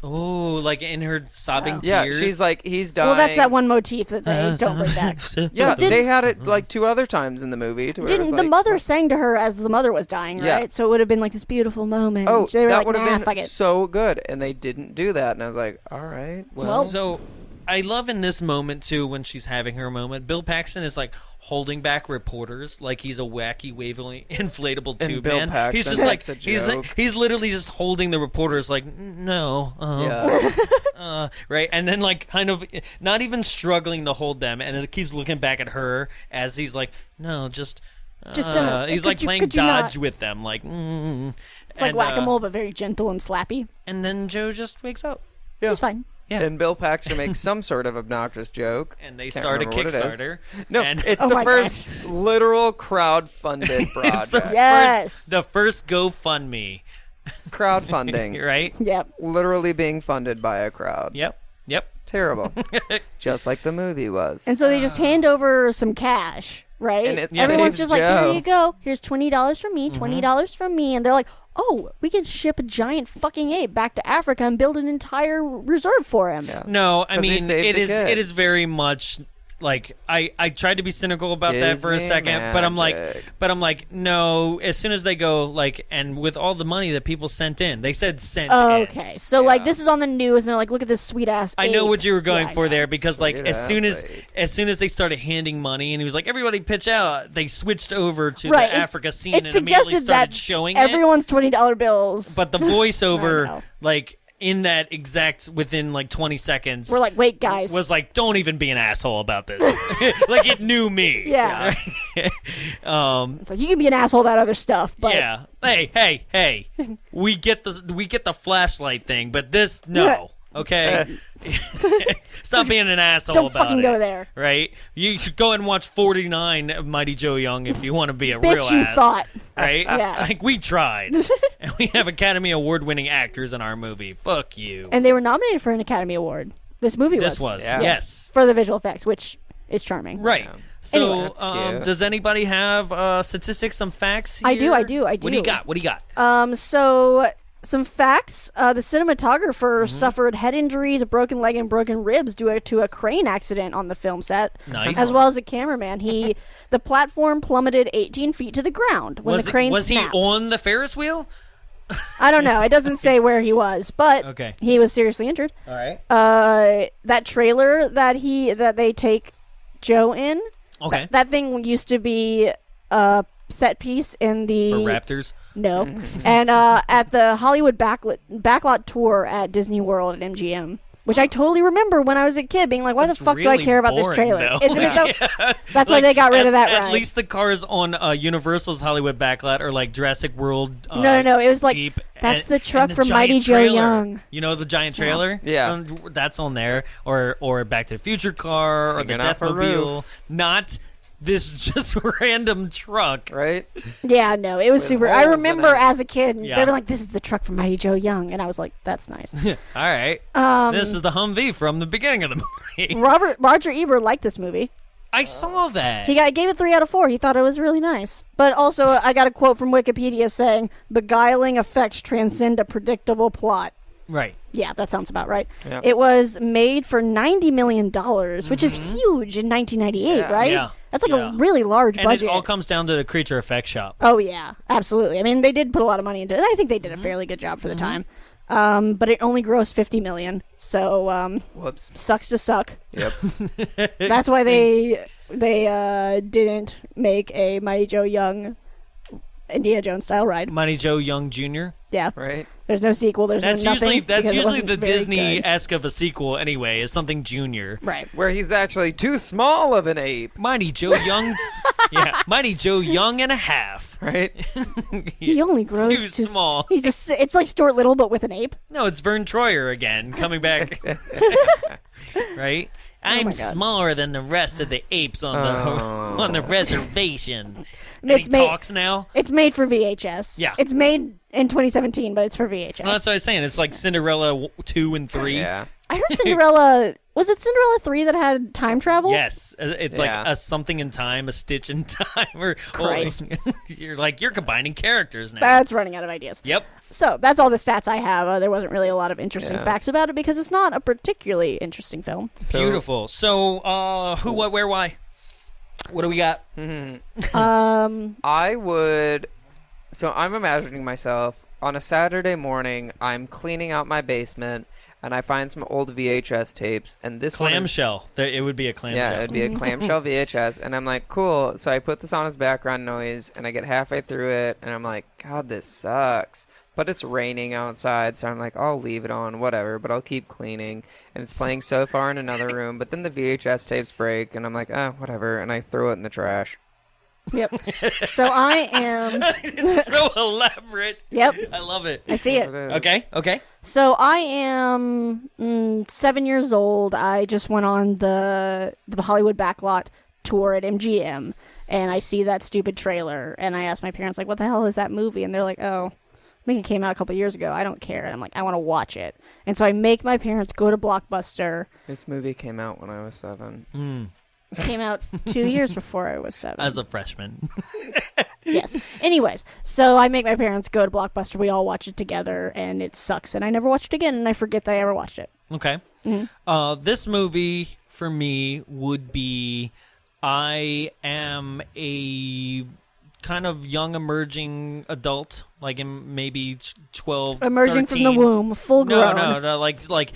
Oh, like in her sobbing Yeah, tears. she's like, he's dying. Well, that's that one motif that they don't bring back. Yeah, Didn't- they had it like 2 other times in the movie. To where it Didn't was the like, mother sang to her as the mother was dying, Yeah. right? So it would have been like this beautiful moment. Oh, they were that like, would nah, have fuck been it. so good, and they didn't do that. And I was like, all right, well, So I love in this moment too when she's having her moment. Bill Paxton is like holding back reporters like he's a wacky, wavily inflatable And tube Bill man. Paxton He's just like makes a he's joke. he's literally just holding the reporters like no, right, and then like kind of not even struggling to hold them, and it keeps looking back at her as he's like no, just. He's like playing dodge with them, like. It's like whack-a-mole, but very gentle and slappy. And then Joe just wakes up. Yeah. It's fine. Yeah. And Bill Paxton makes some sort of obnoxious joke. And they Can't start a remember what it is. Kickstarter. No, and it's Oh the my first literal crowd-funded project. Yes. the first GoFundMe, Crowdfunding. right? Yep. Literally being funded by a crowd. Yep. Terrible. Just like the movie was. And so they just hand over some cash, right? And it Everyone's saves just like, Joe. here you go. Here's $20 from me, $20 from me. And they're like, oh, we can ship a giant fucking ape back to Africa and build an entire reserve for him. Yeah. No, I 'Cause they mean saved it the is. kid. It is very much like I tried to be cynical about that for a Disney second, but I'm magic. like no. As soon as they go like, and with all the money that people sent in, they said sent Oh, in. okay. So, like, this is on the news, and they're like, look at this sweet-ass I know ape. what you were going Yeah, I for know. there because like Sweet as soon ass as ape. as soon as they started handing money and he was like everybody pitch out, they switched over to Right. the Africa scene It and immediately suggested started that showing it. everyone's $20 bills. But the I voiceover, know. like in that exact within like 20 seconds, We're like, wait, guys. was like, don't even be an asshole about this. Like it knew me. Yeah. It's like, you can be an asshole about other stuff, but Yeah. Hey. We get the flashlight thing, but this no. Okay. Stop being an asshole don't about fucking it. go there. Right? You should go and watch 49 of Mighty Joe Young if you want to be a Bitch, real you ass. thought. Right? Yeah. Like we tried. And we have Academy Award winning actors in our movie. Fuck you. And they were nominated for an Academy Award. This movie This was. was. Yeah. Yes. For the visual effects, which is charming. Right. So, Anyway. That's cute. does anybody have statistics, some facts here? I do. What do you got? So some facts. The cinematographer Mm-hmm. suffered head injuries, a broken leg, and broken ribs due to a crane accident on the film set. Nice. As well as a cameraman. The platform plummeted 18 feet to the ground when the crane was snapped. he on the Ferris wheel? I don't know. It doesn't say where he was, but Okay. he was seriously injured. All right. That trailer that they take Joe in. Okay. That thing used to be a set piece in the For Raptors. No, and at the Hollywood backlot tour at Disney World at MGM, which I totally remember when I was a kid, being like, "Why That's the fuck do I really care about this boring, trailer?" though. Isn't it though? Yeah. That's why they got rid of that At ride. least the cars on Universal's Hollywood backlot are like Jurassic World. No. It was like, Jeep that's and- the truck and the from giant Mighty Joe trailer. Young. You know the giant trailer? Yeah. That's on there. Or Back to the Future car or the Hanging off a Deathmobile. Not this just random truck. Right? Yeah, no, it was With super. I holes in remember it. as a kid, Yeah. they were like, "This is the truck from Mighty Joe Young," and I was like, "That's nice." All right. This is the Humvee from the beginning of the movie. Roger Ebert liked this movie. I saw that. He gave it 3 out of 4. He thought it was really nice. But also, I got a quote from Wikipedia saying, "Beguiling effects transcend a predictable plot." Right. Yeah, that sounds about right. Yeah. It was made for $90 million, which is huge in 1998, Yeah. right? Yeah. That's like Yeah. a really large And budget. it all comes down to the creature effects shop. Oh, yeah, absolutely. I mean, they did put a lot of money into it. I think they did a fairly good job for the time. But it only grossed $50 million, so Whoops. sucks to suck. Yep. That's why they didn't make a Mighty Joe Young Indiana Jones style ride. Mighty Joe Young Jr. Yeah, Right? there's no sequel. There's That's no nothing. usually because it wasn't the very good. Disney-esque of a sequel anyway, is something junior. Right. Where he's actually too small of an ape. Mighty Joe Young Yeah, Mighty Joe Young and a half. Right? He only grows too small. It's like Stuart Little, but with an ape. No, it's Vern Troyer again, coming back. Right? I'm my God. smaller than the rest of the apes on the reservation. And It's he made- talks now. It's made for VHS. Yeah. It's made in 2017, but it's for VHS. Well, that's what I was saying. It's like Cinderella 2 and 3. Yeah. I heard Cinderella. Was it Cinderella 3 that had time travel? Yes, it's Yeah. like a something in time, a stitch in time, or Christ. you're combining characters now. That's running out of ideas. Yep. So that's all the stats I have. There wasn't really a lot of interesting Yeah. facts about it because it's not a particularly interesting film. Beautiful. So, who, what, where, why? What do we got? I would. So I'm imagining myself on a Saturday morning. I'm cleaning out my basement, and I find some old VHS tapes. And this one is- Clamshell. It would be a clamshell. Yeah, it'd be a clamshell VHS, and I'm like, cool. So I put this on as background noise, and I get halfway through it, and I'm like, God, this sucks. But it's raining outside, so I'm like, I'll leave it on, whatever, but I'll keep cleaning. And it's playing so far in another room, but then the VHS tapes break, and I'm like, whatever, and I throw it in the trash. Yep. So I am. It's so elaborate. Yep. I love it. I see it. Okay. So I am 7 years old. I just went on the Hollywood Backlot tour at MGM, and I see that stupid trailer, and I ask my parents, like, what the hell is that movie? And they're like, oh, I think it came out a couple years ago. I don't care. And I'm like, I want to watch it. And so I make my parents go to Blockbuster. This movie came out when I was 7. It came out 2 years before I was 7. As a freshman. Yes. Anyways, so I make my parents go to Blockbuster. We all watch it together, and it sucks. And I never watched it again, and I forget that I ever watched it. Okay. Mm-hmm. This movie, for me, would be I am a kind of young emerging adult, like in maybe 12, Emerging 13. from the womb, full grown. No, like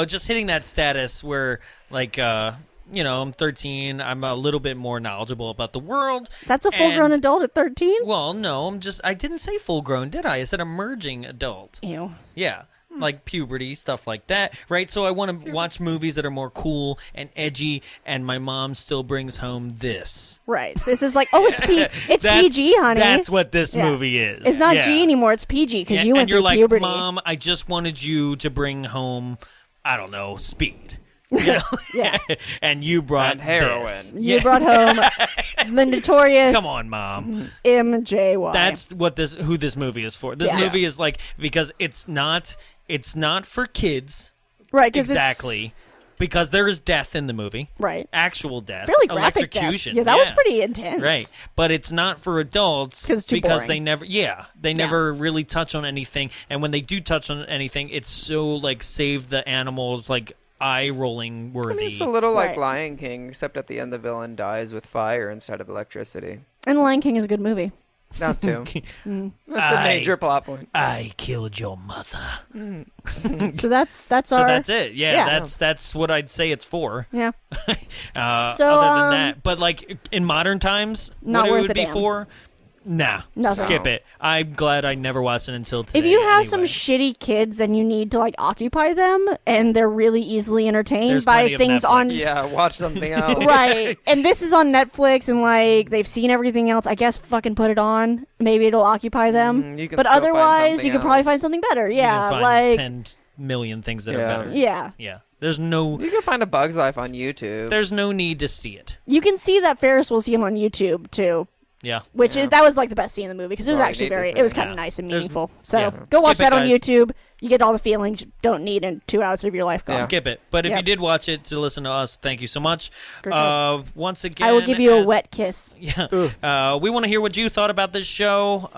just hitting that status where, like, I'm 13. I'm a little bit more knowledgeable about the world. That's a full-grown and- adult at 13? Well, no, I didn't say full grown, did I? I said emerging adult. Ew. Yeah. Like puberty, stuff like that, right? So I want to watch movies that are more cool and edgy, and my mom still brings home this. Right. This is like, oh, it's PG, honey. That's what this Yeah. movie is. It's not Yeah. G anymore. It's PG because Yeah, you went and you're through like, puberty. Mom, I just wanted you to bring home, I don't know, Speed. You know? Yeah. And you brought And heroin. this. You brought home the notorious Come on, Mom. MJY. That's who this movie is for. This Yeah. movie is like, because it's not for kids. right. 'Cause Exactly. Because there is death in the movie. Right. Actual death. Fairly graphic death. Electrocution. Yeah, that was pretty intense. Right. But it's not for adults 'Cause it's too because boring. they never really touch on anything. And when they do touch on anything, it's so like save the animals, like eye-rolling worthy. I mean, it's a little like Right. Lion King, except at the end the villain dies with fire instead of electricity. And Lion King is a good movie. Not two. That's a major plot point. I killed your mother. So that's So our. that's it. Yeah, Yeah. that's what I'd say it's for. Yeah. So, other than that, but like in modern times, Not what it worth would a be damn. for? Nah, Nothing. skip it. I'm glad I never watched it until today. If you have some anyway. shitty kids and you need to like occupy them and they're really easily entertained There's by plenty of things on Netflix. Yeah, watch something else. right, and this is on Netflix and like they've seen everything else, I guess fucking put it on. Maybe it'll occupy them. You can But still find otherwise something you could probably else. find something better. You Yeah, can find like 10 million things that Yeah. are better. yeah. Yeah. There's no You can find A Bug's Life on YouTube. there's no need to see it. You can see that Ferris will see him on YouTube too. Yeah. Which Yeah. that was like the best scene in the movie because it was Well, you actually need to very, see it was it. kind of Yeah. nice and There's- meaningful. So yeah. go Skip watch that it, on guys. YouTube. You get all the feelings you don't need in 2 hours of your life gone. Yeah. Skip it. But if Yep. you did watch it to listen to us, thank you so much. For sure. Once again, I will give you a as- wet kiss. Yeah. We want to hear what you thought about this show.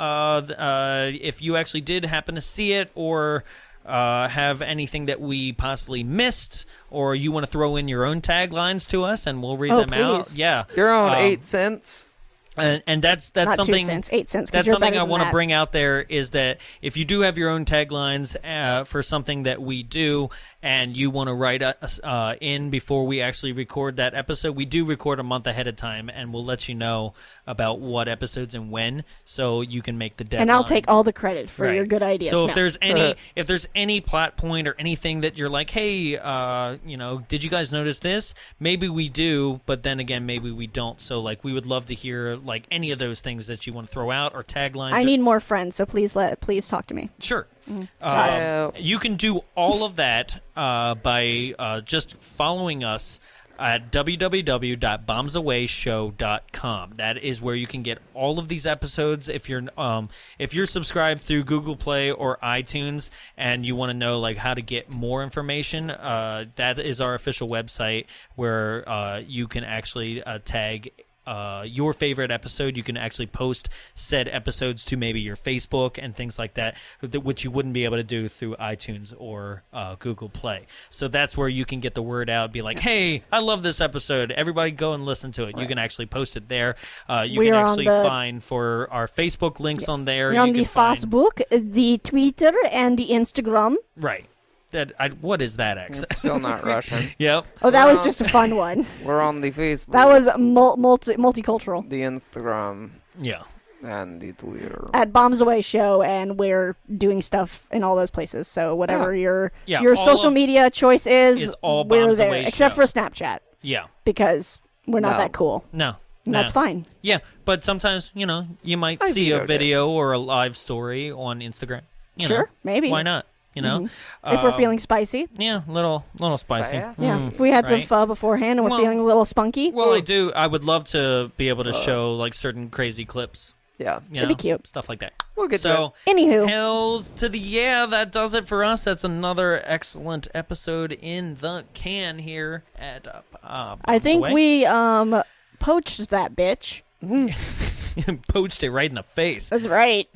If you actually did happen to see it or have anything that we possibly missed, or you want to throw in your own taglines to us and we'll read Oh, them out. please. Yeah. Your own 8 8 cents. And that's Not something 2 cents, 8 cents. 'cause that's you're something better I than want to that. bring out there is that if you do have your own taglines for something that we do and you want to write us in before we actually record that episode, we do record a month ahead of time, and we'll let you know about what episodes and when, so you can make the deadline. And I'll take all the credit for Right. your good ideas. So No. if there's any plot point or anything that you're like, hey, did you guys notice this? Maybe we do, but then again, maybe we don't. So like, we would love to hear like any of those things that you want to throw out or taglines. I need more friends, so please talk to me. Sure. So- You can do all of that by just following us at www.bombsawayshow.com. That is where you can get all of these episodes. If you're subscribed through Google Play or iTunes and you want to know like how to get more information, that is our official website where you can actually tag your favorite episode. You can actually post said episodes to maybe your Facebook and things like that, which you wouldn't be able to do through iTunes or Google Play. So that's where you can get the word out, be like, hey, I love this episode, everybody go and listen to it. Right. You can actually post it there. You can actually find for our Facebook links on there. We're on the Facebook, the Twitter, and the Instagram. Right. What is that accent? It's still not Russian. Yep. Oh, that was just a fun one. We're on the Facebook. That was multicultural. The Instagram. Yeah. And the Twitter. At Bombs Away Show, and we're doing stuff in all those places. So whatever your social media choice is all we're Bombs there, Away except Show. for Snapchat. Yeah. Because we're not that cool. No. And that's fine. Yeah, but sometimes, you might see a video or a live story on Instagram. Sure, maybe. Why not? If we're feeling spicy. Yeah, little spicy. Yeah, if we had some pho beforehand and we're feeling a little spunky. Well, I would love to be able to show like certain crazy clips. Yeah. That'd be cute. Stuff like that. We'll get to it. Anywho. Hells to the that does it for us. That's another excellent episode in the can here at I think we poached that bitch. Poached it right in the face. That's right.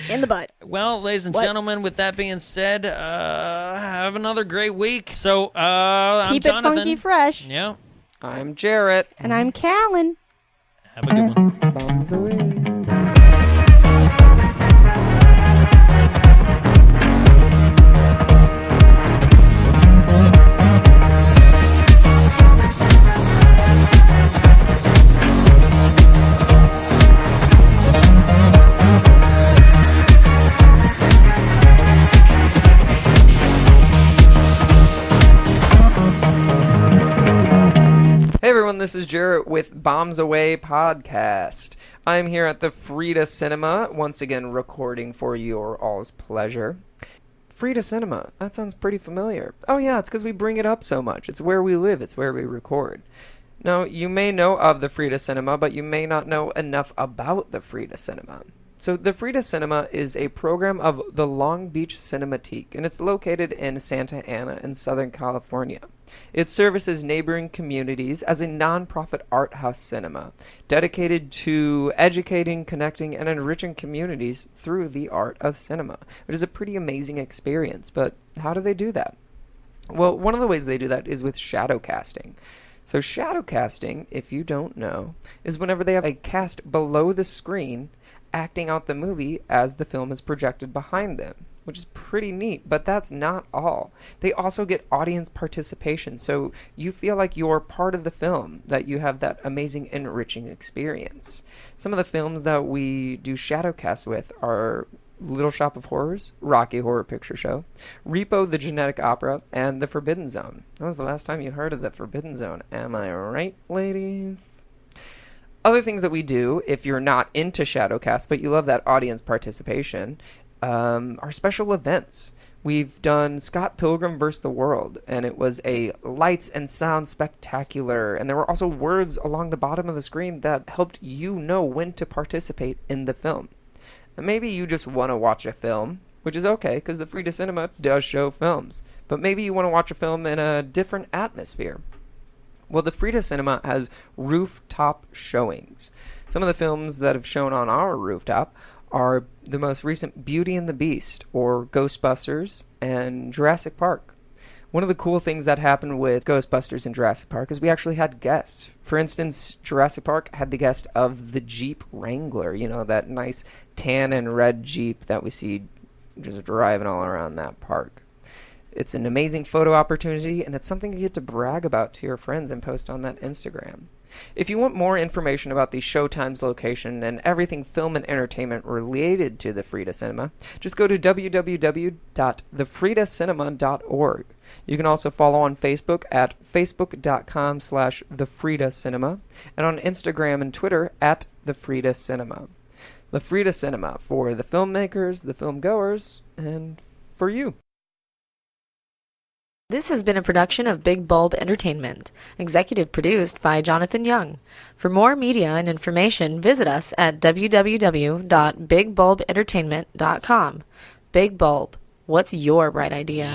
In the butt. Well, ladies and gentlemen, with that being said, have another great week. So, I'm Keep Jonathan. it funky fresh. Yeah. I'm Jarrett. And I'm Kallan. Have a good one. Bombs away. Hey everyone, this is Jarrett with Bombs Away Podcast. I'm here at the Frida Cinema, once again recording for your all's pleasure. Frida Cinema, that sounds pretty familiar. Oh yeah, it's because we bring it up so much. It's where we live, it's where we record. Now, you may know of the Frida Cinema, but you may not know enough about the Frida Cinema. So the Frida Cinema is a program of the Long Beach Cinematique, and it's located in Santa Ana in Southern California. It services neighboring communities as a non-profit art house cinema dedicated to educating, connecting, and enriching communities through the art of cinema. It is a pretty amazing experience, but how do they do that? Well, one of the ways they do that is with shadow casting. So shadow casting, if you don't know, is whenever they have a cast below the screen acting out the movie as the film is projected behind them, which is pretty neat. But that's not all. They also get audience participation, so you feel like you're part of the film, that you have that amazing enriching experience. Some of the films that we do shadow cast with are Little Shop of Horrors, Rocky Horror Picture Show, Repo the Genetic Opera, and The Forbidden Zone. When was the last time you heard of The Forbidden Zone? Am I right, ladies? Other things that we do, if you're not into Shadowcast, but you love that audience participation, are special events. We've done Scott Pilgrim vs. the World, and it was a lights and sound spectacular, and there were also words along the bottom of the screen that helped you know when to participate in the film. And maybe you just want to watch a film, which is okay, because the Frida Cinema does show films, but maybe you want to watch a film in a different atmosphere. Well, the Frida Cinema has rooftop showings. Some of the films that have shown on our rooftop are the most recent Beauty and the Beast, or Ghostbusters, and Jurassic Park. One of the cool things that happened with Ghostbusters and Jurassic Park is we actually had guests. For instance, Jurassic Park had the guest of the Jeep Wrangler, that nice tan and red Jeep that we see just driving all around that park. It's an amazing photo opportunity, and it's something you get to brag about to your friends and post on that Instagram. If you want more information about the showtimes, location, and everything film and entertainment related to the Frida Cinema, just go to www.thefridacinema.org. You can also follow on Facebook at facebook.com/thefridacinema and on Instagram and Twitter at the Frida Cinema. The Frida Cinema, for the filmmakers, the film goers, and for you. This has been a production of Big Bulb Entertainment, executive produced by Jonathan Young. For more media and information, visit us at www.bigbulbentertainment.com. Big Bulb, what's your bright idea?